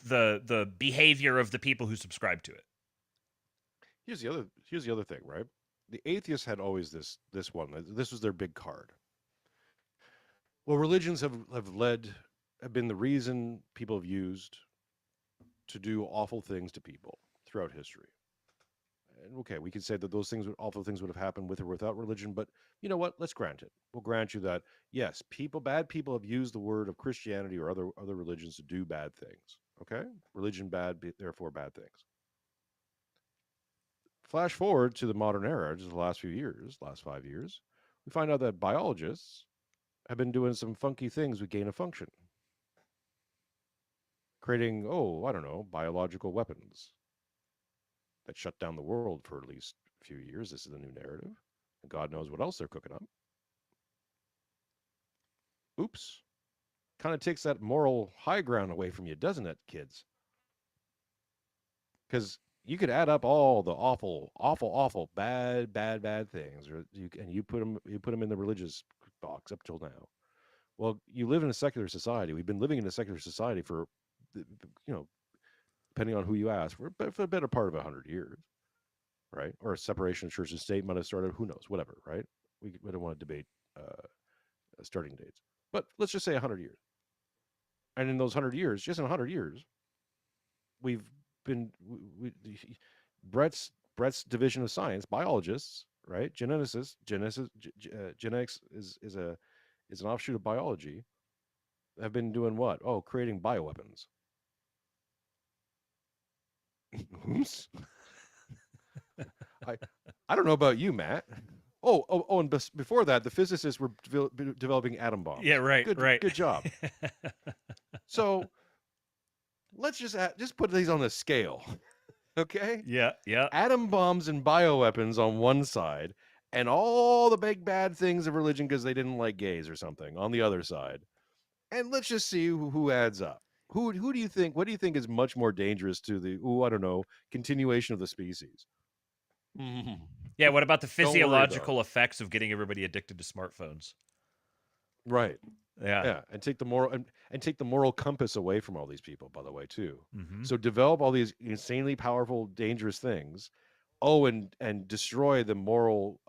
Speaker 4: the behavior of the people who subscribe to it.
Speaker 5: Here's the other thing, right? The atheists had always this one. This was their big card. Well, religions have been the reason people have used to do awful things to people throughout history. And okay, we could say that those awful things would have happened with or without religion, but you know what? Let's grant it. We'll grant you that, yes, bad people have used the word of Christianity or other religions to do bad things. Okay? Religion bad, therefore bad things. Flash forward to the modern era, just the last 5 years, we find out that biologists have been doing some funky things with gain of function. Creating, biological weapons that shut down the world for at least a few years. This is the new narrative. And God knows what else they're cooking up. Oops. Kind of takes that moral high ground away from you, doesn't it, kids? Because you could add up all the awful, bad things, and you put them in the religious box up till now. Well, you live in a secular society. We've been living in a secular society for, depending on who you ask, for a better part of 100 years, right? Or a separation of church and state might have started, who knows, whatever, right? We don't want to debate starting dates, but let's just say 100 years. And in those 100 years, just in 100 years, we've been Brett's division of science, biologists, right? Geneticists, genetics is an offshoot of biology. Have been doing what? Oh, creating bioweapons. Oops. I don't know about you, Matt. And before that, the physicists were developing atom bombs.
Speaker 4: Yeah, right, right.
Speaker 5: Good job. So let's just put these on a scale, okay?
Speaker 4: Yeah, yeah.
Speaker 5: Atom bombs and bioweapons on one side, and all the big bad things of religion because they didn't like gays or something on the other side. And let's just see who adds up. Who do you think? What do you think is much more dangerous to the I don't know, continuation of the species?
Speaker 4: Yeah, what about the
Speaker 5: Don't worry
Speaker 4: physiological effects of getting everybody addicted to smartphones?
Speaker 5: Right.
Speaker 4: Yeah.
Speaker 5: Yeah, and take the moral compass away from all these people, by the way, too.
Speaker 4: Mm-hmm.
Speaker 5: So develop all these insanely powerful, dangerous things. Oh, and destroy the moral,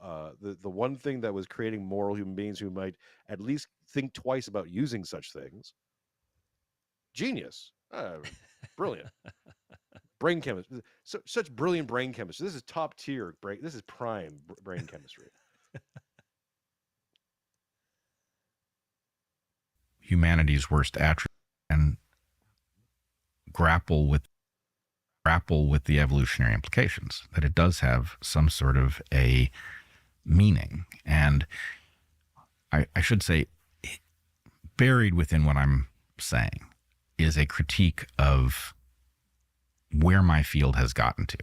Speaker 5: the one thing that was creating moral human beings who might at least think twice about using such things. Genius, brilliant, brain chemistry. Such brilliant brain chemistry. This is top tier brain. This is prime brain chemistry.
Speaker 6: Humanity's worst attribute, and grapple with the evolutionary implications, that it does have some sort of a meaning. And I should say, buried within what I'm saying is a critique of where my field has gotten to.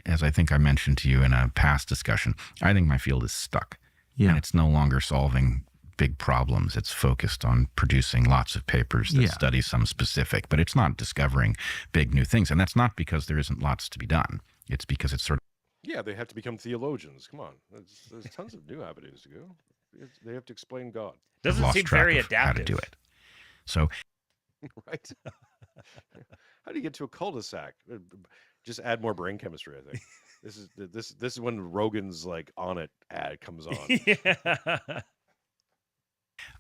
Speaker 6: As I think I mentioned to you in a past discussion, I think my field is stuck.
Speaker 3: Yeah.
Speaker 6: And it's no longer solving big problems. It's focused on producing lots of papers that study some specific, but it's not discovering big new things. And that's not because there isn't lots to be done. It's because it's sort of...
Speaker 5: Yeah, they have to become theologians. Come on. There's tons of new avenues to go. They have to explain God.
Speaker 4: Doesn't
Speaker 6: lost
Speaker 4: seem
Speaker 6: track
Speaker 4: very
Speaker 6: of
Speaker 4: adaptive.
Speaker 6: how to do it. So
Speaker 5: Right? How do you get to a cul-de-sac? Just add more brain chemistry, I think. This is when Rogan's like on it ad comes on.
Speaker 4: Yeah.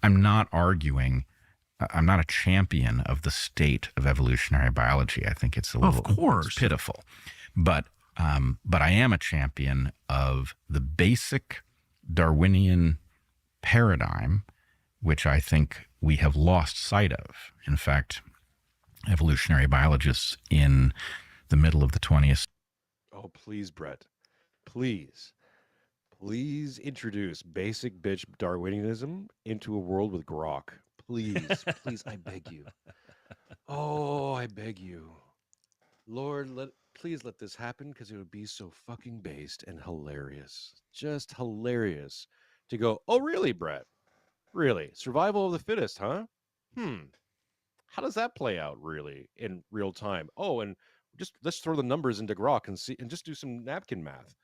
Speaker 6: I'm not arguing. I'm not a champion of the state of evolutionary biology. I think it's a little
Speaker 3: course.
Speaker 6: pitiful, but I am a champion of the basic Darwinian paradigm, which I think we have lost sight of. In fact, evolutionary biologists in the middle of the 20th.
Speaker 5: Oh, please, Brett. Please introduce basic bitch Darwinianism into a world with grok. Please, I beg you. Oh, I beg you. Lord, please let this happen, because it would be so fucking based and hilarious. Just hilarious to go, oh, really, Brett? Really? Survival of the fittest, huh? How does that play out, really, in real time? Oh, and just let's throw the numbers into grok and see, and just do some napkin math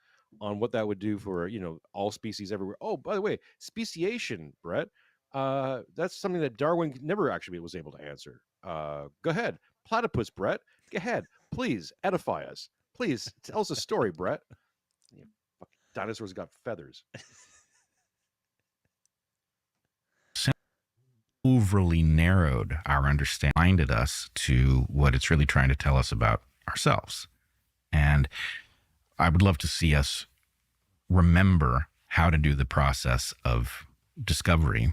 Speaker 5: on what that would do for, all species everywhere. Oh, by the way, speciation, Brett, that's something that Darwin never actually was able to answer. Go ahead. Platypus, Brett. Go ahead. Please edify us. Please tell us a story, Brett. Yeah, dinosaurs got feathers.
Speaker 6: Overly narrowed our understanding, blinded us to what it's really trying to tell us about ourselves. And I would love to see us remember how to do the process of discovery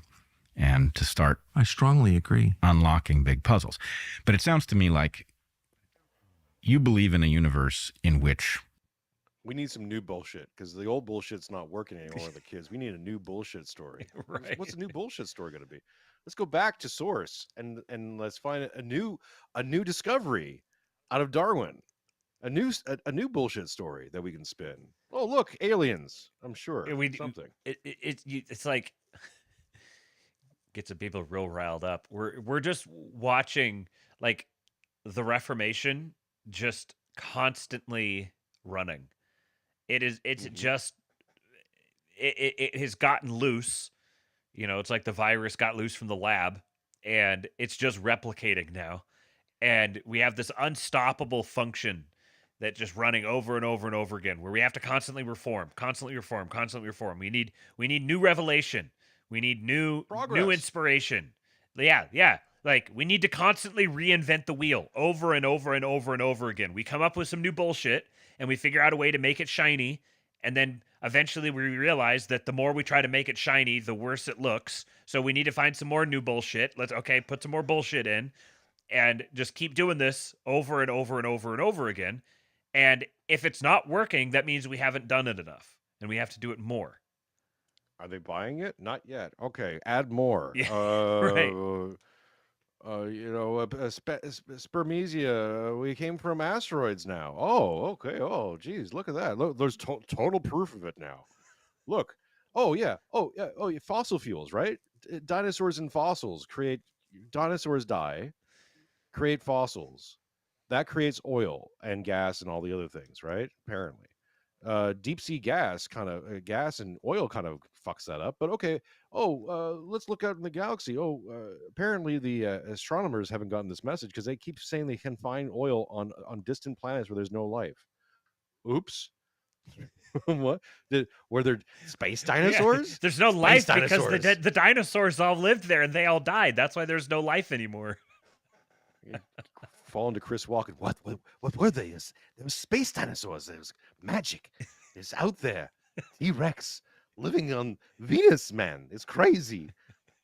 Speaker 6: and to start...
Speaker 3: I strongly agree.
Speaker 6: ...unlocking big puzzles. But it sounds to me like you believe in a universe in which...
Speaker 5: We need some new bullshit, because the old bullshit's not working anymore with the kids. We need a new bullshit story.
Speaker 4: Right.
Speaker 5: What's the new bullshit story going to be? Let's go back to source and let's find a new discovery out of Darwin. A new bullshit story that we can spin. Oh, look, aliens. I'm sure. Something.
Speaker 4: It's like gets some people real riled up. We're just watching like the Reformation just constantly running. It's just it has gotten loose. It's like the virus got loose from the lab, and it's just replicating now. And we have this unstoppable function that just running over and over and over again, where we have to constantly reform, constantly reform, constantly reform. We need new revelation. We need new
Speaker 5: Progress.
Speaker 4: inspiration. Yeah. Like, we need to constantly reinvent the wheel over and over and over and over again. We come up with some new bullshit and we figure out a way to make it shiny, and then eventually we realize that the more we try to make it shiny, the worse it looks. So we need to find some more new bullshit. Put some more bullshit in, and just keep doing this over and over and over and over again. And if it's not working, that means we haven't done it enough, and we have to do it more.
Speaker 5: Are they buying it? Not yet. Okay, add more.
Speaker 4: Yeah, right.
Speaker 5: Spermisia. We came from asteroids now. Oh, okay. Oh, geez, look at that. Look, there's total proof of it now. Look. Oh yeah. Oh yeah. Oh, yeah. Fossil fuels, right? Dinosaurs and fossils create. Dinosaurs die, create fossils. That creates oil and gas and all the other things, right? Apparently. Deep sea gas gas and oil kind of fucks that up, but okay. Let's look out in the galaxy. Apparently the astronomers haven't gotten this message because they keep saying they can find oil on distant planets where there's no life. Oops. What? Were there space dinosaurs?
Speaker 4: Yeah. There's no life because
Speaker 5: dinosaurs.
Speaker 4: the dinosaurs all lived there and they all died. That's why there's no life anymore.
Speaker 5: Fall into Chris Walken. What were they? There was space dinosaurs. There was magic. It's out there. T-Rex living on Venus, man. It's crazy.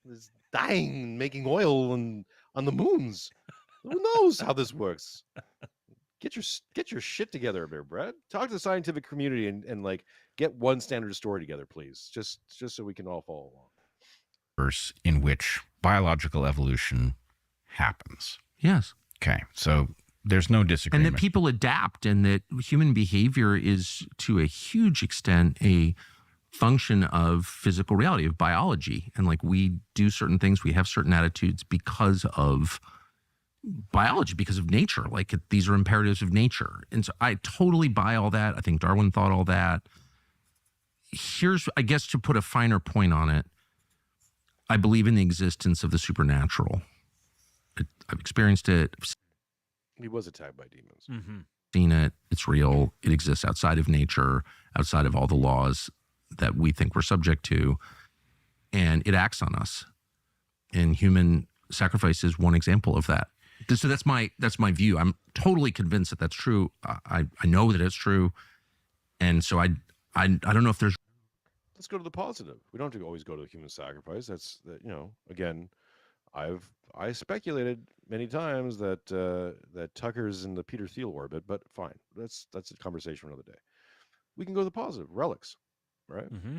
Speaker 5: It's dying, making oil on the moons. Who knows how this works? Get your shit together there, Brad. Talk to the scientific community and like get one standard story together, please. Just so we can all follow along.
Speaker 6: Verse in which biological evolution happens.
Speaker 3: Yes.
Speaker 6: Okay, so there's no disagreement.
Speaker 3: And that people adapt, and that human behavior is to a huge extent a function of physical reality, of biology. And like, we do certain things, we have certain attitudes because of biology, because of nature. Like, these are imperatives of nature. And so I totally buy all that. I think Darwin thought all that. Here's, I guess, to put a finer point on it, I believe in the existence of the supernatural. I've experienced it.
Speaker 5: He was attacked by demons.
Speaker 4: Mm-hmm.
Speaker 3: Seen it. It's real. It exists outside of nature, outside of all the laws that we think we're subject to, and it acts on us. And human sacrifice is one example of that. So that's my view. I'm totally convinced that that's true. I know that it's true, and so I don't know if there's.
Speaker 5: Let's go to the positive. We don't have to always go to human sacrifice. That's again. I speculated many times that Tucker's in the Peter Thiel orbit, but fine. That's a conversation for another day. We can go to the positive. Relics, right?
Speaker 4: Mm-hmm.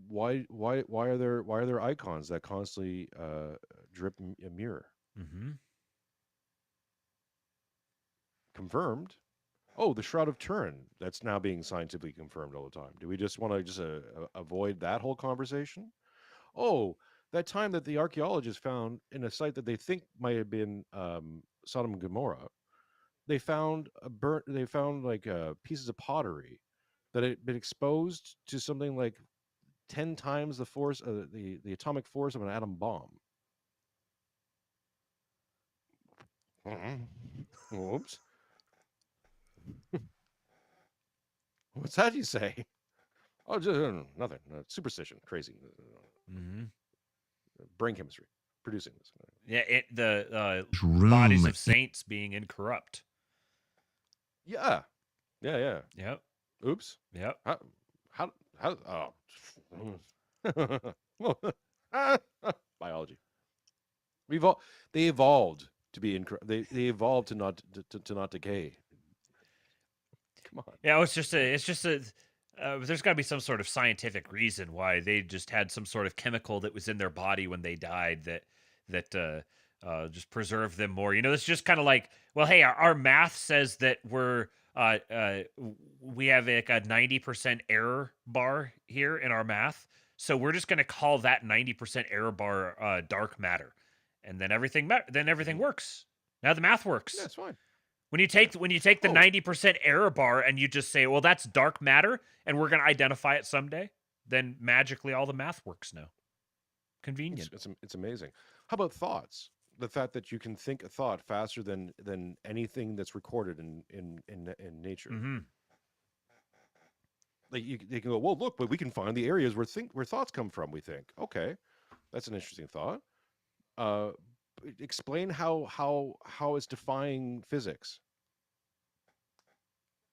Speaker 5: Why are there icons that constantly drip a mirror?
Speaker 4: Mm-hmm.
Speaker 5: Confirmed. Oh, the Shroud of Turin. That's now being scientifically confirmed all the time. Do we just want to avoid that whole conversation? Oh, that time that the archaeologists found in a site that they think might have been Sodom and Gomorrah, they found pieces of pottery that had been exposed to something like 10 times the force, the atomic force of an atom bomb. Whoops. What's that you say? Oh, just nothing. Superstition. Crazy.
Speaker 4: Mm-hmm.
Speaker 5: Brain chemistry producing this.
Speaker 4: Yeah, the
Speaker 3: room.
Speaker 4: bodies of saints being incorrupt.
Speaker 5: Yeah.
Speaker 4: Yep.
Speaker 5: Oops.
Speaker 4: Yep.
Speaker 5: How biology. They evolved to be they evolved to not decay. Come on.
Speaker 4: Yeah, it's just a there's got to be some sort of scientific reason why they just had some sort of chemical that was in their body when they died that just preserved them more. It's just kind of like, well, hey, our math says that we have like a 90% error bar here in our math, so we're just going to call that 90% error bar dark matter, and then everything works. Now the math works.
Speaker 5: Yeah, it's fine.
Speaker 4: When you take the 90% error bar and you just say, well, that's dark matter, and we're going to identify it someday, then magically all the math works now. Convenient.
Speaker 5: It's amazing. How about thoughts? the fact that you can think a thought faster than anything that's recorded in nature.
Speaker 4: Mm-hmm.
Speaker 5: Like they can go, well, look, but we can find the areas where thoughts come from. We think, okay, that's an interesting thought. Explain how it's defying physics.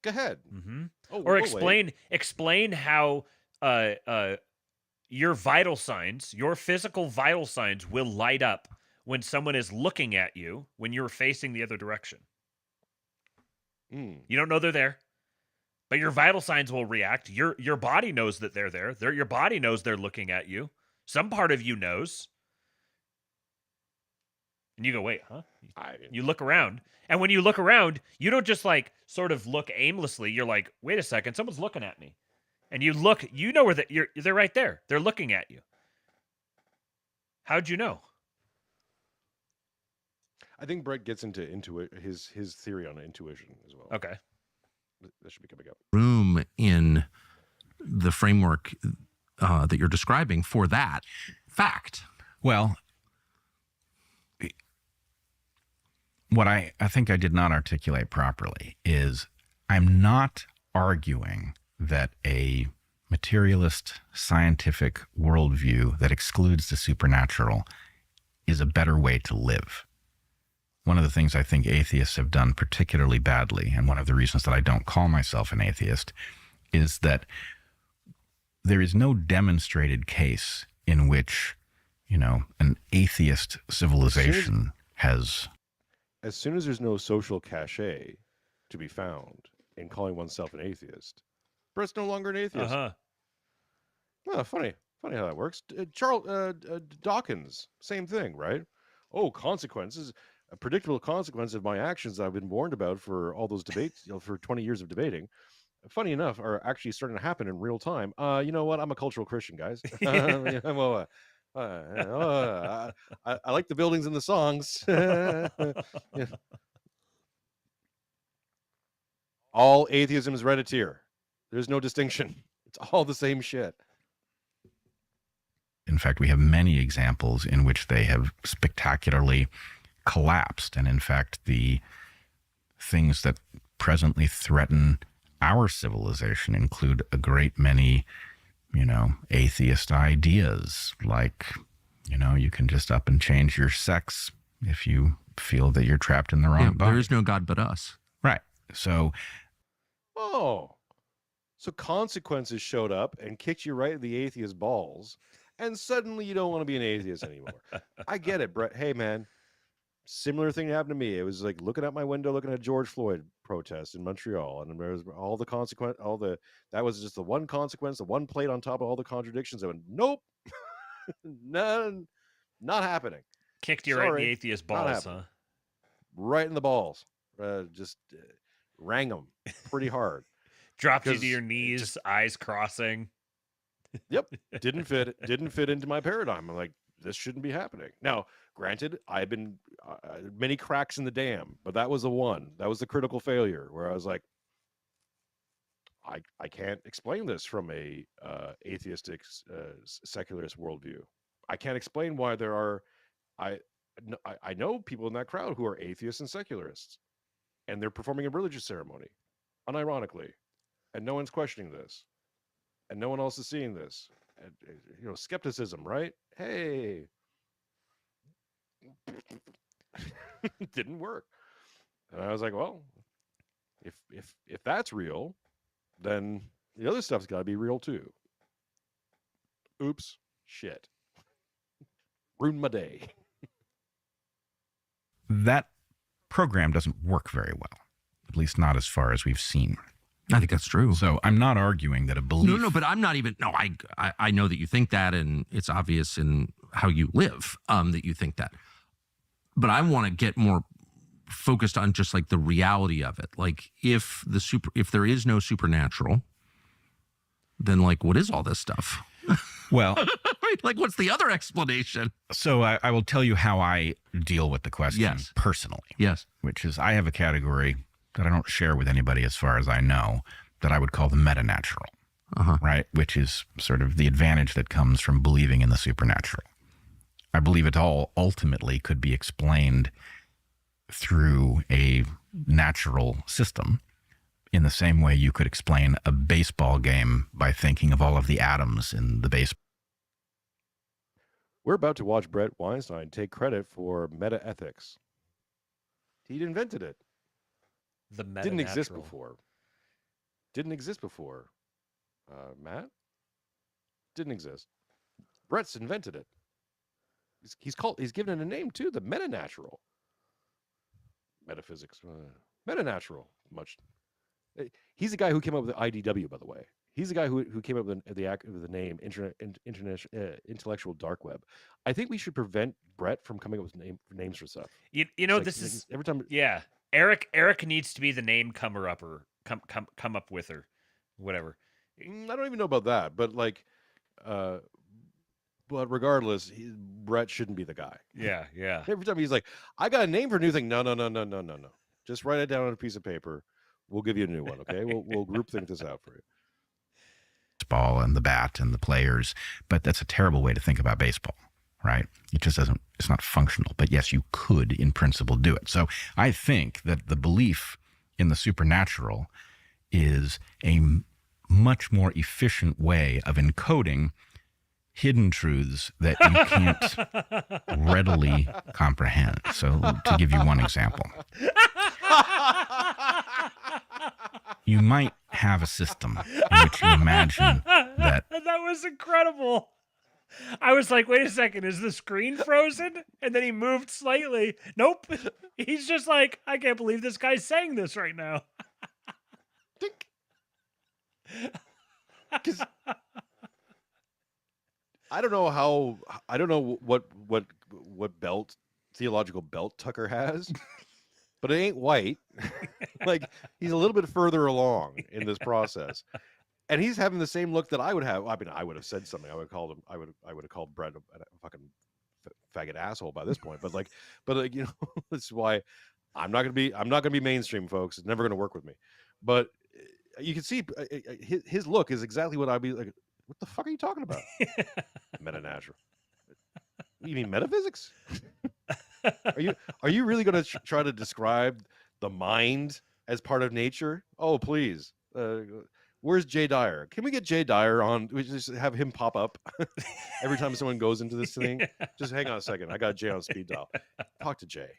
Speaker 5: Go ahead.
Speaker 4: Mm-hmm.
Speaker 5: Oh,
Speaker 4: Or
Speaker 5: wait.
Speaker 4: explain how your vital signs, your physical vital signs, will light up when someone is looking at you when you're facing the other direction.
Speaker 5: Mm.
Speaker 4: You don't know they're there, but your vital signs will react. Your body knows that they're there. Your body knows they're looking at you. Some part of you knows. And you go, wait, huh? You look around. And when you look around, you don't just like sort of look aimlessly. You're like, wait a second, someone's looking at me. And you look, you know where they're right there. They're looking at you. How'd you know?
Speaker 5: I think Brett gets into his theory on intuition as well.
Speaker 4: Okay.
Speaker 5: That should be coming up.
Speaker 3: Room in the framework that you're describing for that fact.
Speaker 6: Well, what I think I did not articulate properly is I'm not arguing that a materialist scientific worldview that excludes the supernatural is a better way to live. One of the things I think atheists have done particularly badly, and one of the reasons that I don't call myself an atheist, is that there is no demonstrated case in which, an atheist civilization has...
Speaker 5: As soon as there's no social cachet to be found in calling oneself an atheist, Brett's no longer an atheist.
Speaker 4: Uh-huh.
Speaker 5: Oh, funny how that works. Charles Dawkins, same thing, right? Oh, consequences, a predictable consequence of my actions that I've been warned about for all those debates, for 20 years of debating. Funny enough, are actually starting to happen in real time. You know what? I'm a cultural Christian, guys. I like the buildings and the songs. Yeah. All atheism is Redditeer. There's no distinction. It's all the same shit.
Speaker 6: In fact, we have many examples in which they have spectacularly collapsed. And in fact, the things that presently threaten our civilization include a great many, atheist ideas, like, you can just up and change your sex if you feel that you're trapped in the wrong body.
Speaker 3: There is no God but us.
Speaker 6: Right. So,
Speaker 5: so consequences showed up and kicked you right in the atheist balls, and suddenly you don't want to be an atheist anymore. I get it, Brett. Hey, man, similar thing happened to me. It was like looking out my window, looking at George Floyd protest in Montreal, and there was all the consequence, that was just the one consequence, the one plate on top of all the contradictions. I went, nope, none, not happening.
Speaker 4: Kicked you right in the atheist balls, huh?
Speaker 5: Right in the balls. Just rang them pretty hard.
Speaker 4: Dropped you to your knees, eyes crossing.
Speaker 5: Yep, didn't fit into my paradigm. I'm like, this shouldn't be happening. Now, granted, I've been many cracks in the dam, but that was the one. That was the critical failure where I was like, I can't explain this from a atheistic secularist worldview. I can't explain why there are. I know people in that crowd who are atheists and secularists, and they're performing a religious ceremony, unironically, and no one's questioning this, and no one else is seeing this. And, skepticism, right? Hey, it didn't work, and I was like, well, if that's real, then the other stuff's got to be real too. Oops, shit, ruined my day.
Speaker 6: That program doesn't work very well, at least not as far as we've seen.
Speaker 3: I think that's true.
Speaker 6: So I'm not arguing that a belief...
Speaker 3: No, but I'm not even... No, I know that you think that, and it's obvious in how you live that you think that. But I want to get more focused on just like the reality of it. Like if there is no supernatural, then like what is all this stuff?
Speaker 6: Well...
Speaker 3: Right? Like what's the other explanation?
Speaker 6: So I will tell you how I deal with the question
Speaker 3: Yes.
Speaker 6: personally.
Speaker 3: Yes.
Speaker 6: Which is I have a category that I don't share with anybody as far as I know that I would call the metanatural, right? Which is sort of the advantage that comes from believing in the supernatural. I believe it all ultimately could be explained through a natural system, in the same way you could explain a baseball game by thinking of all of the atoms in the baseball.
Speaker 5: We're about to watch Brett Weinstein take credit for metaethics. He invented it.
Speaker 4: The meta
Speaker 5: Didn't exist before. Didn't exist before. Matt? Didn't exist. Brett's invented it. He's given it a name too, the metanatural. Metaphysics. Metanatural. Much. He's the guy who came up with the IDW, by the way. He's the guy who came up with the name intellectual dark web. I think we should prevent Brett from coming up with names for stuff.
Speaker 4: You know,
Speaker 5: Like,
Speaker 4: this is
Speaker 5: every time.
Speaker 4: yeah. Eric needs to be the name comer up or come up with or whatever.
Speaker 5: I don't even know about that, but like, but regardless, Brett shouldn't be the guy.
Speaker 4: Yeah.
Speaker 5: Every time he's like, I got a name for a new thing. No. Just write it down on a piece of paper. We'll give you a new one, okay? We'll group think this out for you.
Speaker 6: Ball and the bat and the players, but that's a terrible way to think about baseball, right? It just doesn't, it's not functional. But yes, you could in principle do it. So I think that the belief in the supernatural is a much more efficient way of encoding hidden truths that you can't readily comprehend. So to give you one example, you might have a system in which you imagine that.
Speaker 4: That was incredible. I was like, wait a second, is the screen frozen? And then he moved slightly. Nope. He's just like, I can't believe this guy's saying this right now.
Speaker 5: Because I don't know what theological belt Tucker has, but it ain't white. Like, he's a little bit further along in this process, and he's having the same look that I would have. I mean, I would have said something. I would have called Brett a fucking faggot asshole by this point. But you know, this is why I'm not gonna be mainstream, folks. It's never gonna work with me. But you can see his look is exactly what I'd be like. What the fuck are you talking about? Metanatural. You mean metaphysics? Are you really going to try to describe the mind as part of nature? Oh, please. Where's Jay Dyer? Can we get Jay Dyer on? We just have him pop up every time someone goes into this thing. Just hang on a second. I got Jay on speed dial. Talk to Jay.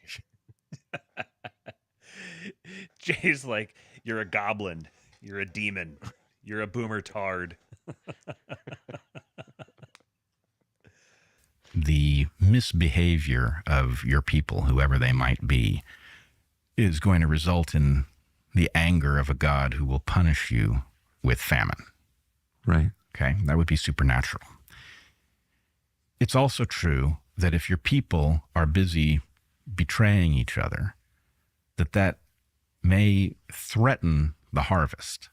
Speaker 4: Jay's like, you're a goblin. You're a demon. You're a boomer tard.
Speaker 6: The misbehavior of your people, whoever they might be, is going to result in the anger of a God who will punish you with famine.
Speaker 3: Right.
Speaker 6: Okay, that would be supernatural. It's also true that if your people are busy betraying each other, that may threaten the harvest.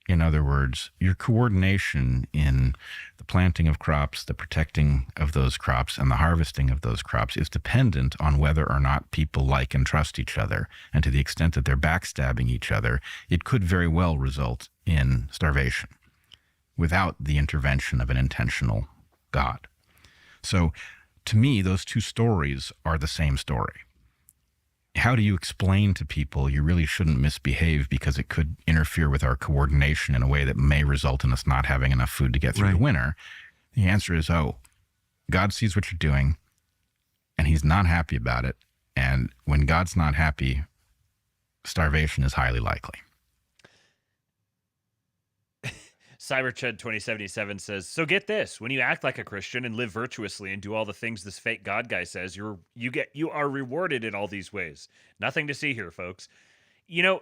Speaker 6: In other words, your coordination in the planting of crops, the protecting of those crops, and the harvesting of those crops is dependent on whether or not people like and trust each other. And to the extent that they're backstabbing each other, it could very well result in starvation without the intervention of an intentional God. So to me, those two stories are the same story. How do you explain to people you really shouldn't misbehave because it could interfere with our coordination in a way that may result in us not having enough food to get through the winter? The answer is, God sees what you're doing, and he's not happy about it. And when God's not happy, starvation is highly likely.
Speaker 4: Cyberchud 2077 says, so get this, when you act like a Christian and live virtuously and do all the things this fake God guy says, you are rewarded in all these ways. Nothing to see here, folks. You know,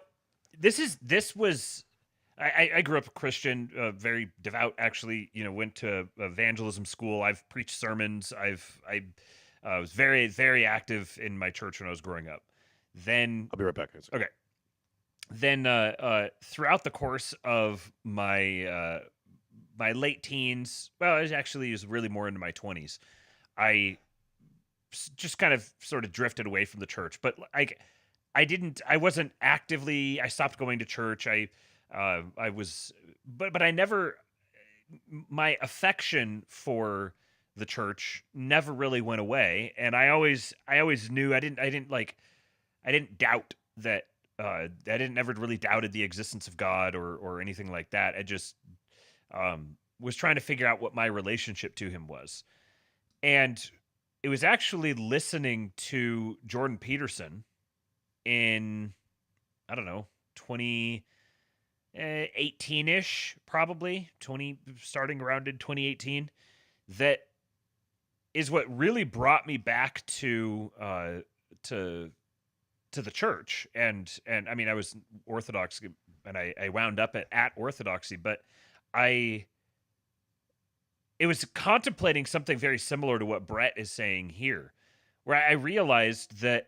Speaker 4: I grew up a Christian, very devout, actually, you know, went to evangelism school. I've preached sermons. I was very, very active in my church when I was growing up. Then
Speaker 5: I'll be right back, guys.
Speaker 4: Okay. Then throughout the course of my my late teens, well, it was really more into my 20s, I just kind of sort of drifted away from the church. But I wasn't actively. I stopped going to church. I never. My affection for the church never really went away, and I always knew I didn't doubt that I didn't never really doubted the existence of God or anything like that. I just was trying to figure out what my relationship to him was. And it was actually listening to Jordan Peterson in, I don't know, 2018-ish, probably, starting around in 2018, that is what really brought me back to the church. And I mean, I was Orthodox, and I wound up at Orthodoxy, but it was contemplating something very similar to what Brett is saying here, where I realized that,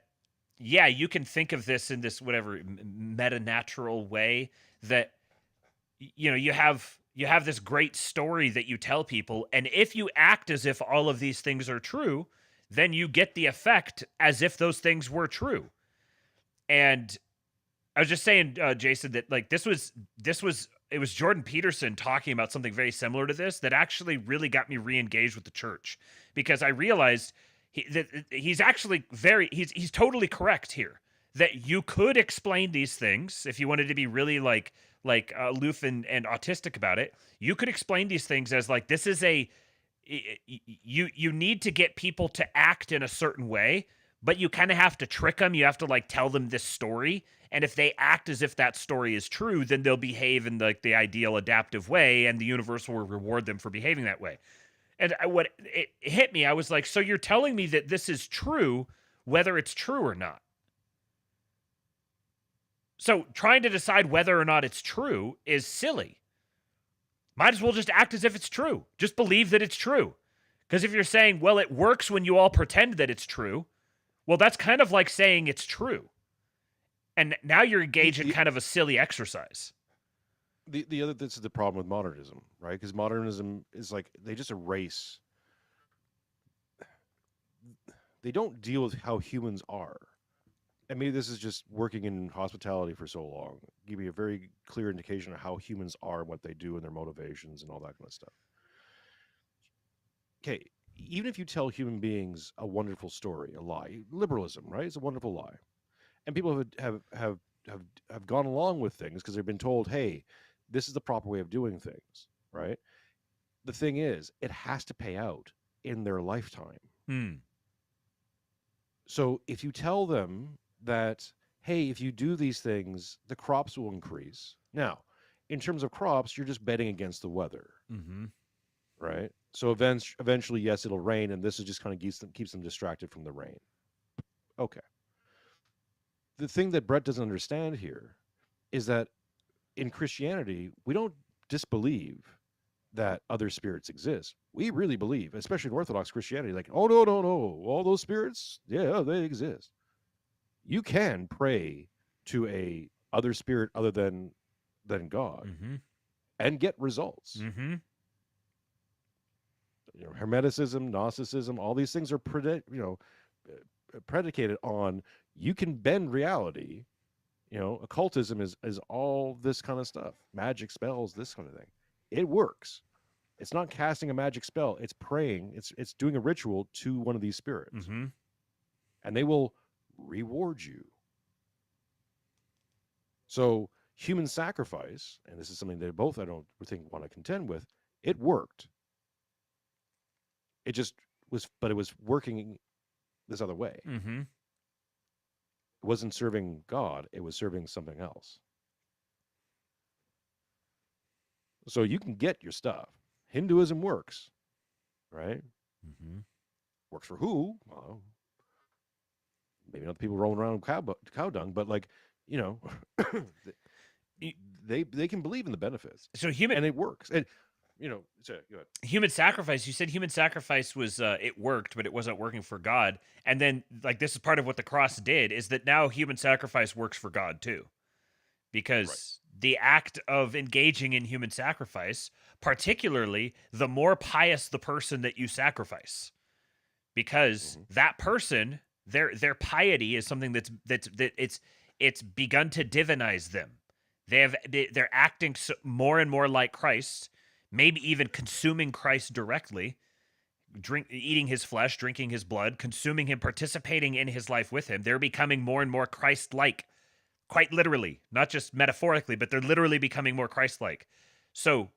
Speaker 4: yeah, you can think of this in this whatever meta-natural way that, you know, you have this great story that you tell people, and if you act as if all of these things are true, then you get the effect as if those things were true. And I was just saying, Jason, that like it was Jordan Peterson talking about something very similar to this that actually really got me re-engaged with the church, because I realized he's actually he's totally correct here, that you could explain these things if you wanted to be really like aloof and autistic about it. You could explain these things as like, this is you need to get people to act in a certain way, but you kind of have to trick them. You have to like tell them this story. And if they act as if that story is true, then they'll behave in like the ideal adaptive way, and the universe will reward them for behaving that way. And what it hit me, I was like, so you're telling me that this is true, whether it's true or not. So trying to decide whether or not it's true is silly. Might as well just act as if it's true. Just believe that it's true. Because if you're saying, well, it works when you all pretend that it's true, well, that's kind of like saying it's true. And now you're engaged in kind of a silly exercise.
Speaker 5: This is the problem with modernism, right? Because modernism is like, they just erase. They don't deal with how humans are. And maybe this is just working in hospitality for so long. Give me a very clear indication of how humans are, what they do, and their motivations and all that kind of stuff. Okay, even if you tell human beings a wonderful story, a lie, liberalism, right? It's a wonderful lie. And people have gone along with things because they've been told, hey, this is the proper way of doing things, right? The thing is, it has to pay out in their lifetime. So if you tell them that, hey, if you do these things, the crops will increase. Now, in terms of crops, you're just betting against the weather, right? So eventually, yes, it'll rain, and this is just kind of keeps them distracted from the rain. Okay. The thing that Brett doesn't understand here is that in Christianity, we don't disbelieve that other spirits exist. We really believe, especially in Orthodox Christianity, like, oh, no, all those spirits, yeah, they exist. You can pray to a other spirit other than God and get results. You know, Hermeticism, Gnosticism, all these things are predicated on you can bend reality. You know, occultism is all this kind of stuff, magic spells, this kind of thing. It works. It's not casting a magic spell. It's praying. It's doing a ritual to one of these spirits, and they will reward you. So human sacrifice, and this is something they both, I don't think, want to contend with. It worked. It just was, but it was working this other way. It wasn't serving God. It was serving something else. So you can get your stuff. Hinduism works, right? Works for who? Well, maybe not the people rolling around cow dung, but like, you know, they can believe in the benefits.
Speaker 4: So
Speaker 5: and it works. And you know, so go ahead.
Speaker 4: Human sacrifice. You said human sacrifice was it worked, but it wasn't working for God. And then, like, this is part of what the cross did, is that now human sacrifice works for God too, because the act of engaging in human sacrifice, particularly the more pious the person that you sacrifice, because that person, their piety is something that it's begun to divinize them. They're acting more and more like Christ. Maybe even consuming Christ directly, eating his flesh, drinking his blood, consuming him, participating in his life with him, they're becoming more and more Christ-like, quite literally, not just metaphorically, but they're literally becoming more Christ-like. So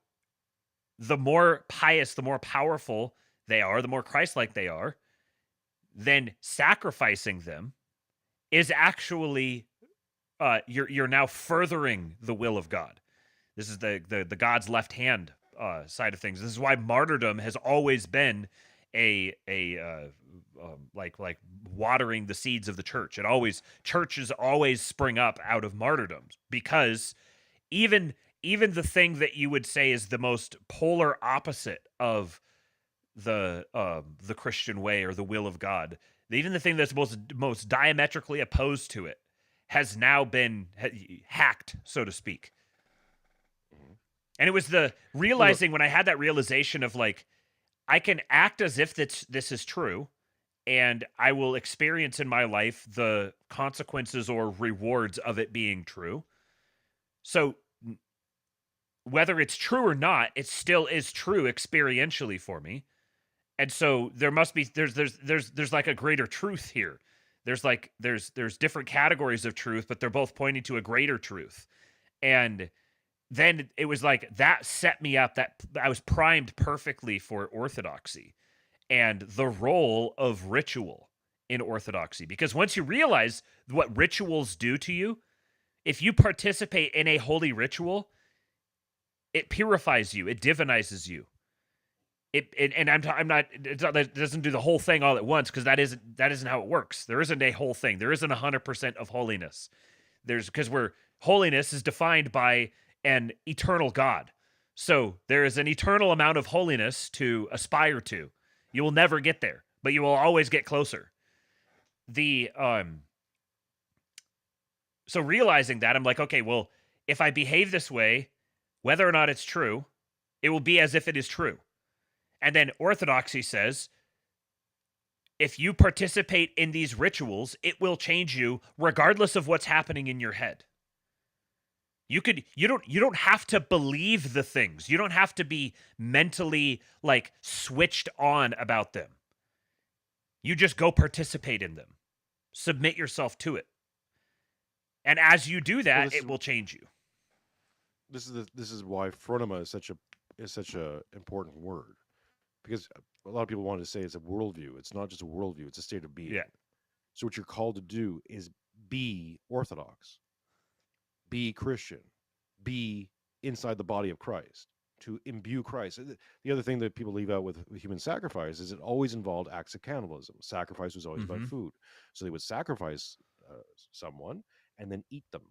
Speaker 4: the more pious, the more powerful they are, the more Christ-like they are, then sacrificing them is actually you're now furthering the will of God. This is the God's left hand side of things. This is why martyrdom has always been a like watering the seeds of the church. Churches always spring up out of martyrdoms, because even the thing that you would say is the most polar opposite of the Christian way or the will of God, even the thing that's most diametrically opposed to it, has now been hacked, so to speak. And it was the realizing, when I had that realization of like, I can act as if this is true, and I will experience in my life the consequences or rewards of it being true. So whether it's true or not, it still is true experientially for me. And so there's like a greater truth here. There's different categories of truth, but they're both pointing to a greater truth. And then it was like that set me up, that I was primed perfectly for orthodoxy and the role of ritual in orthodoxy. Because once you realize what rituals do to you, if you participate in a holy ritual, it purifies you, it divinizes you. It doesn't do the whole thing all at once, because that isn't how it works. There isn't a whole thing. There isn't 100% of holiness. Because holiness is defined by an eternal God. So there is an eternal amount of holiness to aspire to. You will never get there, but you will always get closer. So realizing that, I'm like, okay, well, if I behave this way, whether or not it's true, it will be as if it is true. And then orthodoxy says, if you participate in these rituals, it will change you regardless of what's happening in your head. You don't have to believe the things. You don't have to be mentally like switched on about them. You just go participate in them. Submit yourself to it. And as you do that, it will change you.
Speaker 5: This is why phronema is such a important word, because a lot of people want to say it's a worldview. It's not just a worldview; it's a state of being.
Speaker 4: Yeah.
Speaker 5: So what you're called to do is be orthodox, be Christian, be inside the body of Christ, to imbue Christ. The other thing that people leave out with human sacrifice is it always involved acts of cannibalism. Sacrifice was always about food, so they would sacrifice someone and then eat them.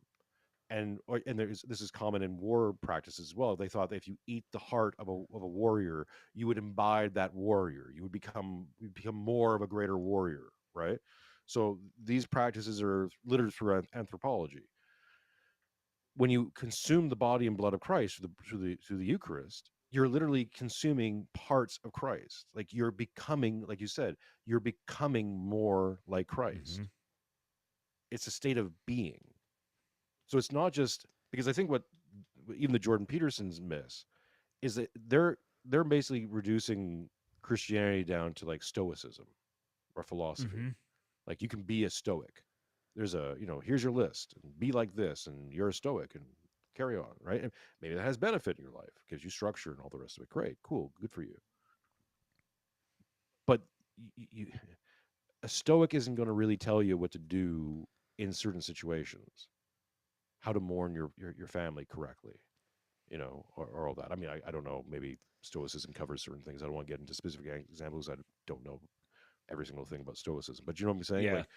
Speaker 5: And this is common in war practices as well. They thought that if you eat the heart of a warrior, you would imbibe that warrior. You would become more of a greater warrior, right? So these practices are littered through anthropology. When you consume the body and blood of Christ through the Eucharist, you're literally consuming parts of Christ. Like you're becoming, like you said, you're becoming more like Christ.
Speaker 4: Mm-hmm.
Speaker 5: It's a state of being. So it's not just, because I think what even the Jordan Petersons miss is that they're basically reducing Christianity down to like Stoicism or philosophy.
Speaker 4: Mm-hmm.
Speaker 5: Like you can be a Stoic. There's here's your list, and be like this, and you're a Stoic, and carry on, right? And maybe that has benefit in your life, gives you structure and all the rest of it. Great, cool, good for you. But a Stoic isn't going to really tell you what to do in certain situations, how to mourn your family correctly, or all that. I mean, I don't know. Maybe Stoicism covers certain things. I don't want to get into specific examples. I don't know every single thing about Stoicism, but you know what I'm saying?
Speaker 4: Yeah.
Speaker 5: Like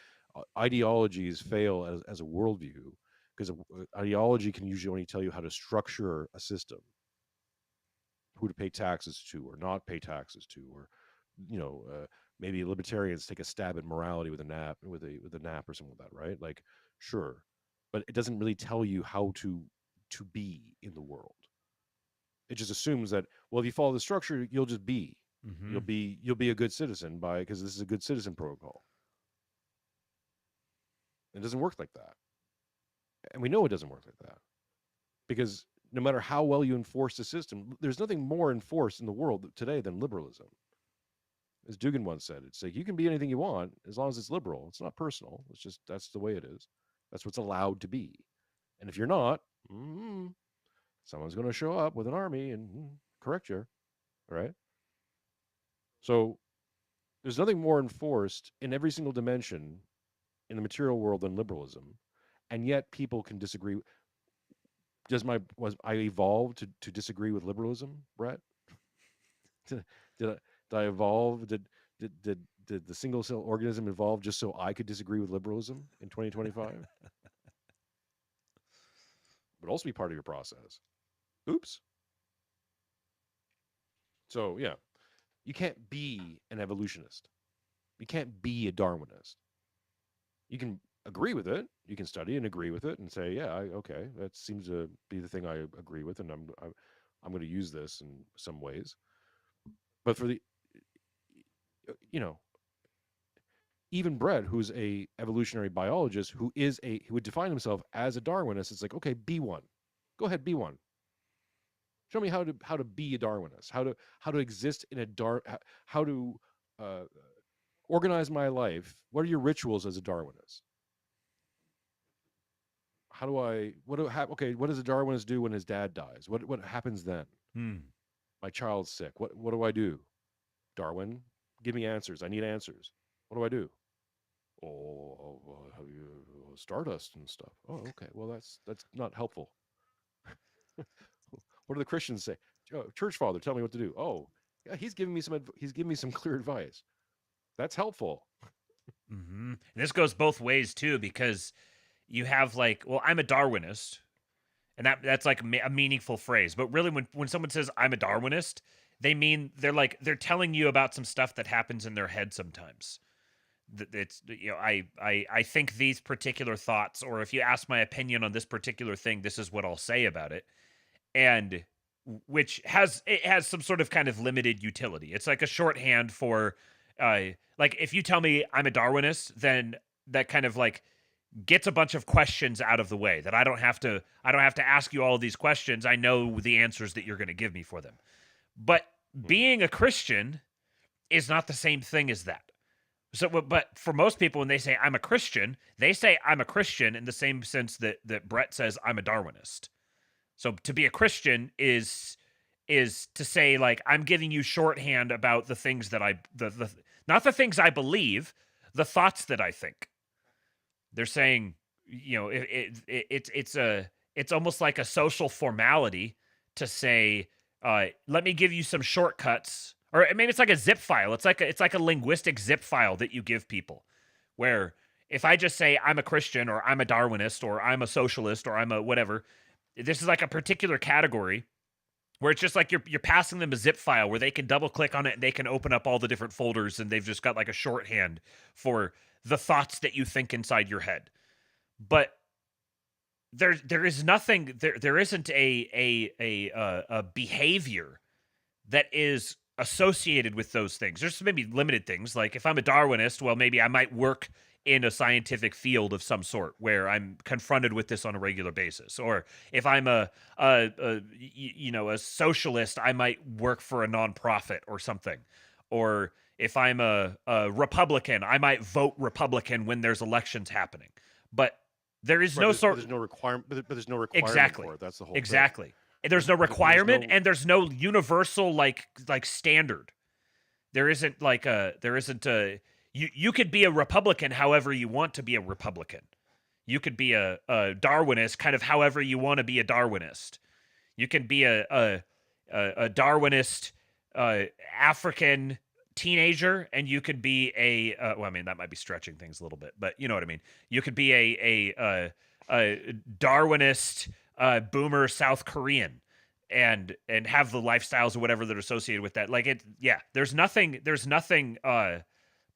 Speaker 5: ideologies fail as a worldview, because ideology can usually only tell you how to structure a system, who to pay taxes to or not pay taxes to, or maybe libertarians take a stab at morality with a nap or something like that, right? Like, sure, but it doesn't really tell you how to be in the world. It just assumes that, well, if you follow the structure, you'll just be.
Speaker 4: Mm-hmm.
Speaker 5: You'll be a good citizen because this is a good citizen protocol. It doesn't work like that. And we know it doesn't work like that. Because no matter how well you enforce the system, there's nothing more enforced in the world today than liberalism. As Dugan once said, it's like you can be anything you want as long as it's liberal. It's not personal. It's just that's the way it is. That's what's allowed to be. And if you're not, someone's going to show up with an army and correct you, right? So there's nothing more enforced in every single dimension in the material world than liberalism, and yet people can disagree. Was I evolved to disagree with liberalism, Brett? did I evolve? Did the single cell organism evolve just so I could disagree with liberalism in 2025? Would also be part of your process. Oops. So yeah, you can't be an evolutionist. You can't be a Darwinist. You can agree with it. You can study and agree with it and say, yeah, okay, that seems to be the thing I agree with, and I'm going to use this in some ways. But for the, even Brett, who's a evolutionary biologist, who would define himself as a Darwinist, it's like, okay, be one. Go ahead, be one. Show me how to be a Darwinist, how to exist in how to organize my life. What are your rituals as a Darwinist? What does a Darwinist do when his dad dies? What happens then? My child's sick. What do I do? Darwin, give me answers. I need answers. What do I do? Have you stardust and stuff? Oh, okay. Well, that's not helpful. What do the Christians say? Church father, tell me what to do. Oh, yeah, he's giving me some clear advice. That's helpful.
Speaker 4: And this goes both ways too, because you have I'm a Darwinist, and that's like a meaningful phrase. But really, when someone says I'm a Darwinist, they mean they're telling you about some stuff that happens in their head sometimes. It's I think these particular thoughts, or if you ask my opinion on this particular thing, this is what I'll say about it, and which has some sort of kind of limited utility. It's like a shorthand for like if you tell me I'm a Darwinist, then that kind of like gets a bunch of questions out of the way that I don't have to ask you all of these questions. I know the answers that you're going to give me for them. But being a Christian is not the same thing as that. So, but for most people, when they say I'm a Christian, they say I'm a Christian in the same sense that Brett says I'm a Darwinist. So to be a Christian is to say, like, I'm giving you shorthand about the things that not the things I believe, the thoughts that I think. They're saying, it's almost like a social formality to say, let me give you some shortcuts, or maybe it's like a zip file. It's like a linguistic zip file that you give people, where if I just say I'm a Christian, or I'm a Darwinist, or I'm a socialist, or I'm a whatever, this is like a particular category where it's just like you're passing them a zip file where they can double click on it and they can open up all the different folders, and they've just got like a shorthand for the thoughts that you think inside your head. But there is nothing, there isn't a behavior that is associated with those things. There's maybe limited things, like if I'm a Darwinist, well, maybe I might work in a scientific field of some sort where I'm confronted with this on a regular basis. Or if I'm a socialist, I might work for a nonprofit or something. Or if I'm a Republican, I might vote Republican when there's elections happening. But there is
Speaker 5: there's no requirement. But there's no requirement
Speaker 4: exactly
Speaker 5: for it. That's the whole
Speaker 4: exactly.
Speaker 5: thing.
Speaker 4: And there's no requirement, and there's no universal like standard. There isn't you could be a Republican however you want to be a Republican. You could be a Darwinist kind of however you want to be a Darwinist. You can be a Darwinist African teenager, and you could be a well, I mean, that might be stretching things a little bit, but you know what I mean. You could be a Darwinist boomer South Korean and have the lifestyles or whatever that are associated with that. Like there's nothing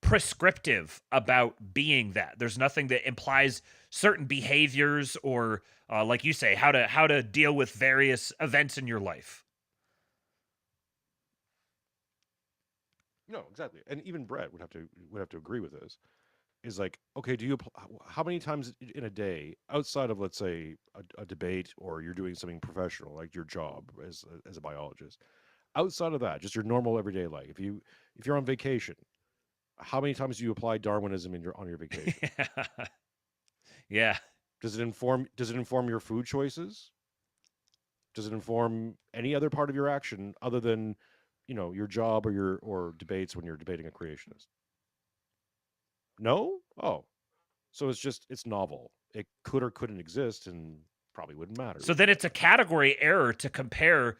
Speaker 4: prescriptive about being that. There's nothing that implies certain behaviors or like you say, how to deal with various events in your life.
Speaker 5: No, exactly. And even Brett would have to agree with this. Is like, okay, how many times in a day, outside of, let's say, a debate, or you're doing something professional like your job as a biologist, outside of that, just your normal everyday life. If you're on vacation, how many times do you apply Darwinism on your vacation?
Speaker 4: Yeah.
Speaker 5: Does it inform your food choices? Does it inform any other part of your action other than, your job or debates when you're debating a creationist? No? Oh. So it's novel. It could or couldn't exist and probably wouldn't matter.
Speaker 4: So then it's a category error to compare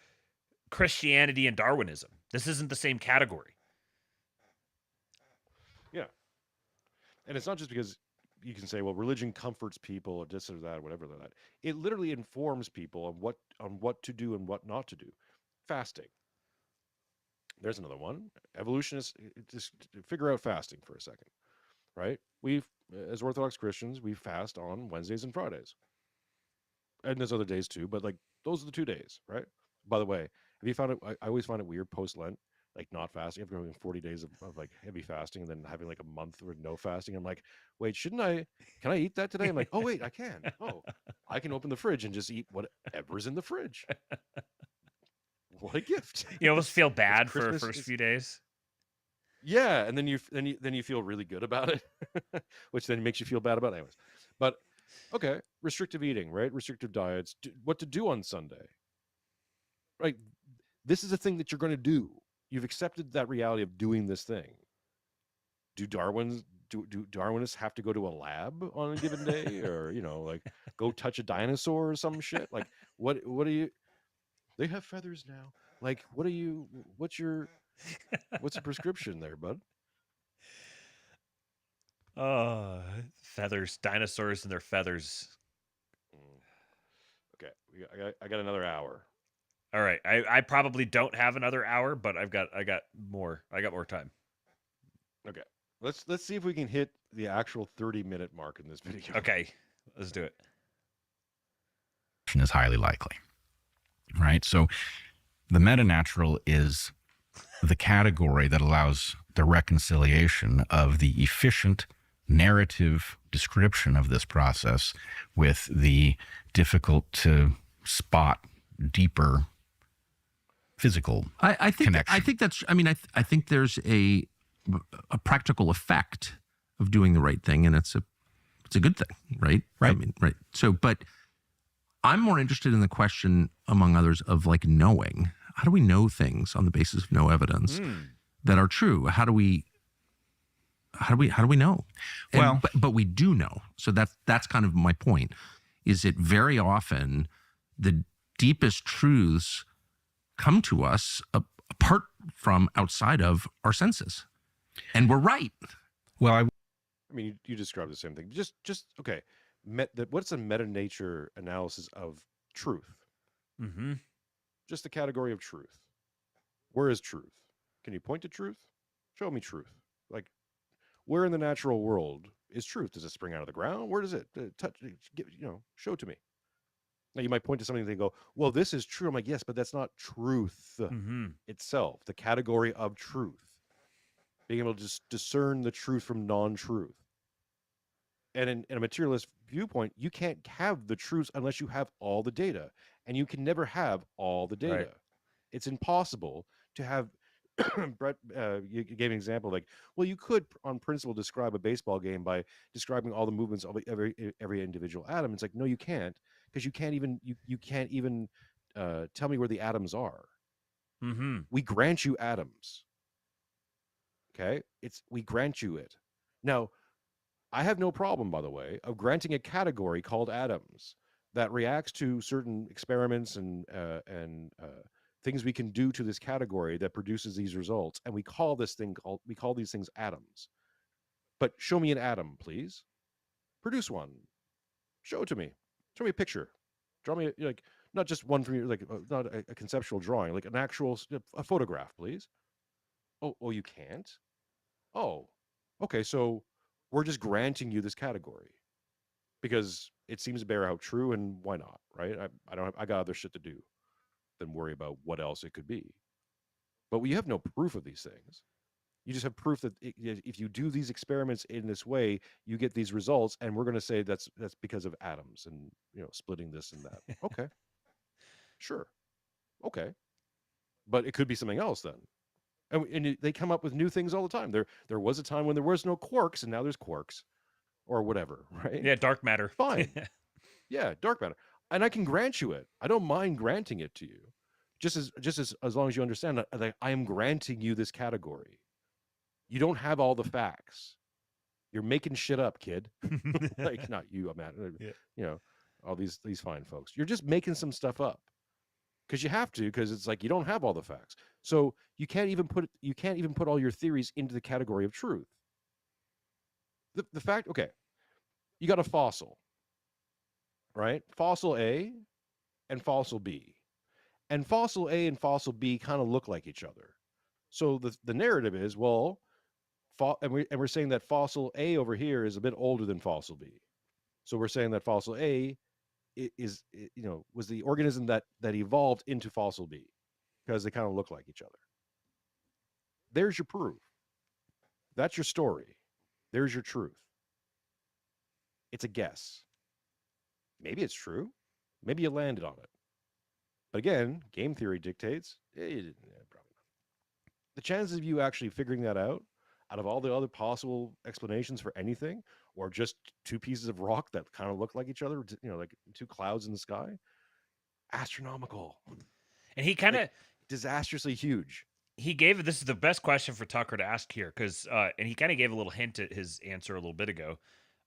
Speaker 4: Christianity and Darwinism. This isn't the same category.
Speaker 5: Yeah. And it's not just because you can say, well, religion comforts people or this or that, or whatever that. It literally informs people on what to do and what not to do. Fasting. There's another one. Evolutionists just figure out fasting for a second, right? As Orthodox Christians, we fast on Wednesdays and Fridays. And there's other days too, but like those are the 2 days, right? By the way, have you found it? I always find it weird post-Lent, like not fasting, after going 40 days of like heavy fasting and then having like a month with no fasting. I'm like, wait, can I eat that today? I'm like, oh wait, I can. Oh, I can open the fridge and just eat whatever's in the fridge. What a gift.
Speaker 4: You almost feel bad for the
Speaker 5: Christmas
Speaker 4: first
Speaker 5: is-
Speaker 4: few days.
Speaker 5: Yeah, and then you feel really good about it, which then makes you feel bad about it anyways. But okay, restrictive eating, right? Restrictive diets, what to do on Sunday. Right? This is a thing that you're going to do. You've accepted that reality of doing this thing. Do Darwinists have to go to a lab on a given day or, like go touch a dinosaur or some shit? Like what are you They have feathers now. Like what's the prescription there, bud?
Speaker 4: Oh, feathers, dinosaurs and their feathers.
Speaker 5: Okay, I got another hour.
Speaker 4: All right. I probably don't have another hour, but I got more. I got more time.
Speaker 5: Okay. Let's see if we can hit the actual 30-minute mark in this video.
Speaker 4: Okay. Let's do it.
Speaker 6: Is highly likely, right? So the metanatural is the category that allows the reconciliation of the efficient narrative description of this process with the difficult to spot deeper physical
Speaker 3: I think
Speaker 6: connection.
Speaker 3: I think that's. I mean, I think there's a practical effect of doing the right thing, and it's a good thing, right?
Speaker 6: Right.
Speaker 3: I mean, right. So, but I'm more interested in the question, among others, of like knowing. How do we know things on the basis of no evidence that are true? How do we know? And,
Speaker 6: Well-
Speaker 3: but we do know. So that's kind of my point. Is it very often the deepest truths come to us apart from outside of our senses, and we're right.
Speaker 6: Well,
Speaker 5: I mean, you described the same thing. Just okay. What's a meta nature analysis of truth?
Speaker 4: Mm-hmm.
Speaker 5: Just the category of truth. Where is truth? Can you point to truth? Show me truth. Like, where in the natural world is truth? Does it spring out of the ground? Where does it touch? Show it to me. Now you might point to something and they go, well, this is true. I'm like, yes, but that's not truth itself. The category of truth. Being able to just discern the truth from non-truth. And in a materialist viewpoint, you can't have the truths unless you have all the data. And you can never have all the data.
Speaker 4: Right.
Speaker 5: It's impossible to have Brett, you gave an example like, well, you could on principle describe a baseball game by describing all the movements of every individual atom. It's like, no, you can't, because you can't even tell me where the atoms are.
Speaker 4: Mm-hmm.
Speaker 5: We grant you atoms. Okay, we grant you it. Now, I have no problem, by the way, of granting a category called atoms that reacts to certain experiments and things we can do to this category that produces these results, and we call these things atoms. But show me an atom, please. Produce one. Show it to me. Show me a picture. Draw me like not just one from your not a conceptual drawing, like an actual a photograph, please. Oh, you can't. Oh, okay. So we're just granting you this category because it seems to bear out true, and why not, right? I got other shit to do than worry about what else it could be. But we have no proof of these things. You just have proof that if you do these experiments in this way, you get these results, and we're going to say that's because of atoms and splitting this and that. Okay, sure, okay. but it could be something else then. And they come up with new things all the time. There was a time when there was no quarks, and now there's quarks, or whatever, right?
Speaker 4: Yeah, dark matter.
Speaker 5: Fine. Yeah, dark matter, and I can grant you it. I don't mind granting it to you, just as long as you understand that I am granting you this category. You don't have all the facts. You're making shit up, kid. Like, not you, Matt.
Speaker 4: Yeah.
Speaker 5: You know, all these fine folks. You're just making some stuff up because you have to, because it's like you don't have all the facts. So you can't even put all your theories into the category of truth. The fact, okay, you got a fossil, right? Fossil A and fossil B. And fossil A and fossil B kind of look like each other. So the narrative is, well, and we're saying that fossil A over here is a bit older than fossil B. So we're saying that fossil A was the organism that evolved into fossil B because they kind of look like each other. There's your proof. That's your story. There's your truth. It's a guess. Maybe it's true. Maybe you landed on it. But again, game theory dictates probably not. The chances of you actually figuring that out of all the other possible explanations for anything, or just two pieces of rock that kind of look like each other, like two clouds in the sky, astronomical.
Speaker 4: And he kind of
Speaker 5: disastrously huge.
Speaker 4: He gave, this is the best question for Tucker to ask here, because and he kind of gave a little hint at his answer a little bit ago,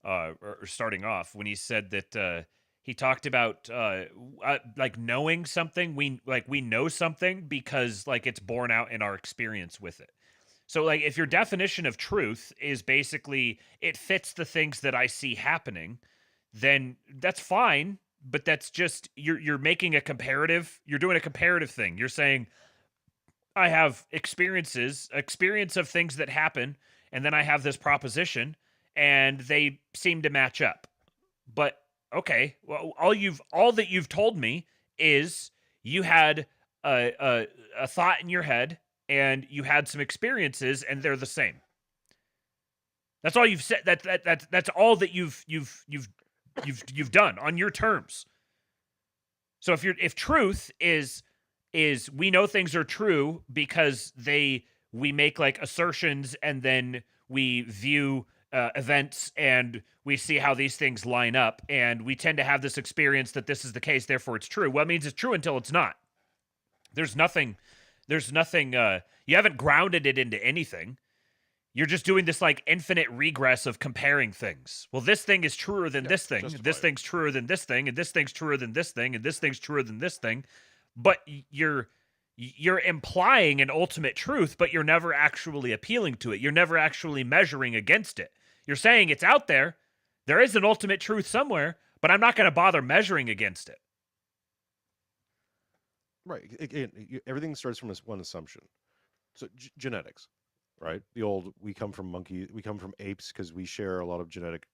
Speaker 4: or starting off when he said that he talked about like knowing something. We know something because like it's borne out in our experience with it. So like if your definition of truth is basically it fits the things that I see happening, then that's fine. But that's just you're making a comparative. You're doing a comparative thing. You're saying I have experience of things that happen, and then I have this proposition, and they seem to match up. But okay, well, all that you've told me is you had a thought in your head, and you had some experiences, and they're the same. That's all you've said. That's all that you've done on your terms. So if truth is we know things are true because we make like assertions, and then we view events and we see how these things line up, and we tend to have this experience that this is the case, therefore it's true. Well, it means it's true until it's not. There's nothing, you haven't grounded it into anything. You're just doing this like infinite regress of comparing things. Well, this thing is truer than this thing. This thing's truer than this thing, and this thing's truer than this thing, and this thing's truer than this thing. But you're implying an ultimate truth, but you're never actually appealing to it. You're never actually measuring against it. You're saying it's out there. There is an ultimate truth somewhere, but I'm not going to bother measuring against it.
Speaker 5: Right. Everything starts from this one assumption. So genetics, right? We come from apes because we share a lot of genetic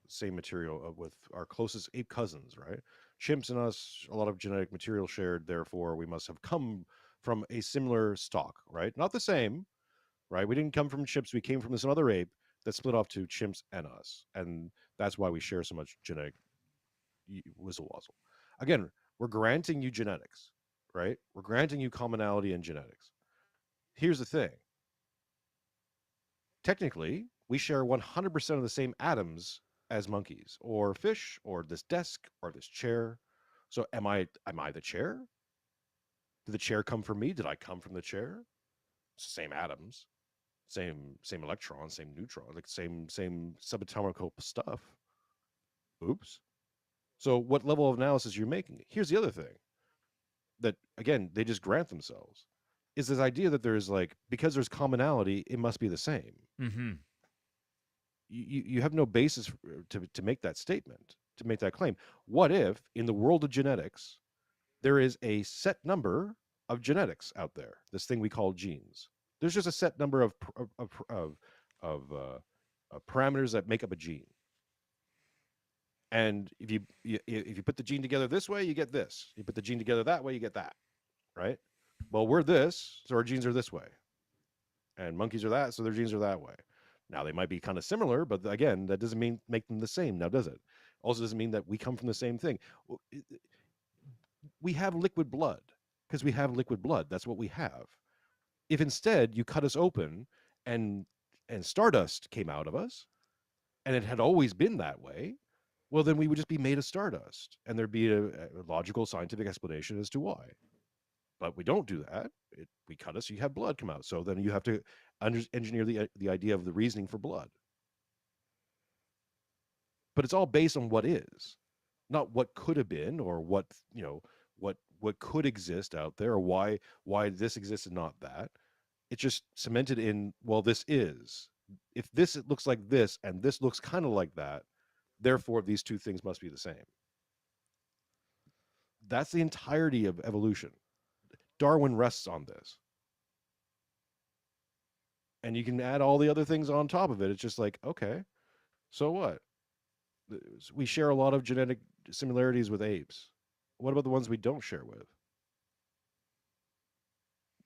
Speaker 5: same material with our closest ape cousins, right? Chimps and us, a lot of genetic material shared, therefore we must have come from a similar stock, right? Not the same, right? We didn't come from chimps, we came from this other ape that split off to chimps and us. And that's why we share so much genetic whizzle-wazzle. Again, we're granting you genetics, right? We're granting you commonality in genetics. Here's the thing. Technically, we share 100% of the same atoms as monkeys or fish or this desk or this chair. So am I the chair? Did the chair come from me? Did I come from the chair? It's the same atoms, same electrons, same neutrons, like same subatomic stuff. Oops. So what level of analysis you're making? Here's the other thing that, again, they just grant themselves, is this idea that there's like, because there's commonality, it must be the same.
Speaker 4: Mm-hmm.
Speaker 5: You have no basis to make that statement, to make that claim. What if, in the world of genetics, there is a set number of genetics out there, this thing we call genes? There's just a set number of parameters that make up a gene. And if you put the gene together this way, you get this. You put the gene together that way, you get that, right? Well, we're this, so our genes are this way. And monkeys are that, so their genes are that way. Now, they might be kind of similar, but again, that doesn't mean make them the same, now does it? Also doesn't mean that we come from the same thing. We have liquid blood. because we have liquid blood. That's what we have. If instead you cut us open and stardust came out of us, and it had always been that way, well, then we would just be made of stardust, and there'd be a logical scientific explanation as to why. But we don't do that. We cut us, you have blood come out. So then you have to engineer the idea of the reasoning for blood. But it's all based on what is, not what could have been, or what what could exist out there, or why this exists and not that. It's just cemented in, well, this is. If this it looks like this and this looks kind of like that, therefore these two things must be the same. That's the entirety of evolution. Darwin rests on this. And you can add all the other things on top of it. It's just like, okay, so what? We share a lot of genetic similarities with apes. What about the ones we don't share with?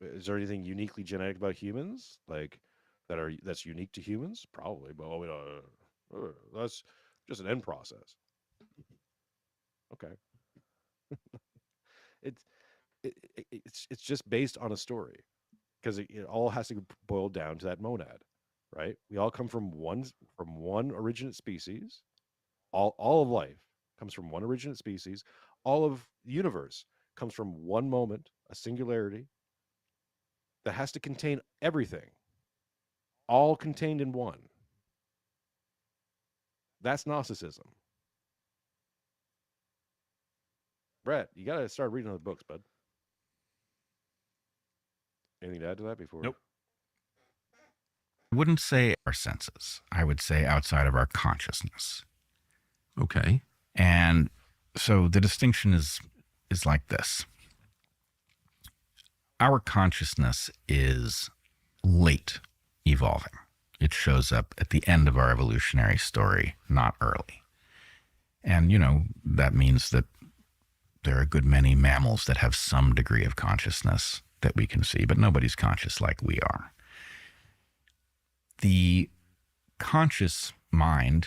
Speaker 5: Is there anything uniquely genetic about humans, like that's unique to humans? Probably, but we don't. That's just an end process. Okay, it's just based on a story, because it all has to boil down to that monad, right? We all come from one originate species. All of life comes from one originate species. All of the universe comes from one moment, a singularity that has to contain everything, all contained in one. That's Gnosticism. Brett, you got to start reading other books, bud. Anything to add to that before?
Speaker 4: Nope.
Speaker 6: I wouldn't say our senses. I would say outside of our consciousness.
Speaker 3: Okay.
Speaker 6: And so the distinction is like this. Our consciousness is late evolving. It shows up at the end of our evolutionary story, not early. And, that means that there are a good many mammals that have some degree of consciousness that we can see, but nobody's conscious like we are. The conscious mind,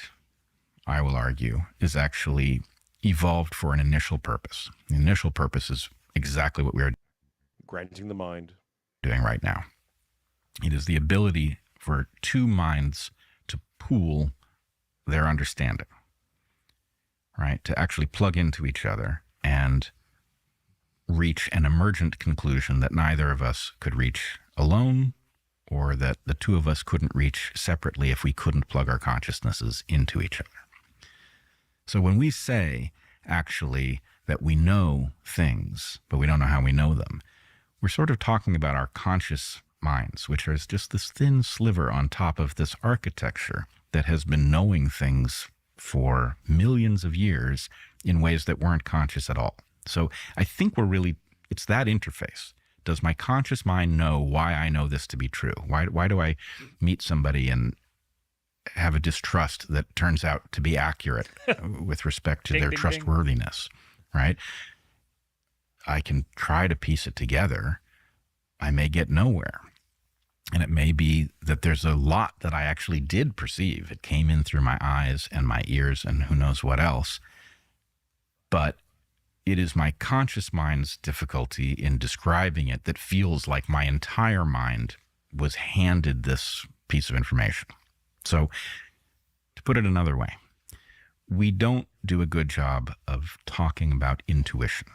Speaker 6: I will argue, is actually evolved for an initial purpose. The initial purpose is exactly what we are
Speaker 5: Granting the mind.
Speaker 6: doing right now. It is the ability for two minds to pool their understanding, right? To actually plug into each other and reach an emergent conclusion that neither of us could reach alone, or that the two of us couldn't reach separately if we couldn't plug our consciousnesses into each other. So when we say, actually, that we know things, but we don't know how we know them, we're sort of talking about our conscious minds, which is just this thin sliver on top of this architecture that has been knowing things for millions of years in ways that weren't conscious at all. So I think it's that interface. Does my conscious mind know why I know this to be true? Why do I meet somebody and have a distrust that turns out to be accurate with respect to
Speaker 4: Ding,
Speaker 6: their
Speaker 4: ding, ding.
Speaker 6: trustworthiness, right? I can try to piece it together. I may get nowhere. And it may be that there's a lot that I actually did perceive. It came in through my eyes and my ears and who knows what else. But it is my conscious mind's difficulty in describing it that feels like my entire mind was handed this piece of information. So, to put it another way, we don't do a good job of talking about intuition.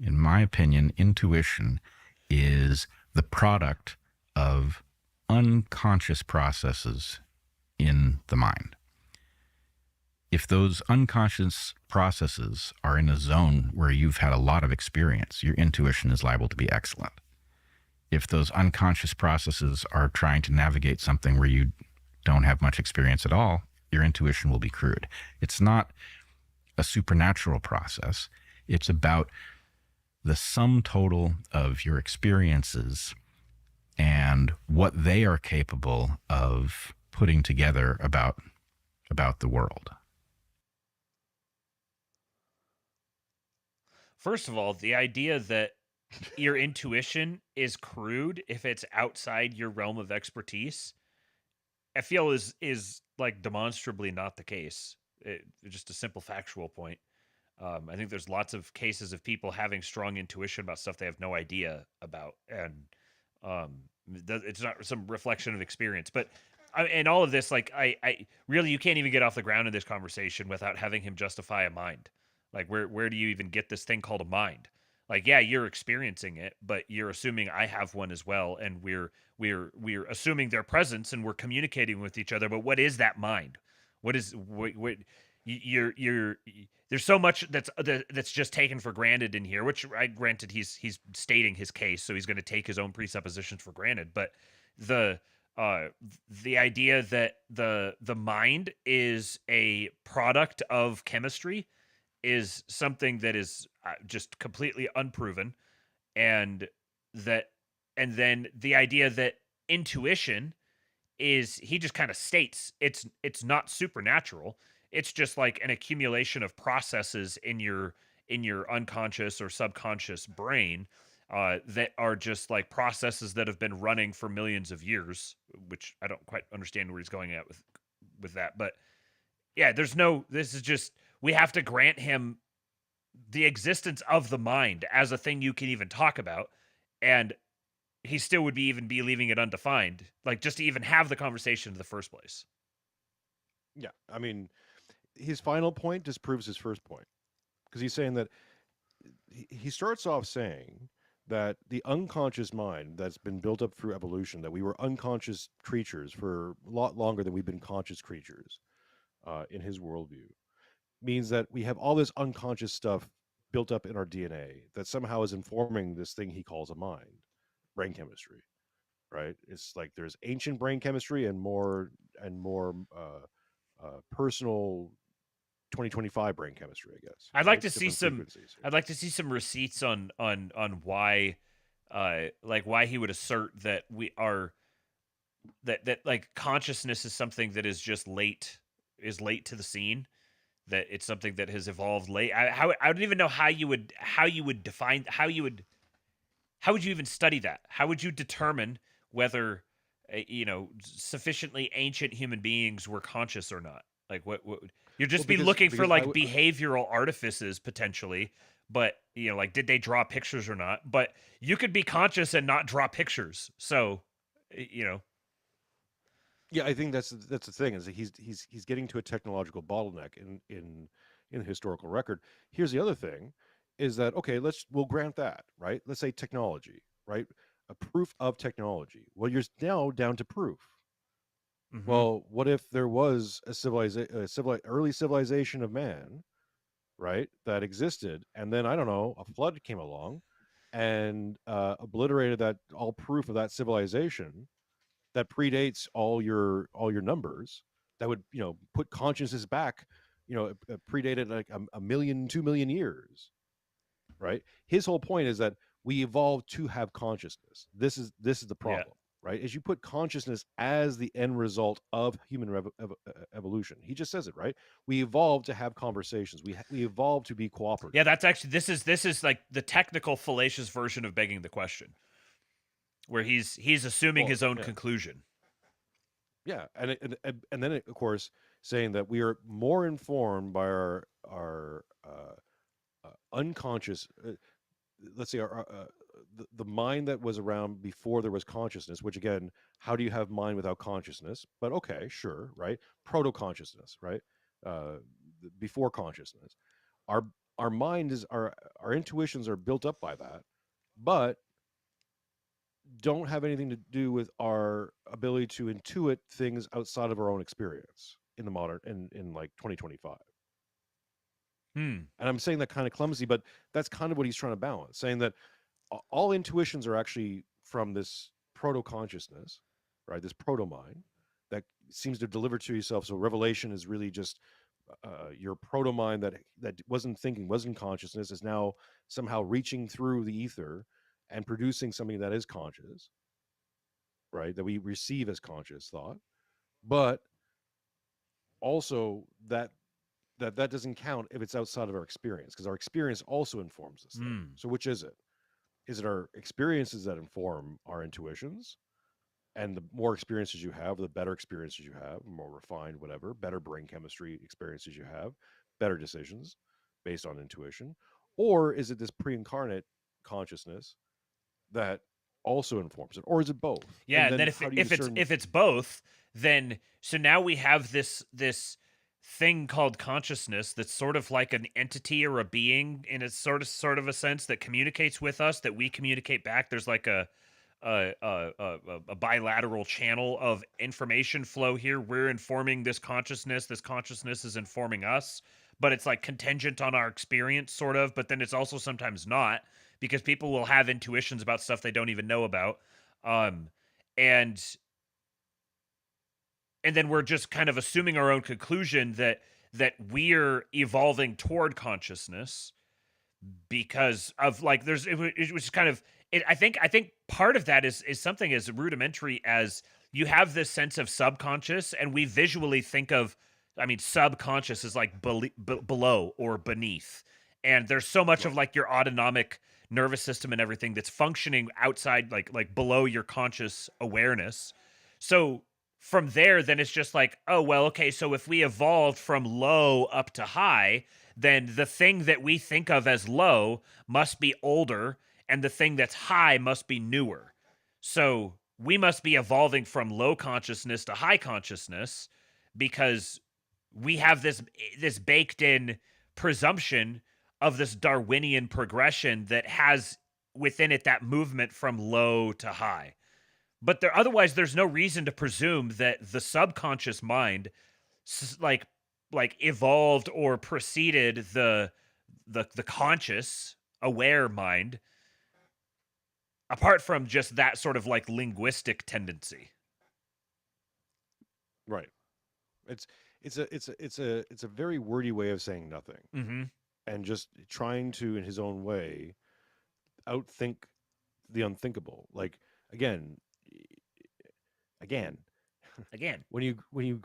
Speaker 6: In my opinion, intuition is the product of unconscious processes in the mind. If those unconscious processes are in a zone where you've had a lot of experience, your intuition is liable to be excellent. If those unconscious processes are trying to navigate something where you don't have much experience at all, your intuition will be crude. It's not a supernatural process. It's about the sum total of your experiences and what they are capable of putting together about the world.
Speaker 4: First of all, the idea that your intuition is crude if it's outside your realm of expertise, I feel is like demonstrably not the case. Just a simple factual point. I think there's lots of cases of people having strong intuition about stuff they have no idea about, and it's not some reflection of experience. But and all of this, like I really, you can't even get off the ground in this conversation without having him justify a mind. Like where do you even get this thing called a mind? Like, yeah, you're experiencing it, but you're assuming I have one as well, and we're assuming their presence, and we're communicating with each other. But what is that mind? What you're there's so much that's just taken for granted in here, which I granted he's stating his case, so he's going to take his own presuppositions for granted. But the uh the idea that the mind is a product of chemistry is something that is just completely unproven, and that and then the idea that intuition is, he just kind of states it's not supernatural. It's just like an accumulation of processes in your unconscious or subconscious brain, that are just like processes that have been running for millions of years, which I don't quite understand where he's going at with that. But yeah, this is just, we have to grant him the existence of the mind as a thing you can even talk about, and he still would be leaving it undefined, like just to even have the conversation in the first place.
Speaker 5: Yeah, I mean, his final point disproves his first point, because he's saying that he starts off saying that the unconscious mind that's been built up through evolution, that we were unconscious creatures for a lot longer than we've been conscious creatures, in his worldview, means that we have all this unconscious stuff built up in our DNA that somehow is informing this thing he calls a mind, brain chemistry, right? It's like there's ancient brain chemistry and more personal 2025 brain chemistry, I guess.
Speaker 4: I'd
Speaker 5: right?
Speaker 4: like to
Speaker 5: It's
Speaker 4: see
Speaker 5: different
Speaker 4: some.
Speaker 5: frequencies here.
Speaker 4: I'd like to see some receipts on why, like why he would assert that we are that like consciousness is something that is just late to the scene. That it's something that has evolved late. I don't even know how you would define how would you even study that? How would you determine whether sufficiently ancient human beings were conscious or not? Like what you're just be looking for like behavioral artifices potentially, but like did they draw pictures or not? But you could be conscious and not draw pictures. So,
Speaker 5: Yeah, I think that's the thing, is that he's getting to a technological bottleneck in the historical record. Here's the other thing, is that okay, we'll grant that, right? Let's say technology, right? A proof of technology. Well, you're now down to proof. Well, what if there was a early civilization of man, right, that existed, and then I don't know, a flood came along and obliterated that all proof of that civilization that predates all your numbers, that would put consciousness back, predated like a million 2 million years, right? His whole point is that we evolved to have consciousness. This is the
Speaker 4: yeah.
Speaker 5: problem, right? Is you put consciousness as the end result of human evolution. He just says it, right? We evolved to have conversations. We evolved to be cooperative.
Speaker 4: Yeah, that's actually this is like the technical fallacious version of begging the question, where he's assuming his own conclusion.
Speaker 5: Yeah, and then of course saying that we are more informed by our unconscious. Let's say the mind that was around before there was consciousness. Which again, how do you have mind without consciousness? But okay, sure, right? Proto consciousness, right? Before consciousness, our mind is our intuitions are built up by that, but don't have anything to do with our ability to intuit things outside of our own experience in the modern in like 2025. And I'm saying that kind of clumsy, but that's kind of what he's trying to balance, saying that all intuitions are actually from this proto consciousness, right? This proto mind that seems to deliver to yourself. So revelation is really just your proto mind that wasn't thinking, wasn't consciousness, is now somehow reaching through the ether and producing something that is conscious, right? That we receive as conscious thought. But also that doesn't count if it's outside of our experience, because our experience also informs this thing. So which is it? Is it our experiences that inform our intuitions? And the more experiences you have, the better experiences you have, more refined, whatever, better brain chemistry experiences you have, better decisions based on intuition, or is it this pre-incarnate consciousness that also informs it, or is it both?
Speaker 4: Yeah, and then
Speaker 5: how do you discern?
Speaker 4: if it's both, then so now we have this thing called consciousness that's sort of like an entity or a being in a sort of a sense that communicates with us, that we communicate back. There's like a bilateral channel of information flow here. We're informing this consciousness is informing us, but it's like contingent on our experience sort of, but then it's also sometimes not, because people will have intuitions about stuff they don't even know about. And then we're just kind of assuming our own conclusion that we're evolving toward consciousness because of like it was kind of it, I think part of that is something as rudimentary as you have this sense of subconscious, and we visually think of, I mean, subconscious is like below or beneath, and there's so much of like your autonomic nervous system and everything that's functioning outside, like below your conscious awareness. So from there, then it's just like, oh well, okay, so if we evolved from low up to high, then the thing that we think of as low must be older, and the thing that's high must be newer. So we must be evolving from low consciousness to high consciousness because we have this baked in presumption of this Darwinian progression that has within it that movement from low to high. But otherwise there's no reason to presume that the subconscious mind like evolved or preceded the conscious aware mind, apart from just that sort of like linguistic tendency.
Speaker 5: Right. It's a very wordy way of saying nothing,
Speaker 4: Mm-hmm.
Speaker 5: and just trying to, in his own way, outthink the unthinkable. Like again, when you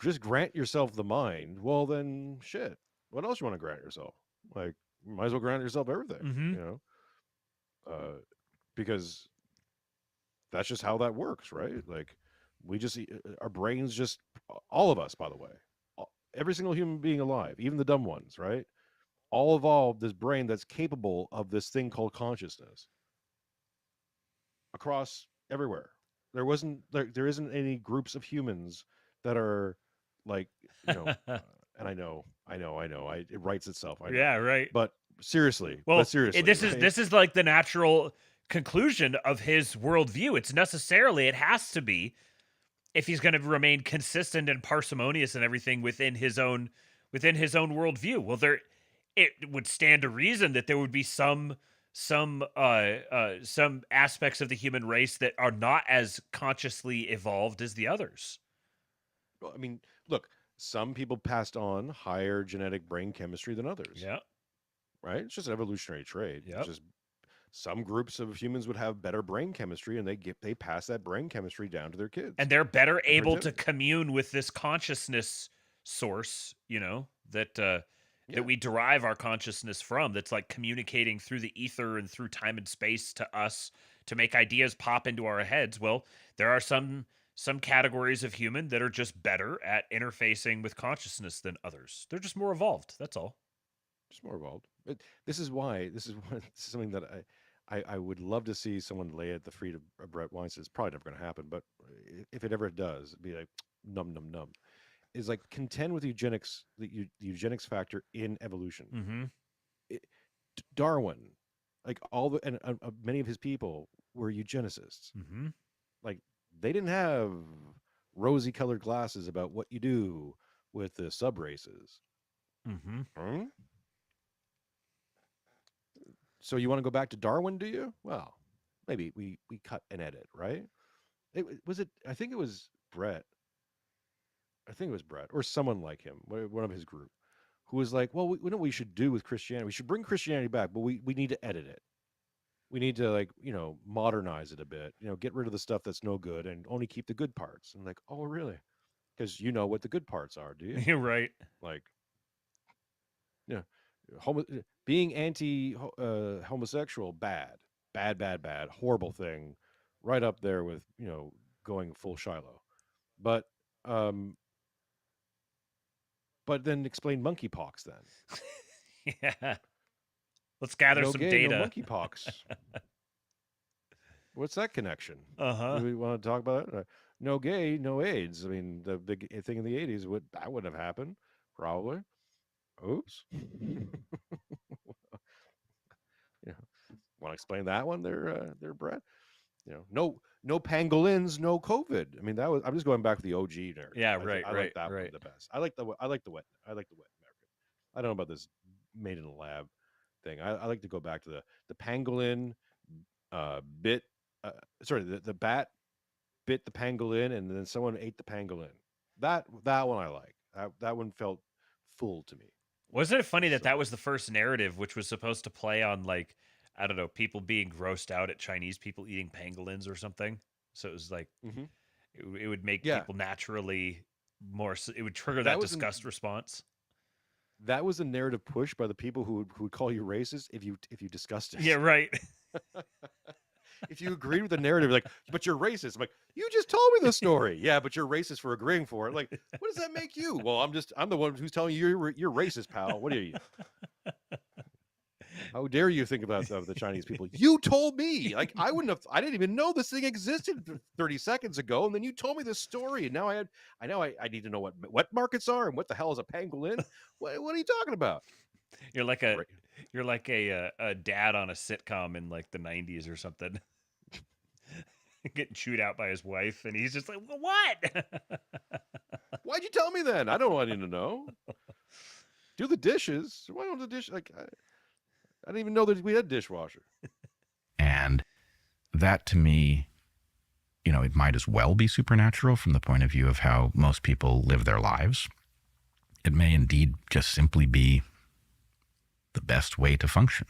Speaker 5: just grant yourself the mind, well then shit. What else you want to grant yourself? Like, you might as well grant yourself everything.
Speaker 4: Mm-hmm.
Speaker 5: You know, because that's just how that works, right? Like, we just our brains just, all of us, by the way, every single human being alive, even the dumb ones, right? All evolved this brain that's capable of this thing called consciousness across everywhere. There isn't any groups of humans that are like, and it writes itself. I know.
Speaker 4: Yeah, right.
Speaker 5: But seriously,
Speaker 4: Well,
Speaker 5: seriously,
Speaker 4: this
Speaker 5: right?
Speaker 4: is like the natural conclusion of his worldview. It has to be, if he's going to remain consistent and parsimonious and everything within his own worldview. Well, it would stand to reason that there would be some aspects of the human race that are not as consciously evolved as the others.
Speaker 5: Well, I mean, look, some people passed on higher genetic brain chemistry than others.
Speaker 4: Yeah.
Speaker 5: Right? It's just an evolutionary trait.
Speaker 4: Yep.
Speaker 5: It's just some groups of humans would have better brain chemistry, and they pass that brain chemistry down to their kids.
Speaker 4: And they're better able to commune with this consciousness source, that we derive our consciousness from, that's like communicating through the ether and through time and space to us to make ideas pop into our heads. Well, there are some categories of human that are just better at interfacing with consciousness than others. They're just more evolved. That's all.
Speaker 5: Just more evolved. But this is something that I would love to see someone lay at the feet of Brett Weinstein. It's probably never going to happen, but if it ever does, it'd be like num. Is like contend with eugenics, the eugenics factor in evolution.
Speaker 4: Mm-hmm.
Speaker 5: Darwin, like many of his people were eugenicists.
Speaker 4: Mm-hmm.
Speaker 5: Like, they didn't have rosy colored glasses about what you do with the sub races.
Speaker 4: Mm-hmm.
Speaker 5: So you want to go back to Darwin, do you? Well, maybe we cut and edit, right? I think it was Brett. I think it was Brett or someone like him, one of his group, who was like, well, we know what we should do with Christianity. We should bring Christianity back, but we need to edit it. We need to, modernize it a bit, get rid of the stuff that's no good and only keep the good parts. And like, oh, really? Because you know what the good parts are, do you?
Speaker 4: You're right.
Speaker 5: Like, being homosexual, bad, horrible thing, right up there with, going full Shiloh. But then explain monkeypox then.
Speaker 4: Yeah. Let's gather
Speaker 5: no
Speaker 4: some
Speaker 5: gay,
Speaker 4: data.
Speaker 5: no monkeypox. What's that connection?
Speaker 4: Uh-huh.
Speaker 5: Do we want to talk about it? No gay, no AIDS. I mean, the big thing in the 80s that wouldn't have happened, probably. Oops. Yeah. Want to explain that one there, Brett? No pangolins, no COVID. I mean, I'm just going back to the OG narrative.
Speaker 4: Yeah,
Speaker 5: I like that one the best. I like the wet American. I don't know about this made in a lab thing. I like to go back to the pangolin bit. The bat bit the pangolin, and then someone ate the pangolin. That one I like. That one felt full to me.
Speaker 4: Wasn't it funny that was the first narrative, which was supposed to play on, like, I don't know, people being grossed out at Chinese people eating pangolins or something? So it was like, it would make people naturally more, it would trigger that disgust response.
Speaker 5: That was a narrative push by the people who would call you racist if you discussed it.
Speaker 4: Yeah, right.
Speaker 5: If you agreed with the narrative, like, but you're racist. I'm like, you just told me the story. Yeah, but you're racist for agreeing for it. Like, what does that make you? Well, I'm the one who's telling you you're racist, pal. What are you? How dare you think about the Chinese people? You told me. Like, I didn't even know this thing existed 30 seconds ago, and then you told me this story, and now I need to know what wet markets are and what the hell is a pangolin. What are you talking about?
Speaker 4: You're like a dad on a sitcom in like the 90s or something. Getting chewed out by his wife, and he's just like, well, what?
Speaker 5: Why'd you tell me then? I don't want to know. Do the dishes. Why don't the dish? Like, I didn't even know that we had a dishwasher.
Speaker 6: And that, to me, it might as well be supernatural from the point of view of how most people live their lives. It may indeed just simply be the best way to function.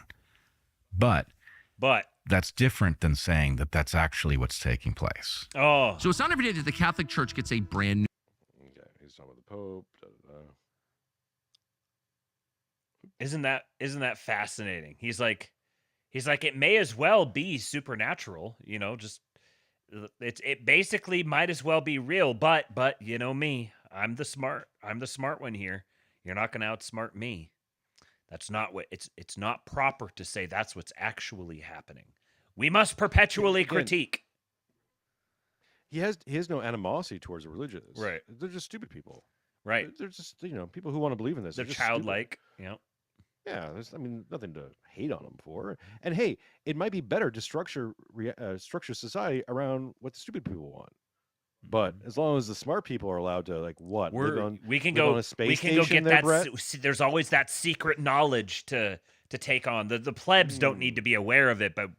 Speaker 6: But that's different than saying that that's actually what's taking place.
Speaker 4: Oh.
Speaker 3: So it's not every day that the Catholic Church gets a brand new.
Speaker 5: Okay, he's talking about the Pope.
Speaker 4: Isn't that fascinating? He's like, it may as well be supernatural, just it basically might as well be real, but me, I'm the smart one here. You're not going to outsmart me. That's not what it's not proper to say that's what's actually happening. We must perpetually critique.
Speaker 5: He has no animosity towards the religious.
Speaker 4: Right.
Speaker 5: They're just stupid people.
Speaker 4: Right.
Speaker 5: They're just people who want to believe in this.
Speaker 4: They're childlike. Yeah.
Speaker 5: Yeah, there's nothing to hate on them for. And hey, it might be better to structure society around what the stupid people want. But as long as the smart people are allowed to, like, what
Speaker 4: we can go get that.
Speaker 5: Brett?
Speaker 4: There's always that secret knowledge to take on. The plebs don't need to be aware of it, but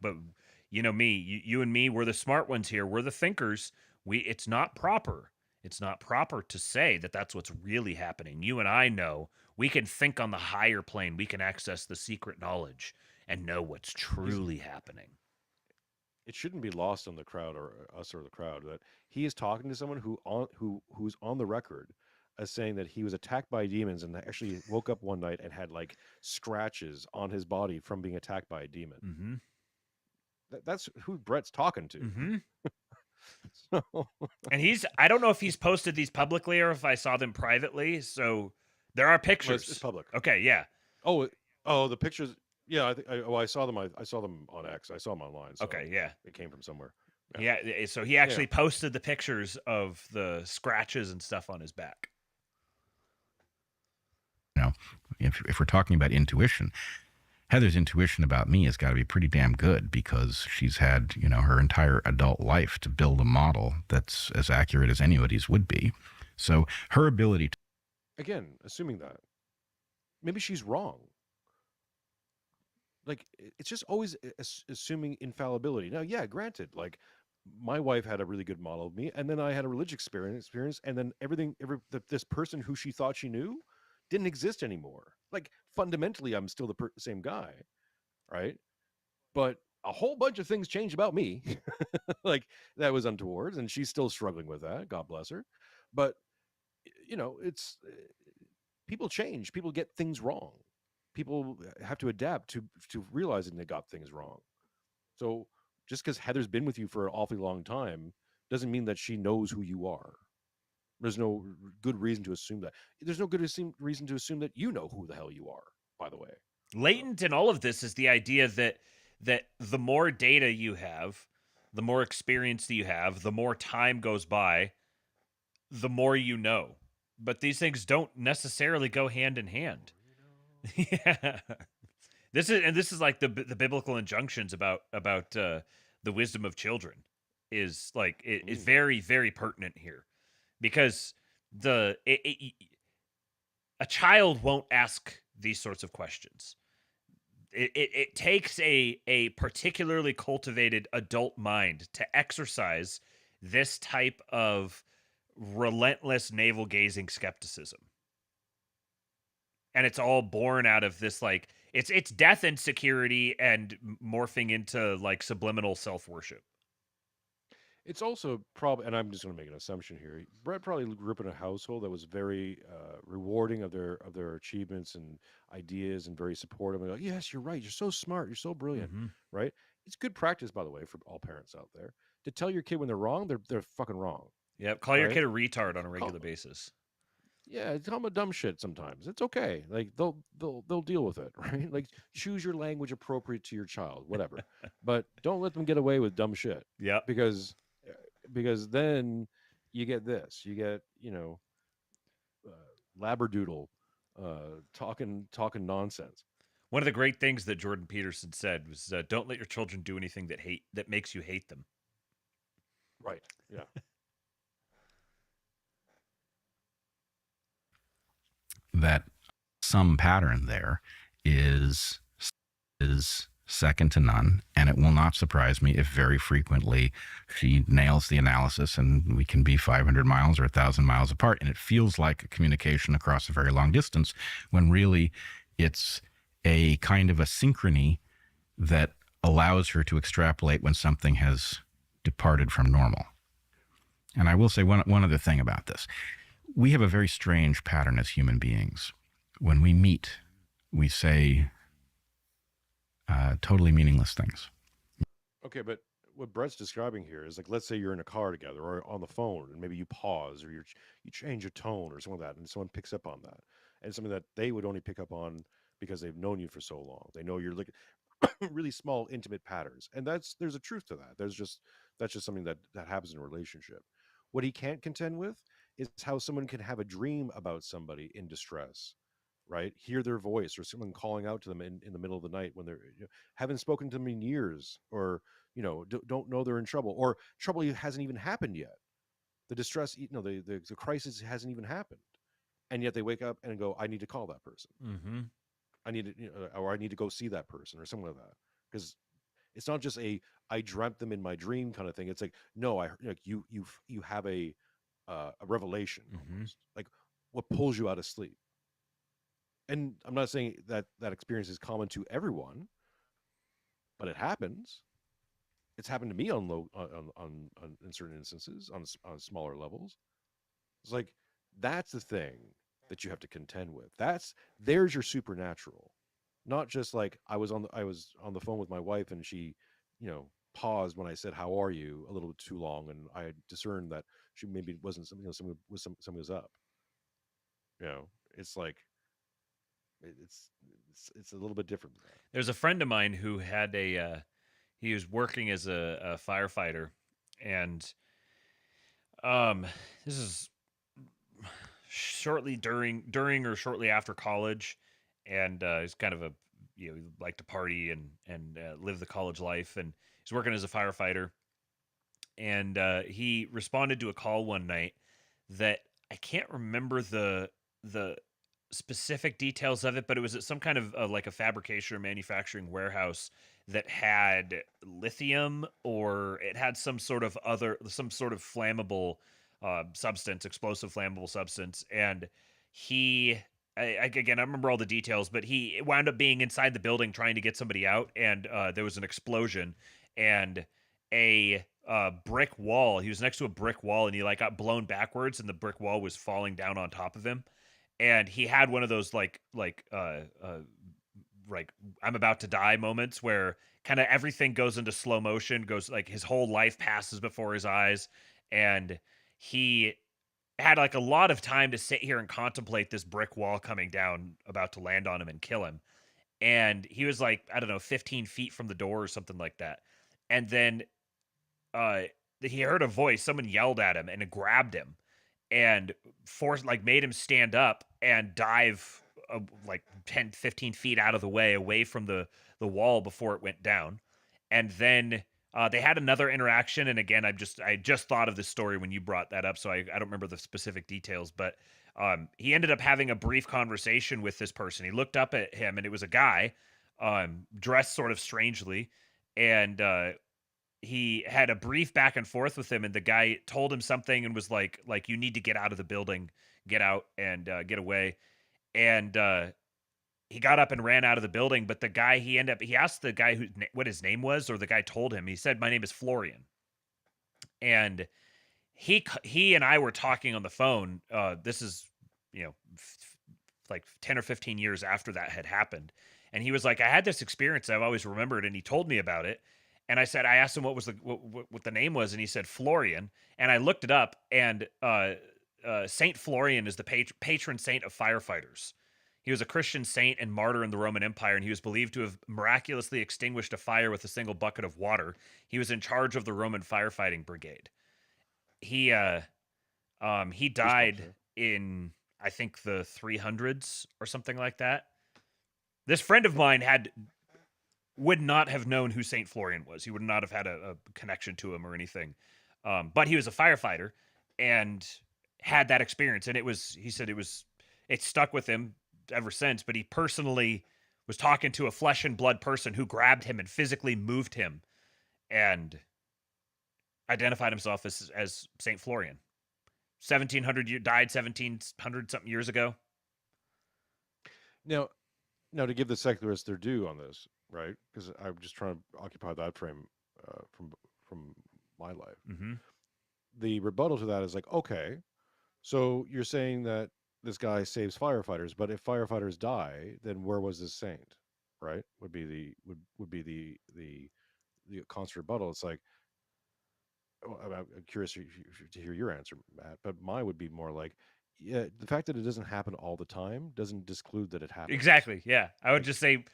Speaker 4: me, you and me, we're the smart ones here. We're the thinkers. It's not proper. It's not proper to say that that's what's really happening. You and I know. We can think on the higher plane. We can access the secret knowledge and know what's truly happening.
Speaker 5: It shouldn't be lost on the crowd or us or the crowd that he is talking to someone who's on the record as saying that he was attacked by demons and actually woke up one night and had like scratches on his body from being attacked by a demon.
Speaker 4: Mm-hmm.
Speaker 5: That's who Brett's talking to.
Speaker 4: Mm-hmm.
Speaker 5: So.
Speaker 4: And I don't know if he's posted these publicly or if I saw them privately. So there are pictures.
Speaker 5: It's public.
Speaker 4: Okay, yeah.
Speaker 5: Oh, the pictures. Yeah, I saw them. I saw them on X. I saw them online. So
Speaker 4: okay, yeah.
Speaker 5: It came from somewhere.
Speaker 4: Yeah, so he actually posted the pictures of the scratches and stuff on his back.
Speaker 6: If we're talking about intuition, Heather's intuition about me has got to be pretty damn good because she's had, her entire adult life to build a model that's as accurate as anybody's would be. So her ability to...
Speaker 5: Again, assuming that. Maybe she's wrong. Like, it's just always assuming infallibility. Now, yeah, granted, like, my wife had a really good model of me, and then I had a religious experience, and then this person who she thought she knew didn't exist anymore. Like, fundamentally, I'm still the same guy, right? But a whole bunch of things changed about me, like, that was untoward, and she's still struggling with that. God bless her. But, it's people change. People get things wrong. People have to adapt to realizing they got things wrong. So just because Heather's been with you for an awfully long time doesn't mean that she knows who you are. There's no good reason to assume that. There's no good reason to assume that you know who the hell you are, by the way.
Speaker 4: Latent in all of this is the idea that the more data you have, the more experience that you have, the more time goes by, the more you know. But these things don't necessarily go hand in hand. Yeah. This is like the biblical injunctions about the wisdom of children is like it is very, very pertinent here, because a child won't ask these sorts of questions. It takes a particularly cultivated adult mind to exercise this type of relentless navel gazing skepticism, and it's all born out of this, like, it's death and security and morphing into like subliminal self-worship.
Speaker 5: It's also probably, and I'm just going to make an assumption here. Brett probably grew up in a household that was very rewarding of their achievements and ideas, and very supportive. And like, yes, you're right. You're so smart. You're so brilliant. Right? It's good practice, by the way, for all parents out there, to tell your kid when they're wrong. They're fucking wrong.
Speaker 4: Yep, call your
Speaker 5: Right?
Speaker 4: kid a retard on a regular basis.
Speaker 5: Yeah, tell them a dumb shit sometimes. It's okay. Like they'll deal with it, right? Like, choose your language appropriate to your child, whatever. But don't let them get away with dumb shit.
Speaker 4: Yeah.
Speaker 5: Because then you get this. You get, labradoodle talking nonsense.
Speaker 4: One of the great things that Jordan Peterson said was, "Don't let your children do anything that makes you hate them."
Speaker 5: Right. Yeah.
Speaker 6: That some pattern there is second to none, and it will not surprise me if very frequently she nails the analysis and we can be 500 miles or 1,000 miles apart, and it feels like a communication across a very long distance, when really it's a kind of a synchrony that allows her to extrapolate when something has departed from normal. And I will say one other thing about this. We have a very strange pattern as human beings. When we meet, we say totally meaningless things.
Speaker 5: Okay, but what Brett's describing here is, like, let's say you're in a car together or on the phone, and maybe you pause or you change a tone or something like that, and someone picks up on that, and something that they would only pick up on because they've known you for so long. They know you're like really small, intimate patterns, and there's a truth to that. That's just something that happens in a relationship. What he can't contend with is how someone can have a dream about somebody in distress, right? Hear their voice, or someone calling out to them in the middle of the night when they're, haven't spoken to them in years, or don't know they're in trouble, or trouble hasn't even happened yet. The distress, the crisis hasn't even happened, and yet they wake up and go, "I need to call that person. I need to, or I need to go see that person," or something like that. Because it's not just I dreamt them in my dream kind of thing. It's like, no, you have a revelation almost, like what pulls you out of sleep. And I'm not saying that experience is common to everyone, but it happens. It's happened to me on in certain instances, on smaller levels. It's like, that's the thing that you have to contend with. There's your supernatural, not just like I was on the phone with my wife and she, paused when I said "How are you" a little bit too long, and I discerned that she maybe wasn't something, something was up. It's like it's a little bit different than that.
Speaker 4: There's a friend of mine who had he was working as a firefighter, and this is shortly during or shortly after college, and he's kind of a he liked to party and live the college life, and he's working as a firefighter, and he responded to a call one night that I can't remember the specific details of it, but it was at some kind of like a fabrication or manufacturing warehouse that had lithium, or it had some sort of flammable substance, explosive flammable substance. And again, I remember all the details, but he wound up being inside the building trying to get somebody out, and there was an explosion, and a brick wall. He was next to a brick wall, and he like got blown backwards, and the brick wall was falling down on top of him. And he had one of those like I'm about to die moments where kind of everything goes into slow motion, goes like his whole life passes before his eyes, and he had like a lot of time to sit here and contemplate this brick wall coming down, about to land on him and kill him. and he was like, I don't know, 15 feet from the door or something like that. And then he heard a voice, someone yelled at him and grabbed him and made him stand up and dive like 10, 15 feet out of the way, away from the wall before it went down. And then they had another interaction. And again, I just thought of this story when you brought that up, so I don't remember the specific details, but he ended up having a brief conversation with this person. He looked up at him, and it was a guy dressed sort of strangely, and he had a brief back and forth with him, and the guy told him something and was like you need to get out of the building, get out and get away. And he got up and ran out of the building, but the guy, he asked the guy what his name was, or the guy told him. He said, "My name is Florian." And he and I were talking on the phone. This is, like 10 or 15 years after that had happened. And he was like, I had this experience I've always remembered, and he told me about it. And I asked him what the name was, and he said Florian. And I looked it up, and Saint Florian is the patron saint of firefighters. He was a Christian saint and martyr in the Roman Empire, and he was believed to have miraculously extinguished a fire with a single bucket of water. He was in charge of the Roman firefighting brigade. He died in, I think, the 300s or something like that. This friend of mine would not have known who Saint Florian was. He would not have had a connection to him or anything. But he was a firefighter and had that experience, and he said it stuck with him ever since. But he personally was talking to a flesh and blood person who grabbed him and physically moved him and identified himself as Saint Florian. 1700 died 1700 something years ago.
Speaker 5: Now, to give the secularists their due on this, right? Because I'm just trying to occupy that frame from my life.
Speaker 4: Mm-hmm.
Speaker 5: The rebuttal to that is like, okay, so you're saying that this guy saves firefighters, but if firefighters die, then where was this saint? Right? Would be the constant rebuttal. It's like, I'm curious to hear your answer, Matt, but mine would be more like, yeah, the fact that it doesn't happen all the time doesn't disclude that it happens.
Speaker 4: Exactly. Yeah, I would just say,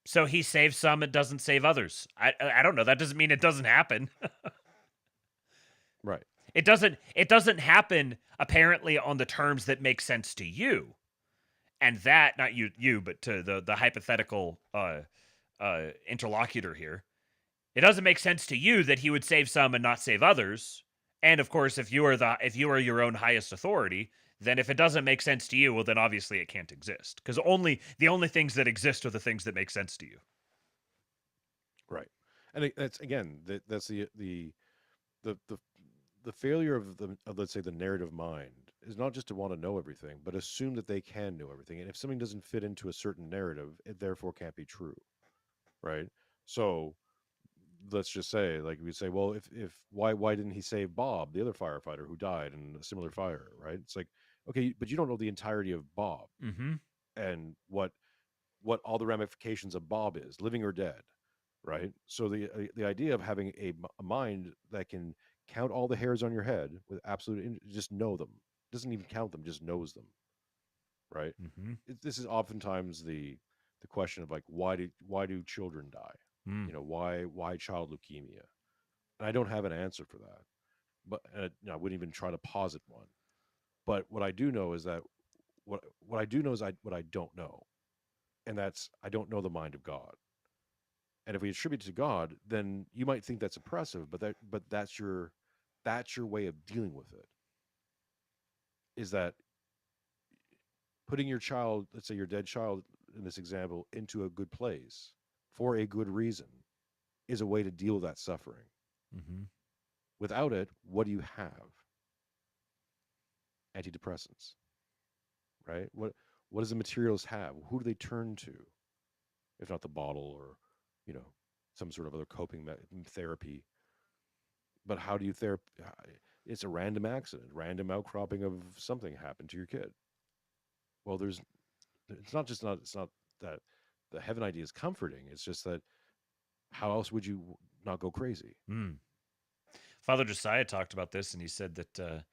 Speaker 4: so he saves some, it doesn't save others. I don't know. That doesn't mean it doesn't happen.
Speaker 5: Right.
Speaker 4: It doesn't happen apparently on the terms that make sense to you, and that, not you, but to the hypothetical interlocutor here. It doesn't make sense to you that he would save some and not save others. And of course, if you are your own highest authority, then if it doesn't make sense to you, well, then obviously it can't exist, because the only things that exist are the things that make sense to you.
Speaker 5: Right. And that's, again, that's the failure of let's say the narrative mind is not just to want to know everything, but assume that they can know everything. And if something doesn't fit into a certain narrative, it therefore can't be true. Right. So let's just say, like, we say, well, if why didn't he save Bob, the other firefighter who died in a similar fire? Right. It's like, okay, but you don't know the entirety of Bob
Speaker 4: Mm-hmm.
Speaker 5: and what all the ramifications of Bob is, living or dead. Right. So the idea of having a mind that can count all the hairs on your head with absolute, just know them, doesn't even count them, just knows them. Right.
Speaker 4: Mm-hmm.
Speaker 5: This is oftentimes the question of, like, why do children die? Why child leukemia? And I don't have an answer for that, but I wouldn't even try to posit one. But what I do know is that what I do know is what I don't know, and that's, I don't know the mind of God. And if we attribute it to God, then you might think that's oppressive, but that's your way of dealing with it. Is that putting your child, let's say your dead child in this example, into a good place for a good reason, is a way to deal with that suffering.
Speaker 4: Mm-hmm.
Speaker 5: Without it, what do you have? Antidepressants, right? What does the materialist have? Who do they turn to, if not the bottle or, some sort of other coping therapy? But how do you it's a random accident, random outcropping of something happened to your kid. Well, it's not that the heaven idea is comforting. It's just that, how else would you not go crazy?
Speaker 4: Father Josiah talked about this, and he said that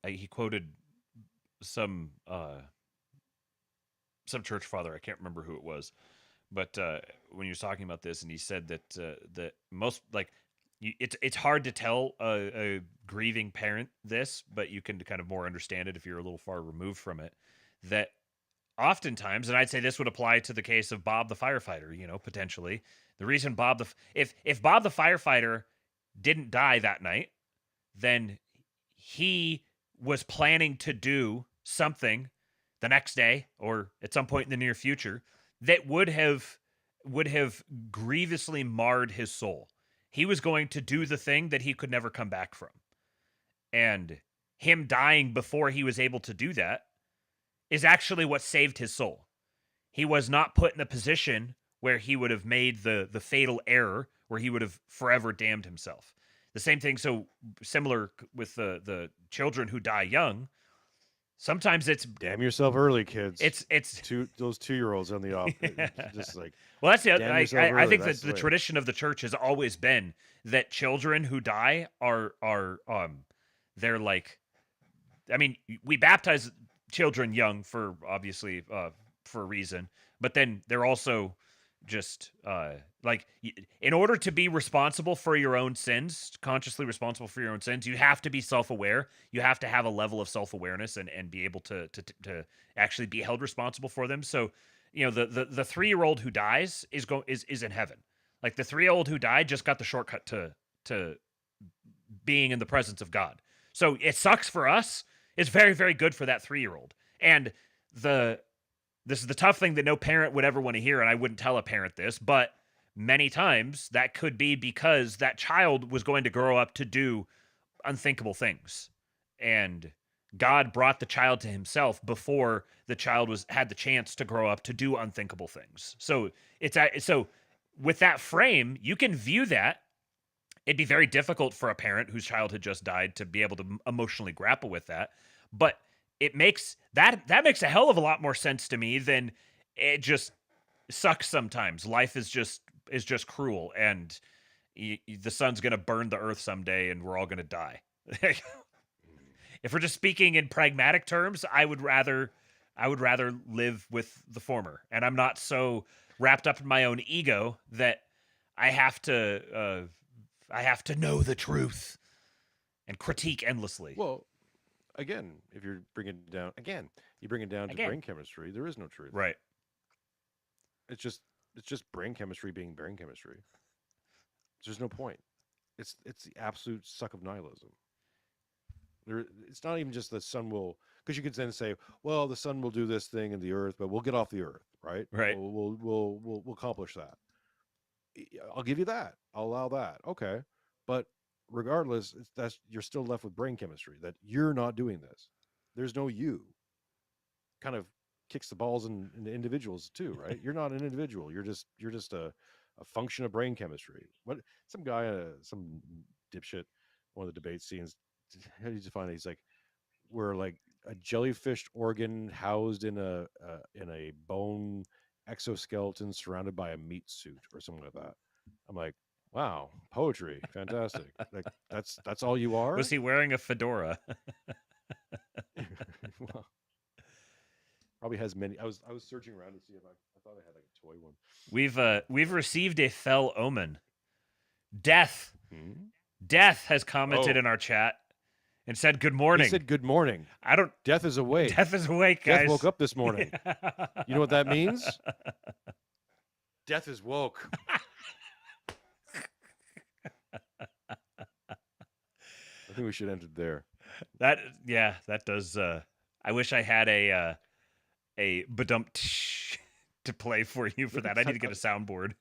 Speaker 4: he quoted some some church father. I can't remember who it was, but when he was talking about this, and he said that that most it's hard to tell a grieving parent this, but you can kind of more understand it if you're a little far removed from it. That oftentimes, and I'd say this would apply to the case of Bob the firefighter, potentially. The reason if Bob the firefighter didn't die that night, then he was planning to do something the next day or at some point in the near future that would have grievously marred his soul. He was going to do the thing that he could never come back from. And him dying before he was able to do that is actually what saved his soul. He was not put in a position where he would have made the fatal error where he would have forever damned himself. The same thing, so similar with the children who die young. Sometimes it's
Speaker 5: Damn yourself early, kids.
Speaker 4: It's
Speaker 5: those 2-year-olds on the off.
Speaker 4: Yeah.
Speaker 5: Just like,
Speaker 4: well, that's the
Speaker 5: damn
Speaker 4: I
Speaker 5: yourself
Speaker 4: I
Speaker 5: early,
Speaker 4: think
Speaker 5: that's
Speaker 4: that
Speaker 5: the
Speaker 4: the
Speaker 5: way.
Speaker 4: tradition of the church has always been that children who die are they're like, I mean, we baptize children young for obviously for a reason, but then they're also just in order to be responsible for your own sins, consciously responsible for your own sins, you have to be self-aware. You have to have a level of self-awareness and be able to actually be held responsible for them. So, the 3-year-old who dies is in heaven. Like the 3-year-old who died just got the shortcut to being in the presence of God. So it sucks for us. It's very, very good for that 3-year-old. And this is the tough thing that no parent would ever want to hear, and I wouldn't tell a parent this, but many times that could be because that child was going to grow up to do unthinkable things. And God brought the child to himself before the child had the chance to grow up to do unthinkable things. So so with that frame, you can view that. It'd be very difficult for a parent whose child had just died to be able to emotionally grapple with that. But it makes that makes a hell of a lot more sense to me than it just sucks sometimes. Life is just cruel, and the sun's going to burn the earth someday, and we're all going to die. If we're just speaking in pragmatic terms, I would rather live with the former, and I'm not so wrapped up in my own ego that I have to know the truth and critique endlessly.
Speaker 5: Well, again, if you bring it down to brain chemistry, there is no truth.
Speaker 4: Right.
Speaker 5: It's just brain chemistry being brain chemistry. There's no point. It's the absolute suck of nihilism. It's not even just the sun will, because you could then say, well, the sun will do this thing in the earth, but we'll get off the earth, right?
Speaker 4: Right.
Speaker 5: We'll accomplish that. I'll give you that. I'll allow that. Okay, but regardless, you're still left with brain chemistry that you're not doing this. There's no you. Kind of kicks the balls in individuals too, right? You're not an individual. You're just a function of brain chemistry. What some guy, some dipshit, one of the debate scenes. How do you define it? He's like, we're like a jellyfish organ housed in a bone exoskeleton surrounded by a meat suit or something like that. I'm like, wow, poetry, fantastic. Like that's all you are.
Speaker 4: Was he wearing a fedora?
Speaker 5: Well, probably has many. I was searching around to see if I thought I had like a toy one.
Speaker 4: We've received a fell omen. Death has commented in our chat and said good morning.
Speaker 5: He said good morning. Death is awake.
Speaker 4: Death is awake, guys.
Speaker 5: Death woke up this morning. You know what that means? Death is woke. I think we should end it there.
Speaker 4: That does. I wish I had a badump to play for you for that. I need to get a soundboard.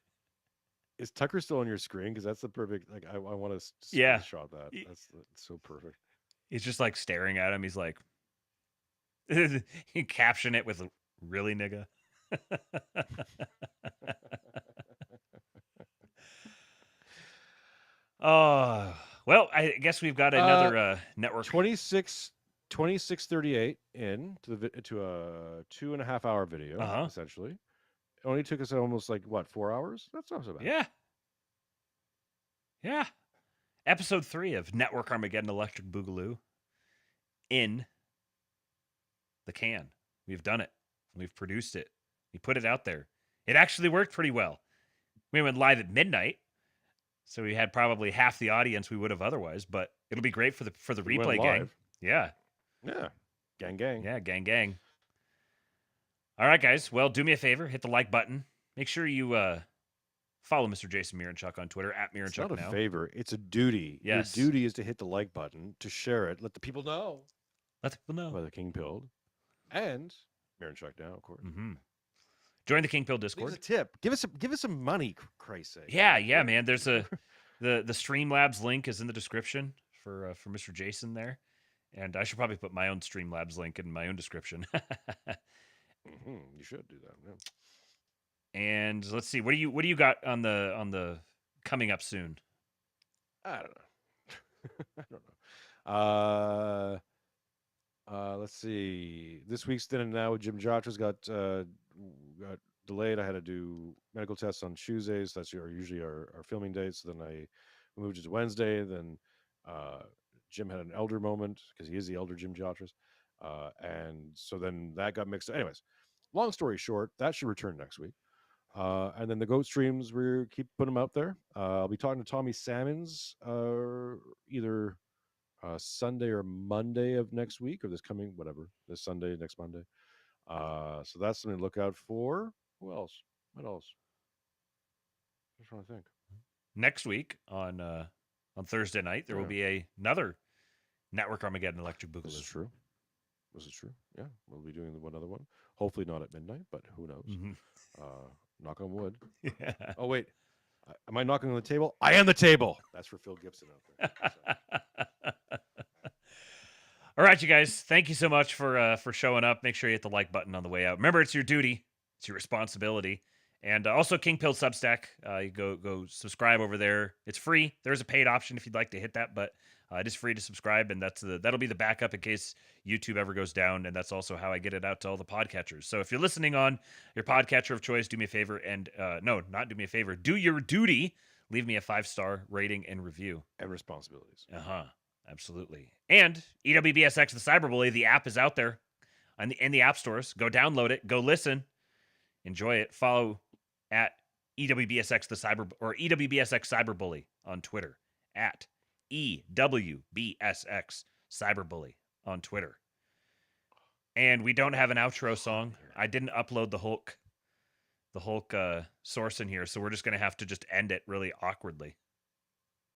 Speaker 5: Is Tucker still on your screen? Because that's the perfect. Like I want to screenshot that. That's so perfect.
Speaker 4: He's just like staring at him. He's like, he caption it with "really nigga." Oh, well, I guess we've got another network.
Speaker 5: 26:38 in to a 2.5 hour video, essentially. It only took us almost 4 hours? That's not so bad.
Speaker 4: Yeah. Episode 3 of Network Armageddon Electric Boogaloo in the can. We've done it. We've produced it. He put it out there. It actually worked pretty well. We went live at midnight, so we had probably half the audience we would have otherwise. But it'll be great for the
Speaker 5: We went
Speaker 4: replay gang.
Speaker 5: live.
Speaker 4: Yeah,
Speaker 5: Yeah. Gang, gang.
Speaker 4: yeah, gang. All right, guys. Well, do me a favor, hit the like button. Make sure you follow Mr. Jason Mironchuck on Twitter at
Speaker 5: It's
Speaker 4: Mironchuck
Speaker 5: not a
Speaker 4: now.
Speaker 5: favor. It's a duty.
Speaker 4: Yes.
Speaker 5: Your duty is to hit the like button, to share it, let the people know
Speaker 4: Let people know.
Speaker 5: by the King Pilled. And Mironchuck now, of course.
Speaker 4: Mm-hmm. Join the King Pill
Speaker 5: Leave us
Speaker 4: Discord.
Speaker 5: a tip. Give us some money, Christ's sake.
Speaker 4: Yeah, man. There's the Streamlabs link is in the description for Mr. Jason there, and I should probably put my own Streamlabs link in my own description.
Speaker 5: You should do that. Yeah.
Speaker 4: And let's see, what do you got on the coming up soon?
Speaker 5: I don't know. I don't know. Let's see. This week's Then and Now with Jim Jotra's got delayed. I had to do medical tests on Tuesdays. That's usually our filming dates. Then I moved it to Wednesday. Then Jim had an elder moment because he is the elder Jim Jotra's. And so then that got mixed. Anyways, long story short, that should return next week. And then the goat streams, we keep putting them out there. I'll be talking to Tommy Salmons either Sunday or Monday of next week, or this Sunday, next Monday. So that's something to look out for. Who else? What else? I'm trying to think.
Speaker 4: Next week on Thursday night, there will be another Network Armageddon Electric Boogaloo.
Speaker 5: This is true. Yeah, we'll be doing another one. Hopefully not at midnight, but who knows?
Speaker 4: Mm-hmm.
Speaker 5: Knock on wood.
Speaker 4: Yeah.
Speaker 5: Oh wait, am I knocking on the table? I am the table. That's for Phil Gibson out there. So.
Speaker 4: All right, you guys. Thank you so much for showing up. Make sure you hit the like button on the way out. Remember, it's your duty. It's your responsibility. And also, King Pill Substack. You go subscribe over there. It's free. There's a paid option if you'd like to hit that, but it is free to subscribe, and that'll be the backup in case YouTube ever goes down. And that's also how I get it out to all the podcatchers. So if you're listening on your podcatcher of choice, do me a favor and no, not do me a favor. Do your duty. Leave me a 5-star rating and review.
Speaker 5: And responsibilities.
Speaker 4: Absolutely. And EWBSX the Cyberbully, the app is out there in the app stores. Go download it. Go listen. Enjoy it. Follow at EWBSX the EWBSX Cyberbully on Twitter. At EWBSX Cyberbully on Twitter. And we don't have an outro song. I didn't upload the Hulk source in here, so we're just gonna have to just end it really awkwardly.